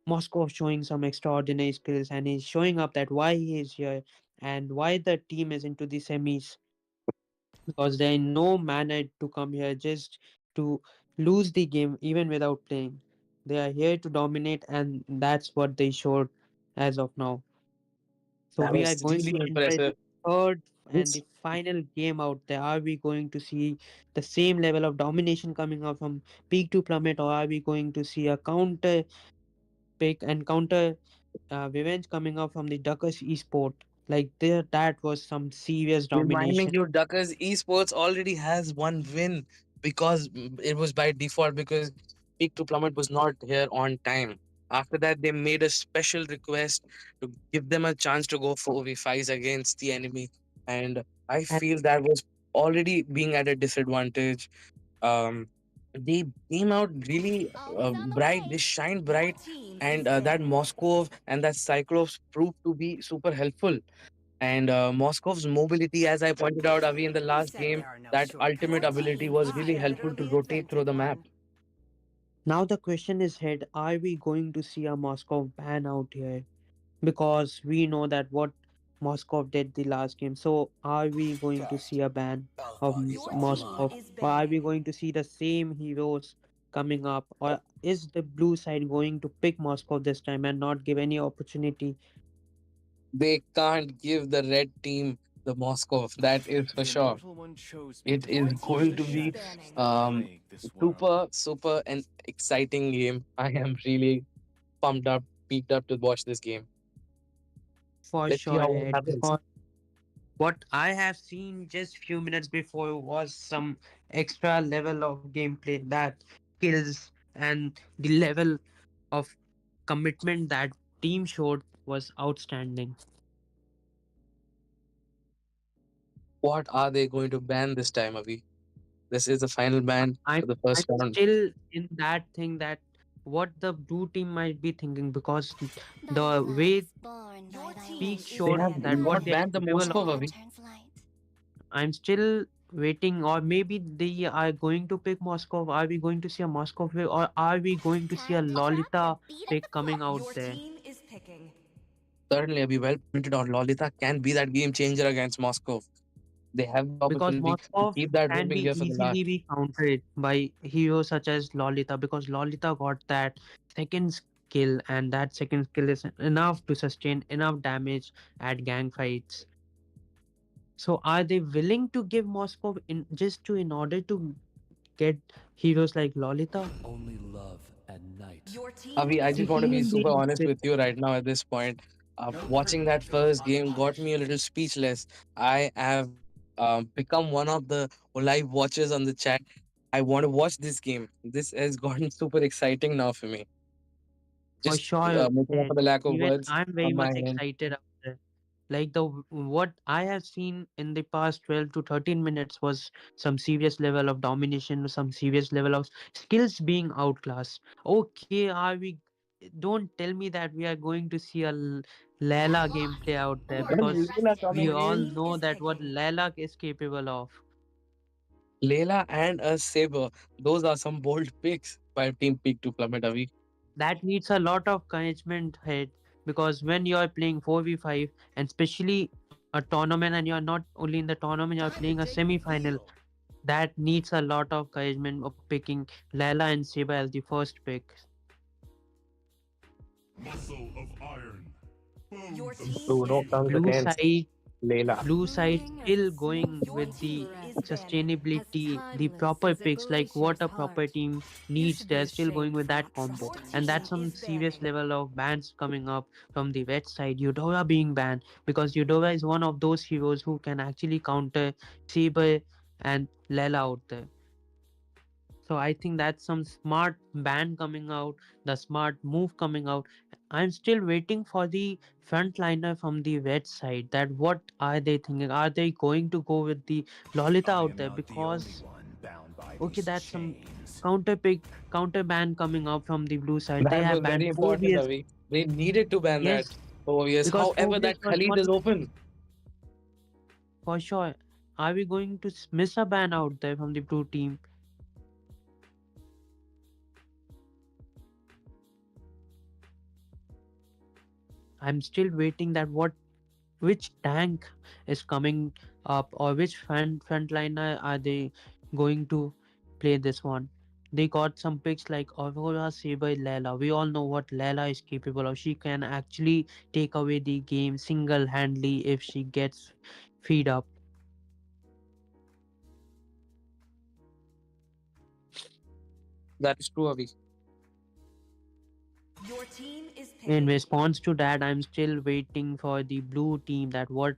Moskov showing some extraordinary skills, and he's showing up that why he is here and why the team is into the semis, because there is no manner to come here just to lose the game even without playing. They are here to dominate, and that's what they showed as of now. So That we are was going really to enjoy the impressive. third and This the final game out there. Are we going to see the same level of domination coming out from Peak to Plummet, or are we going to see a counter pick and counter revenge coming out from the Duckers Esport? Like there, that was some serious reminding domination. you, Duckers Esports already has one win because it was by default because Peak to Plummet was not here on time. After that, they made a special request to give them a chance to go 4v5s against the enemy. And I And feel that was already being at a disadvantage. Um, they came out really Always on the bright, they way. shined Your bright, team and is that banning. Moscow and that Cyclops proved to be super helpful. And Moscow's mobility, as I pointed out, Avi, in the Who last said game, there are no that shortcuts ultimate in Your ability team was is really the helpful to literally rotate through invented the map. one. now the question is head, are we going to see a Moscow ban out here? Because we know that what Moscow did the last game. So are we going to see a ban of Your team Moscow? is Or are we banning. going to see the same heroes coming up? Or is the blue side going to pick Moscow this time and not give any opportunity? They can't give the red team the Moscow, that is for The sure. Immortal One chose me It to Your is fight team going to is Trisha be banning. and um, plague this world. super, super and exciting game. I am really pumped up, peaked up to watch this game. For Let's see sure, how it head. happens. Because what I have seen just few minutes before was some extra level of gameplay, that skills and the level of commitment that team showed was outstanding. What are they going to ban this time, Avi? This is the final ban I'm for the I'm first round. still in that thing that what the blue team might be thinking, because But the love way is born by Your team Peak is They showed have that banning. what not they are banned the capable of, Moscow, blood Avi. turns light. I'm still waiting, or maybe they are going to pick Moscow. Are we going to see a Moscow pick, or are we going to see a Time to drop the Lolita beat of the pick coming clock. out Your there? team is picking. Certainly, Abhi, well pointed out. Lolita can be that game changer against Moscow. They have the Because opportunity to Moskov keep that can moving be here for the last. easily be countered by heroes such as Lolita, because Lolita got that second skill, and that second skill is enough to sustain enough damage at gang fights. So are they willing to give Moskov in just to in order to get heroes like Lolita? Only love at night. Your team Avi, I is The just want to be healing banning. super lane is honest with you right now at this point. Watching that first game got me a little speechless. I have become one of the live watchers on the chat. I want to watch this game. This has gotten super exciting now for me. for Just sure. making up for And the lack of even words I'm very on my much end. excited about it. Like what I have seen in the past 12 to 13 minutes was some serious level of domination, some serious level of skills being outclassed. Okay, are we? Don't tell me that we are going to see a Layla gameplay out there, Your When because Leela we coming your all in, team know is that what picking. Layla is capable of. Leila and a Saber, those are some bold picks by Team Peak to Plummet Avi. That needs a lot of encouragement head, because when you are playing 4v5, and especially a tournament, and you are not only in the tournament, you are Time to playing a take the semi-final, field. that needs a lot of encouragement of picking Layla and Seba as the first pick. Your team is Bruno comes Blue picking. against side Layla. Blue side Moving a still smooth going Your with the team is picking. as sustainability, the timeless proper as picks, like what a evolution's proper heart. team You needs. should be They're still going ashamed, with that Fox. combo, Your and that's team some is serious banning. level of bans coming up from the red side. Eudora being banned because Eudora is one of those heroes who can actually counter Saber and Lela out there. So I think that's some smart ban coming out, the smart move coming out. I'm still waiting for the frontliner from the red side. That what are they thinking? Are they going to go with the Lolita out there? Because okay, that's some counter pick, counter ban coming up from the blue side. They That have was banned very important, 4 VS. Ravi. They needed to ban that Yes, for years. because However, 4 VS that was Khalid not is open. for sure. Are we going to miss a ban out there from the blue team? I'm still waiting that what which tank is coming up or which frontliner are they going to play this one. They got some picks like Aurora, Saber, Layla. We all know what Layla is capable of. She can actually take away the game single-handedly if she gets feed up. That is true, Avi. Your team is In picking. response to that, I'm still waiting for the blue team that what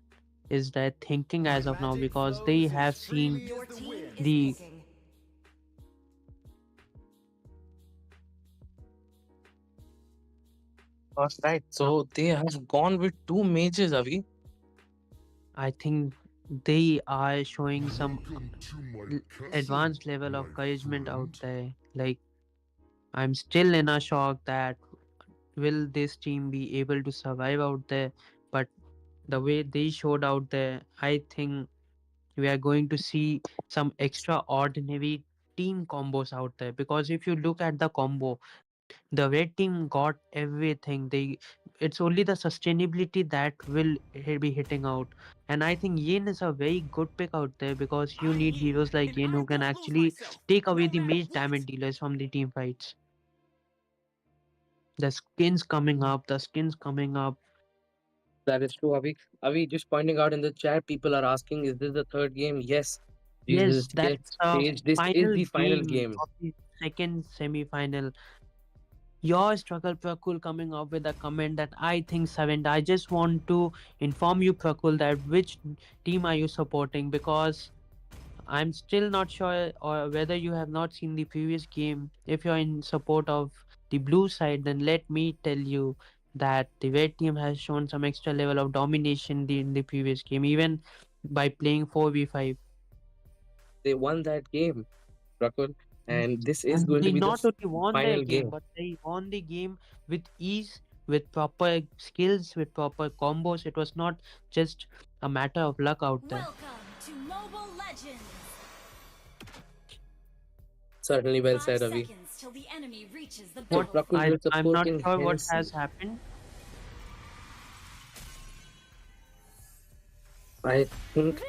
is their thinking as of now because they have seen Your team is the picking. That's right. So they have gone with two mages, Avi. I think they are showing some advanced level of encouragement out there. Like, I'm still in a shock that will this team be able to survive out there? But the way they showed out there, I think we are going to see some extraordinary team combos out there. Because if you look at the combo, the red team got everything. It's only the sustainability that will be hitting out. And I think Yin is a very good pick out there because you need heroes like Yin who can actually take away the mage damage dealers from the team fights. The skins coming up, the skins coming up. That is true, Avi. Avi, just pointing out in the chat, people are asking, is this the third game? Yes. Jesus Yes, gets that's a stage. This is final the final game game. of the second semi-final. Your struggle, Prakul, coming up with a comment that I think seventh. I just want to inform you, Prakul, that which team are you supporting? Because I'm still not sure or whether you have not seen the previous game. If you're in support of the blue side, then let me tell you that the red team has shown some extra level of domination in the previous game, even by playing 4v5. They won that game, Rakul. Yes. And this is And going to they be the not only won their final game, game. but they won the game with ease, with proper skills, with proper combos. It was not just a matter of luck out there. Welcome to Mobile Legends! Certainly well 5 said, Avi. seconds till the enemy reaches the So, What Prakul, battlefield. you're I'm not supporting sure what has Hennessy. happened. I think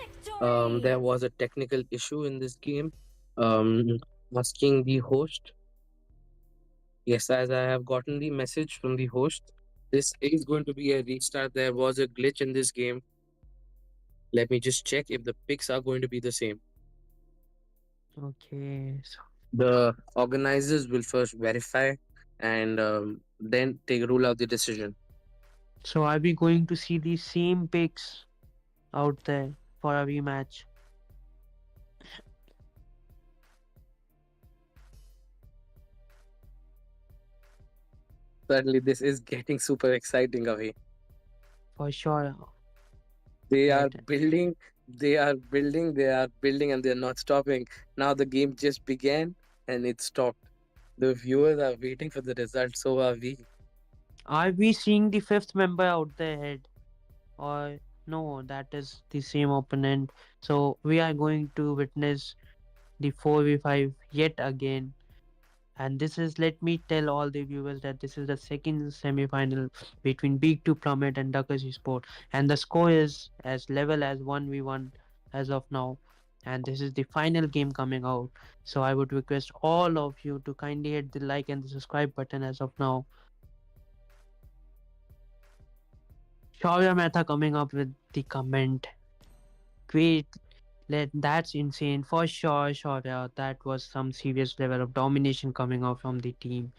there Victory! was a technical issue in this game. Um, Asking the host. Yes, as I have gotten the message from the host, this is going to be a restart. There was a glitch in this game. Let me just check if the picks are going to be the same. Okay. So, The organizers will first verify and then take rule out the decision. so are we going to see the same picks out there for a rematch? Certainly, this is getting super exciting, Avi. For sure. They are That building, they are building, and they're not stopping. Now the game just began and it stopped. The viewers are waiting for the result, so are we. are we seeing the fifth member out there head? Or no, that is the same opponent. So we are going to witness the 4v5 yet again. And this is, let me tell all the viewers that this is the second semi-final between Big 2 Plummet and Duckers Esport. And the score is as level as 1v1 as of now. and this is the final game coming out. So I would request all of you to kindly hit the like and the subscribe button as of now. Shaurya Mehta coming up with the comment. Great, that's insane for sure, Shaurya. That was some serious level of domination coming out from the team.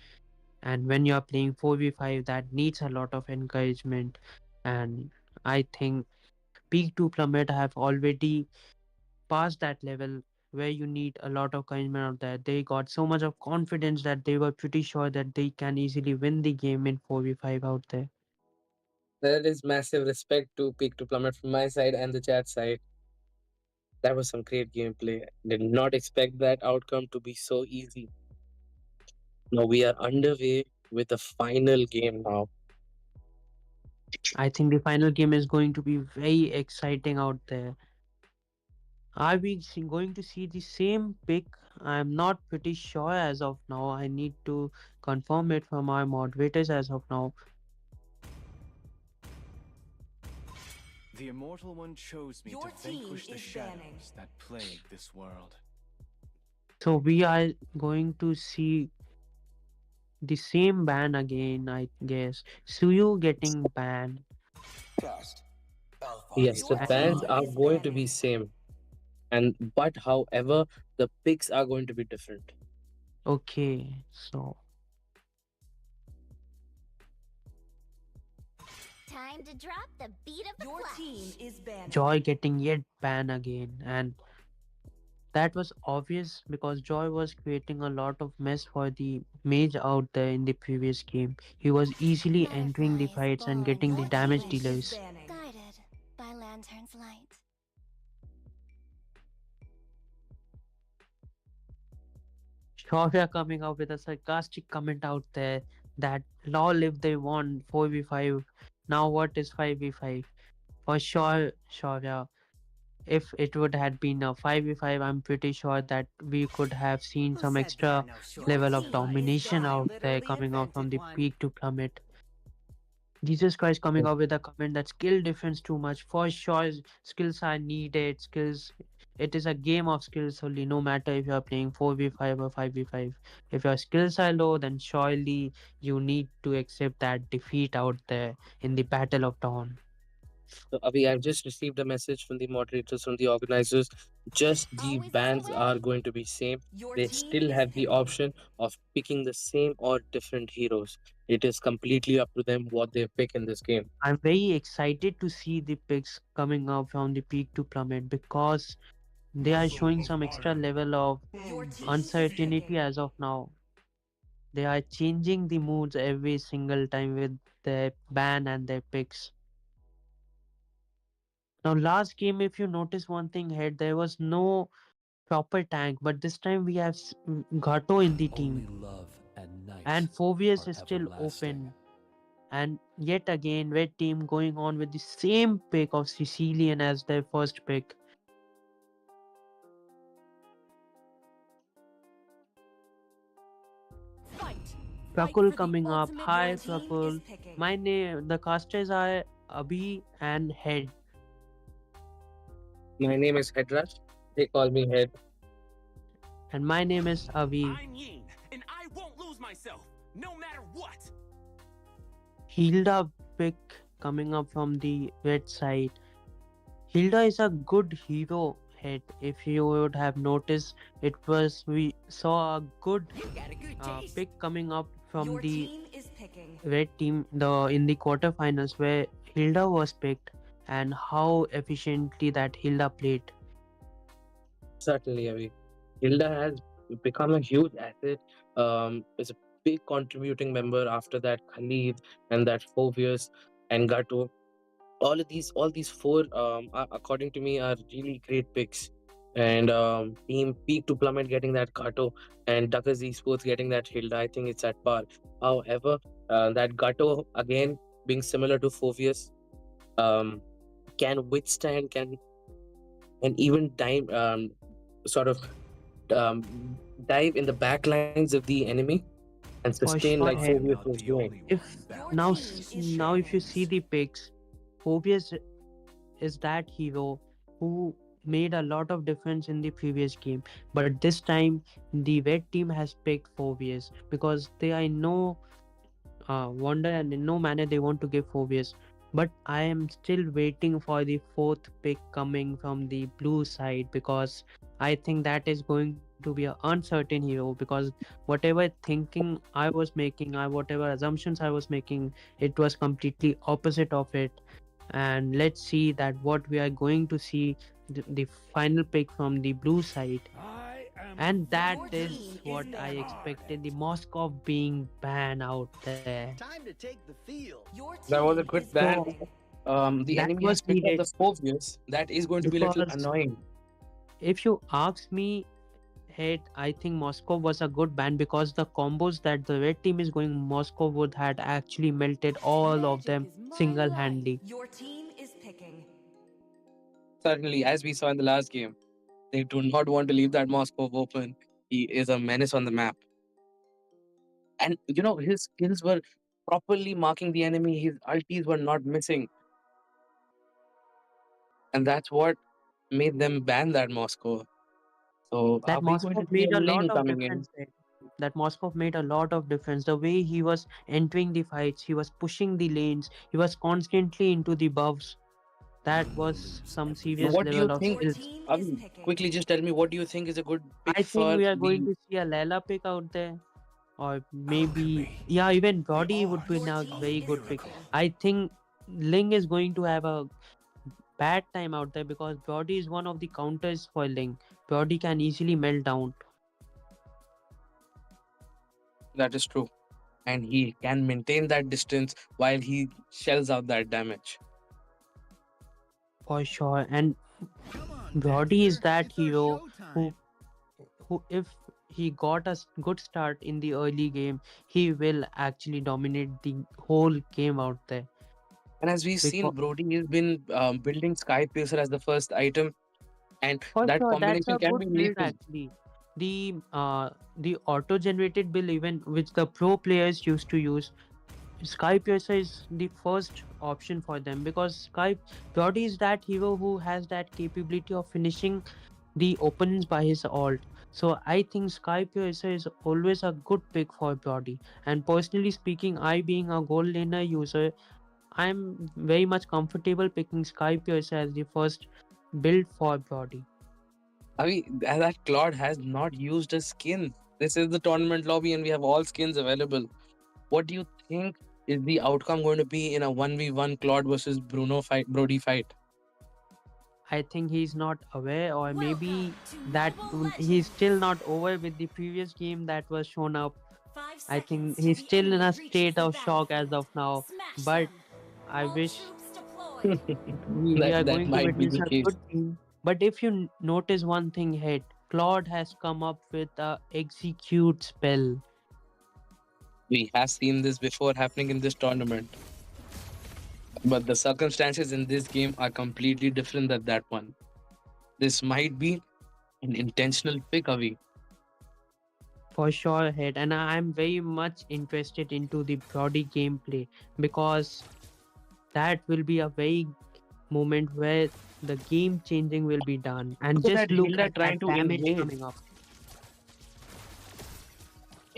And when you are playing 4v5, that needs a lot of encouragement. And I think Peak 2 Plummet have already past that level where you need a lot of encouragement out there. They got so much of confidence that they were pretty sure that they can easily win the game in 4v5 out there. There is massive respect to Peak to Plummet from my side and the chat side. That was some great gameplay. Did not expect that outcome to be so easy. Now we are underway with the final game now. I think the final game is going to be very exciting out there. Are we going to see the same pick? I'm not pretty sure as of now. I need to confirm it from our moderators as of now. The Immortal One chose me Your to team vanquish the is banning. shadows that plague this world. So we are going to see the same ban again, I guess. Suyu getting banned. Yes, the Your bans team Uh, are is going to banning. be same, and but however, the picks are going to be different. okay, so Time to drop the beat of the Your flesh. team is banning. Joy getting yet banned again, and that was obvious because Joy was creating a lot of mess for the mage out there in the previous game. He was easily entering the Butterflies fights and born getting the Your from the damage team is flesh, dealers. banning. guided by lantern's light. Shaurya coming out with a sarcastic comment out there that lol if they won 4v5, now what is 5v5? For sure, Shaurya, if it would had been a 5v5, I'm pretty sure that we could have seen Who some said there are extra no Your level shortcuts of in team life? is domination I banning. out there literally coming out from invented the one. peak to Plummet. Jesus Christ coming out with a comment that skill difference too much. For sure, skills are needed. Skills, it is a game of skills only, no matter if you are playing 4v5 or 5v5. If your skills are low, then surely you need to accept that defeat out there in the Battle of Dawn. So, Avi, I've just received a message from the moderators, from the organizers. Just the Always on the bans are way. going to be same. Your They team still is have the picking. option of picking the same or different heroes. It is completely up to them what they pick in this game. I'm very excited to see the picks coming out from the peak to Plummet because they are showing some extra level of Your team is uncertainty picking. as of now. They are changing the moods every single time with their ban and their picks. Now, last game, if you notice one thing here, there was no proper tank, but this time we have Gato in the Only team, love and night and Phobius are is still everlasting. open. And yet again, Red team going on with the same pick of Sicilian as their first pick. Fight. Fight Prakul for the coming up. ultimate. Your Hi, team is Prakul. picking. My name, the casters are Abhi and Head. My name is Hedrash. They call me Head. And my name is Avi. I'm Ying, and I won't lose myself, no matter what. Hilda pick coming up from the red side. Hilda is a good hero Head. If you would have noticed, it was we saw a good You got a good taste. pick coming up from Your the team is picking. red team the in the quarterfinals where Hilda was picked and how efficiently that Hilda played. Certainly, Avi. Hilda has become a huge asset. Is a big contributing member after that Khalid and that Phobius and Gato. All these four, according to me, are really great picks. And Team Peak to Plummet getting that Gato and Duckers Esports getting that Hilda. I think it's at par. However, that Gato again being similar to Phobius, um, can withstand, can even sort of um, dive in the back lines of the enemy and For sustain sure like I Head. am Phobius not was the doing. only one If Your bound now by team this is if you banning. see chains. the picks, Phobius is that hero who made a lot of difference in the previous game. But this time, the red team has picked Phobius because they are no wonder and in no manner they want to give Phobius. But I am still waiting for the fourth pick coming from the blue side because I think that is going to be an uncertain hero because whatever thinking I was making, whatever assumptions I was making, it was completely opposite of it. And let's see that what we are going to see the final pick from the blue side, I am and that Your is team is what I banned. expected, the Moscow being banned out there. Time to take the field. Your That was a team good is ban. So banning. The that enemy has was picked up needed the Phobius. That is going to be a little because annoying. if you ask me, Head, I think Moscow was a good ban because the combos that the red team is going Moscow would had actually melted all of Magic them is my life. single-handedly. Your team is picking. Certainly, as we saw in the last game, they do not want to leave that Moscow open. He is a menace on the map. And his skills were properly marking the enemy. His ultis were not missing. And that's what made them ban that Moscow. So are That we going Moscow to see a made a lot Ling of coming in? difference. Head. That Moscow made a lot of difference. The way he was entering the fights, he was pushing the lanes, he was constantly into the buffs. That was some serious What do you level of think Your is, skills. team is picking. quickly just tell me, what do you think is a good pick I think for we are going the to see a Layla pick out there, or maybe yeah, even Brody would be Your now team very is good pick. picking. I think Ling is going to have a bad time out there because Brody is one of the counters for Ling. Brody can easily melt down. that is true. And he can maintain that distance while he shells out that damage. For sure. And Come on, Brody is Dexter. that It's our hero showtime. who if he got a good start in the early game, he will actually dominate the whole game out there. And as we've seen, Because Brody has been building Sky Piercer as the first item, and for that sure, that's combination a can good be build lethal. actually. The auto-generated build even which the pro players used to use, Sky Piercer is the first option for them because Brody is that hero who has that capability of finishing the opponents by his ult. So I think Sky Piercer is always a good pick for Brody. And personally speaking, I being a gold laner user, I'm very much comfortable picking Sky Piercer as the first build for Brody. I mean, that Claude has not used a skin. This is the tournament lobby, and we have all skins available. What do you think is the outcome going to be in a 1v1 Claude versus Bruno fight, Brody fight? I think he's not aware, or Welcome maybe to that Mobile he's Legends. still not over with the previous game that was shown up. 5 I think seconds till he's the still in enemy a reaches state the of shock as battlefield. of now. Smash But them. I All wish troops deployed. we are That going to might be witness the a case. good game. But if you notice one thing, Head, Claude has come up with a execute spell. We have seen this before happening in this tournament, but the circumstances in this game are completely different than that one. This might be an intentional pick away. For sure, Head. And I'm very much interested into the Brody gameplay because that will be a very moment where the game changing will be done. And Look just at look Hilda at trying that to damage invade. coming up.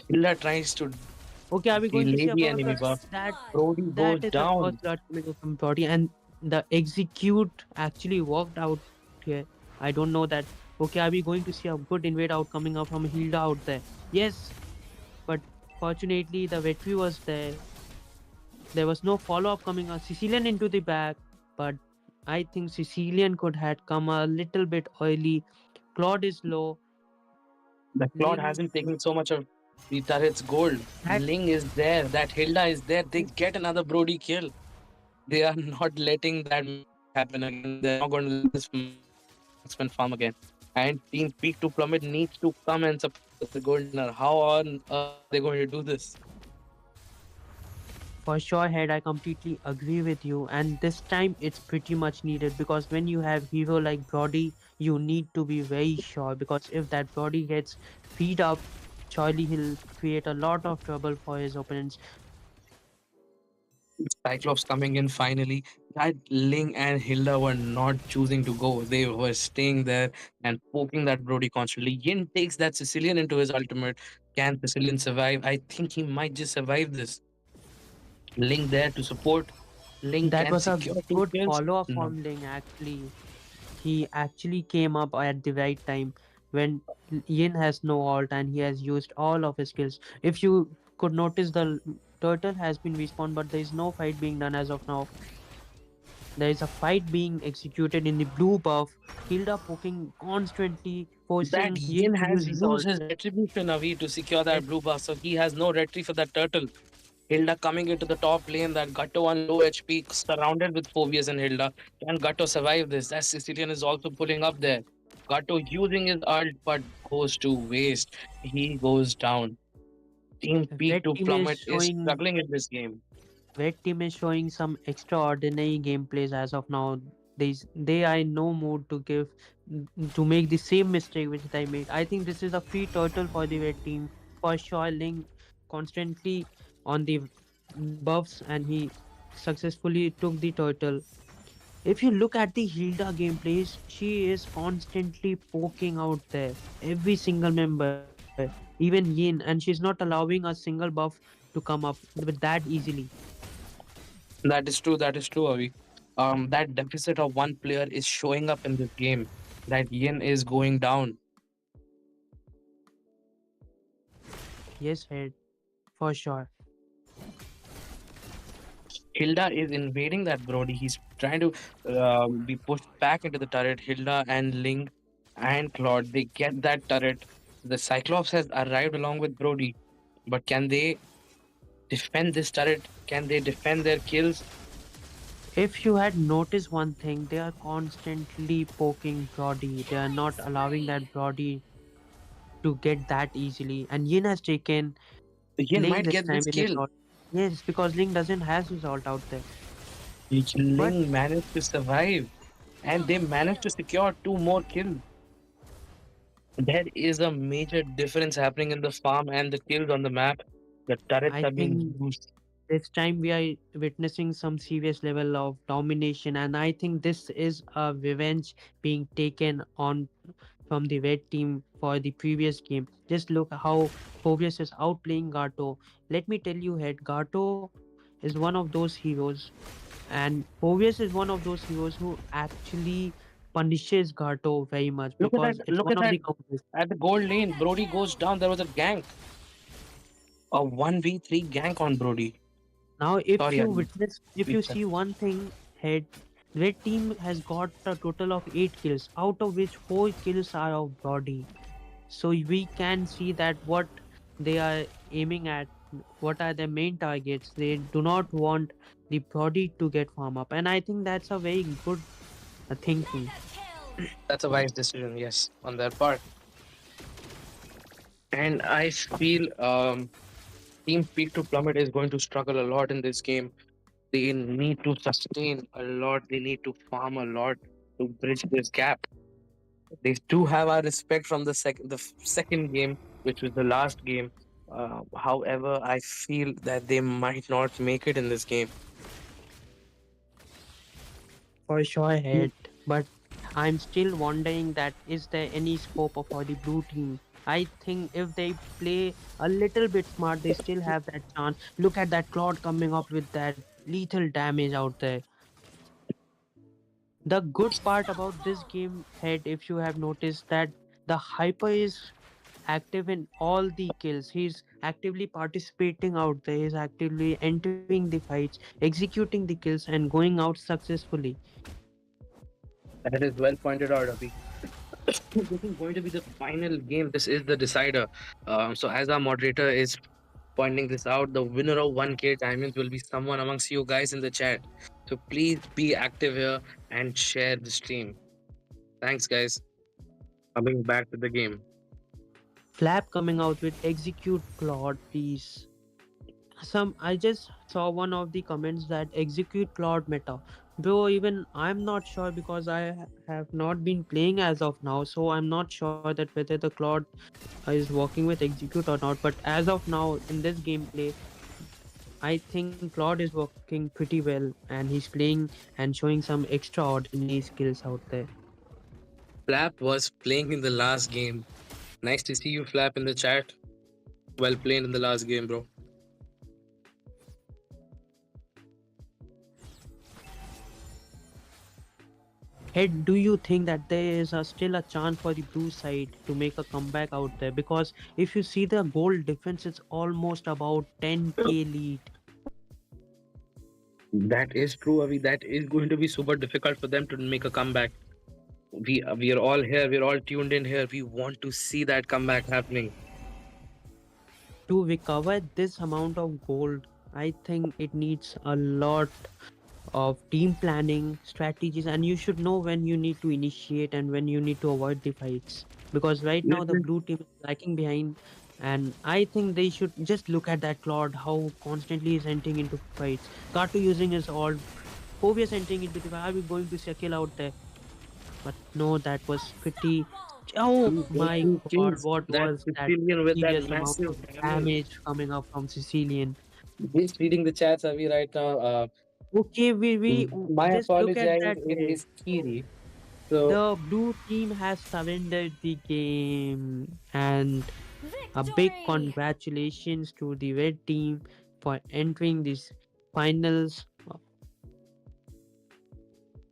Hilda tries to Okay, are we going to delay see the about enemy the buff. First that blood. Brody goes that is the down. first blood coming up from Brody, and the execute actually worked out here. I don't know that. Okay, are we going to see a good invade out coming up from Hilda out there? Yes, but fortunately the victory was there. There was no follow up coming up. Sicilian into the back, but I think Sicilian could had come a little bit early. Claude is low. The Claude Ling hasn't taken so much of the turret's gold. that Ling is there. That Hilda is there. They get another Brody kill. They are not letting that mistake happen again. They're not going to let this marksman farm again. And Team Peak to Plummet needs to come and support the gold winner. How on earth are they going to do this? For sure, Head, I completely agree with you. And this time it's pretty much needed because when you have hero like Brody, you need to be very sure because if that Brody gets feed up, surely he'll create a lot of trouble for his opponents. Cyclops coming in finally. that Ling and Hilda were not choosing to go. They were staying there and poking that Brody constantly. Yin takes that Sicilian into his ultimate. Can Sicilian survive? I think he might just survive this. Ling there to support. Ling That can was a secure two good kills. follow up No, from Ling actually. He actually came up at the right time when Yin has no ult and he has used all of his skills. If you could notice, the turtle has been respawned, but there is no fight being done as of now. There is a fight being executed in the blue buff. Hilda poking constantly, that forcing Yin Yin to has use his used ult. his retribution Avi to secure that Yes, blue buff, so he has no retry for that turtle. Hilda coming into the top lane, that Gatto on low HP, surrounded with Phobias and Hilda. Can Gatto survive this? That Sicilian is also pulling up there. Gatto using his ult, but goes to waste. He goes down. Team Peak Red to team is Plummet is showing struggling in this game. Red team is showing some extraordinary gameplays as of now. They are in no mood to give to make the same mistake which they made. I think this is a free turtle for the red team for sure. Ling constantly on the buffs and he successfully took the turtle. If you look at the Hilda gameplays, she is constantly poking out there every single member, even Yin, and she's not allowing a single buff to come up with that easily. That is true. That is true, Avi. That deficit of one player is showing up in this game. That Yin is going down. Yes, head for sure. Hilda is invading that Brody. He's trying to be pushed back into the turret. Hilda and Ling and Claude, they get that turret. The Cyclops has arrived along with Brody. But can they defend this turret? Can they defend their kills? If you had noticed one thing, they are constantly poking Brody. They are not allowing that Brody to get that easily. And Yin has taken Yin Ling might this get time this in his kill. ult. Yes, because Ling doesn't has his ult out there. But Ling managed to survive. And they managed to secure two more kills. There is a major difference happening in the farm and the kills on the map. The turrets I are being think used. this time we are witnessing some serious level of domination, and I think this is a revenge being taken on from the red team for the previous game. Just look how Phobius is outplaying Gato. Let me tell you, head Gato is one of those heroes, and Phobius is one of those heroes who actually punishes Gato very much Look at that! because it's Look one at of that! the combos. At the gold lane, Brody goes down. There was a gank, a 1v3 gank on Brody. Now, if Sorry, you Ali. witness, if Please, you sir. see one thing, head, red team has got a total of 8 kills, out of which 4 kills are of Brody. So we can see that what they are aiming at, what are their main targets. They do not want the Brody to get farm up, and I think that's a very good thinking. That's a wise decision, yes, on their part. And I feel Team Peak to Plummet is going to struggle a lot in this game. They need to sustain a lot. They need to farm a lot to bridge this gap. They do have our respect from the second game, which was the last game. However, I feel that they might not make it in this game. For sure, head. But I'm still wondering that is there any scope for the blue team? I think if they play a little bit smart, they still have that chance. Look at that Claude coming up with that lethal damage out there. The good part about this game, head, if you have noticed that the hyper is active in all the kills. He's actively participating out there. He's actively entering the fights, executing the kills, and going out successfully. That is well pointed out, Abhi. This is going to be the final game. This is the decider. So, as our moderator is pointing this out, the winner of 1K diamonds will be someone amongst you guys in the chat. So, please be active here and share the stream. Thanks, guys. Coming back to the game. Flap coming out with execute Claude, please. Some I just saw one of the comments that execute Claude meta. Bro, even I'm not sure because I have not been playing as of now, so I'm not sure that whether the Claude is working with execute or not. But as of now, in this gameplay, I think Claude is working pretty well and he's playing and showing some extraordinary skills out there. Flap was playing in the last game. Nice to see you, Flap, in the chat. Well played in the last game, bro. Ed, do you think that there is still a chance for the blue side to make a comeback out there? Because if you see the goal difference, it's almost about 10k lead. That is true, Avi. That is going to be super difficult for them to make a comeback. We are all here. We're all tuned in here. We want to see that comeback happening. To recover this amount of gold, I think it needs a lot of team planning strategies, and you should know when you need to initiate and when you need to avoid the fights, because right now the Listen, blue team is lacking behind. And I think they should just look at that Claude, how constantly he's entering into fights. Kato using his all, Phobius entering into the fight. Are we going to circle out there? But no, that was pretty. Oh those my two god, kings, what that was that Sicilian with that serious amount massive of damage. damage coming up from Sicilian? He's reading the chats, Avi, right now. Okay, we My just look at apologize. that. It is So Kiri. So the blue team has surrendered the game, and a big Victory! congratulations to the red team for entering these finals.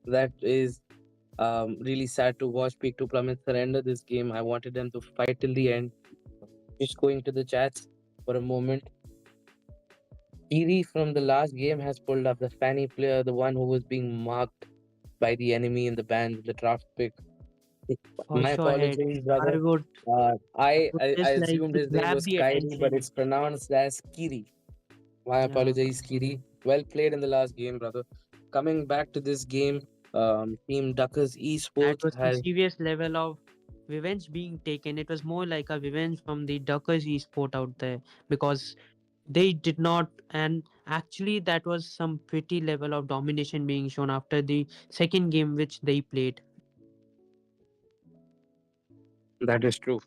that is really sad to watch Peak to Plummet surrender this game. I wanted them to fight till the end. Just going to the chats for a moment. Kiri from the last game has pulled up the Fanny player, the one who was being marked by the enemy in the band, the draft pick. For My sure, Head. apologies, I brother. would, I I, would I I just like assumed to his name grab was the Kyrie, but attention. it's pronounced as Kiri. My Yeah, apologies, Kiri. Well played in the last game, brother. Coming back to this game, Team Duckers that Esports was some has serious level of revenge being taken. It was more like a revenge from the Duckers esport out there, because they did not, and actually that was some pretty level of domination being shown after the second game which they played. that is true.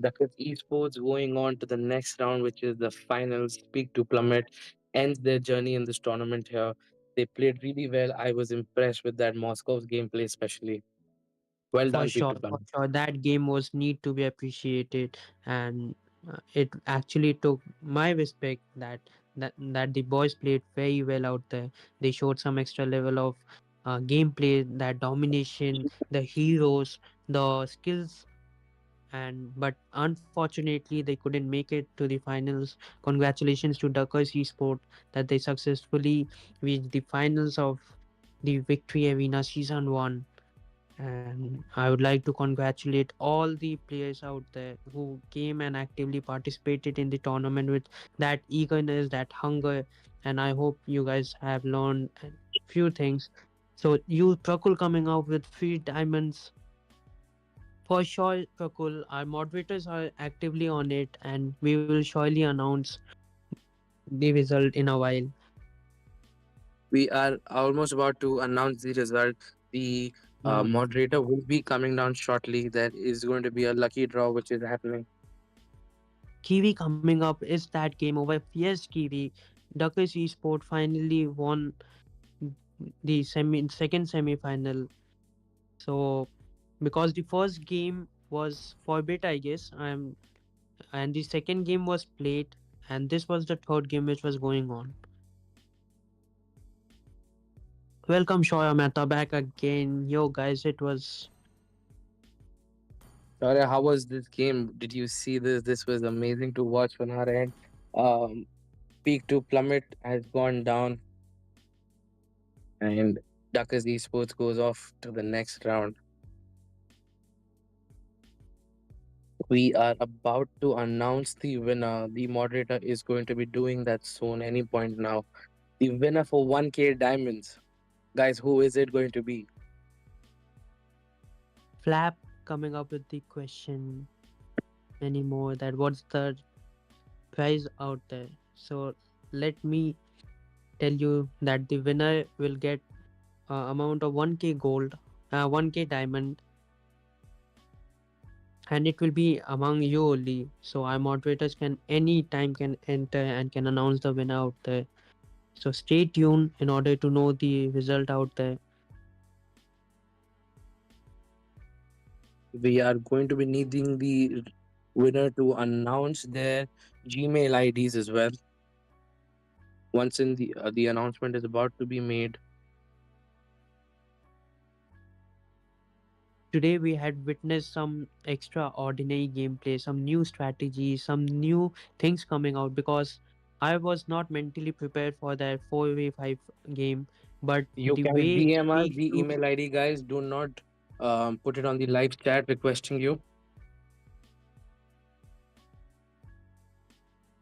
Duckers Esports going on to the next round, which is the finals. Speak to Plummet ends their journey in this tournament here. They played really well. I was impressed with that Moscow's gameplay, especially. Well done, Peak to For Plummet. sure, that game was need to be appreciated, and it actually took my respect that the boys played very well out there. They showed some extra level of gameplay, that domination, the heroes, the skills, and but unfortunately they couldn't make it to the finals. Congratulations to Duckers Esport that they successfully reached the finals of the Victory Arena Season 1. And I would like to congratulate all the players out there who came and actively participated in the tournament with that eagerness, that hunger. And I hope you guys have learned a few things. So you Prakul coming out with 3 diamonds. For sure, Prakul, our moderators are actively on it, and we will surely announce the result in a while. We are almost about to announce the result. The Yeah. moderator will be coming down shortly. There is going to be a lucky draw which is happening. Kiwi coming up is that game over. Yes, Kiwi. Duckers Esport finally won the second semi final. So because the first game was forbid, I guess, and the second game was played, and this was the third game which was going on. Welcome Shoya Mehta back again. Yo guys, it was Sorry, how was this game? Did you see this? This was amazing to watch on our end. Um, Peak to Plummet has gone down, and Duckers Esports goes off to the next round. We are about to announce the winner. The moderator is going to be doing that soon, any point now. The winner for 1K diamonds. Guys, who is it going to be? Flap coming up with the question anymore that what's the prize out there. So let me tell you that the winner will get amount of 1k gold, 1k diamond, and it will be among you only. So our moderators can anytime can enter and can announce the winner out there. So stay tuned in order to know the result out there. We are going to be needing the winner to announce their Gmail IDs as well. Once in the announcement is about to be made. Today we had witnessed some extraordinary gameplay, some new strategies, some new things coming out because I was not mentally prepared for that 4v5 game. But You the can way DM us we the do, email ID, guys. Do not put it on the live chat requesting you.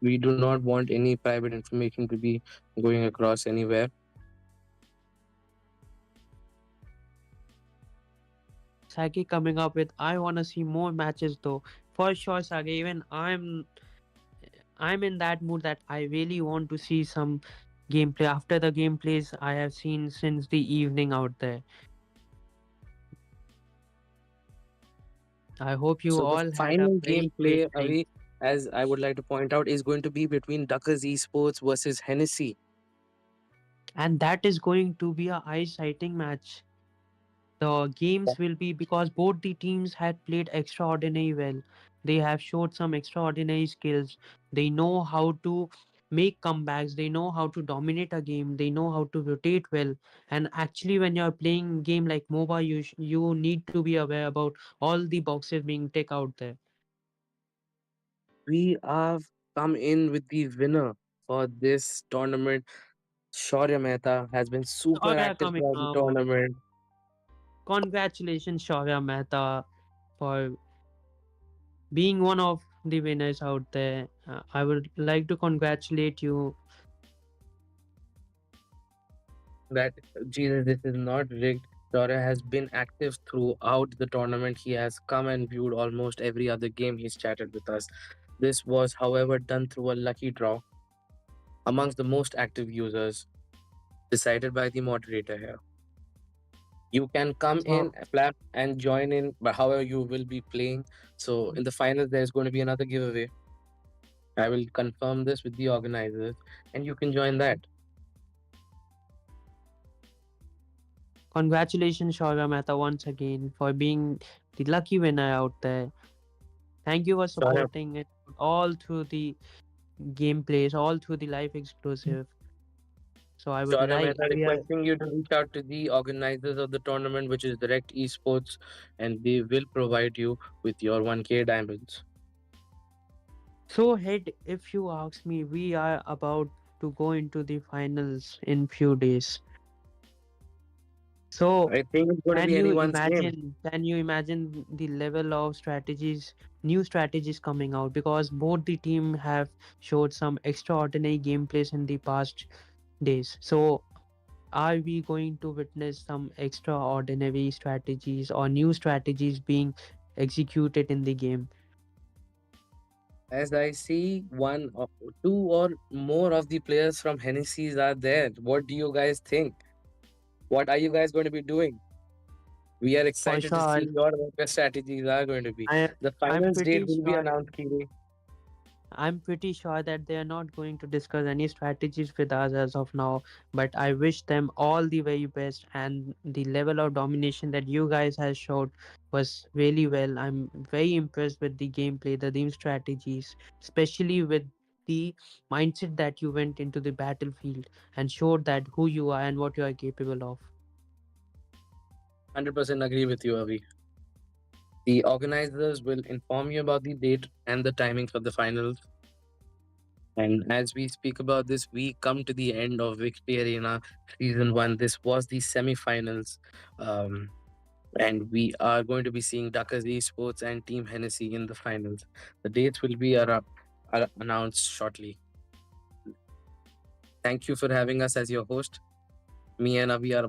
We do not want any private information to be going across anywhere. Sagi coming up with, I want to see more matches though. For sure, Sagi. Even I'm in that mood that I really want to see some gameplay after the gameplays I have seen since the evening out there. I hope you So the all had a final very great gameplay, time. Avi, as I would like to point out, is going to be between Duckers Esports versus Hennessy. And that is going to be a eye-sighting match. The games will be because both the teams had played extraordinarily well. They have showed some extraordinary skills. They know how to make comebacks. They know how to dominate a game. They know how to rotate well. And actually, when you're playing game like MOBA, you need to be aware about all the boxes being tick out there. We have come in with the winner for this tournament. Shaurya Mehta has been super Shaurya active coming throughout the up. tournament. Congratulations, Shaurya Mehta, for being one of the winners out there. I would like to congratulate you. That Jesus, this is not rigged. Shaurya has been active throughout the tournament. He has come and viewed almost every other game he's chatted with us. This was, however, done through a lucky draw amongst the most active users, decided by the moderator here. You can come in, So flap, and join in, but however, you will be playing. So in the finals, there's going to be another giveaway. I will confirm this with the organizers, and you can join that. congratulations, Shaurya Mehta, once again for being the lucky winner out there. Thank you for Shaurya, supporting it all through the gameplays, all through the live exclusive. So I would Shaurya like Mehta we are requesting you to reach out to the organizers of the tournament, which is Direct Esports, and they will provide you with your 1K diamonds. so ahead. If you ask me, we are about to go into the finals in few days. So I think it's going to can be you anyone's game. imagine? Can you imagine the level of strategies, new strategies coming out? Because both the team have showed some extraordinary gameplays in the past days. So are we going to witness some extraordinary strategies or new strategies being executed in the game? As I see, two or more of the players from Hennessy's are there. What do you guys think? What are you guys going to be doing? We are For excited to sure, see your what your strategies are going to be. I The I'm finals date pretty will be sure announced, Kiri. I'm pretty sure that they are not going to discuss any strategies with us as of now, but I wish them all the very best, and the level of domination that you guys has showed was really well. I'm very impressed with the gameplay, the team strategies, especially with the mindset that you went into the battlefield and showed that who you are and what you are capable of. 100% agree with you, Avi. The organizers will inform you about the date and the timings of the finals. And as we speak about this, we come to the end of Victory Arena Season 1. This was the semi-finals. Um, and we are going to be seeing Duckers Esports and Team Hennessy in the finals. The dates will be announced shortly. Thank you for having us as your host. Me and Avi are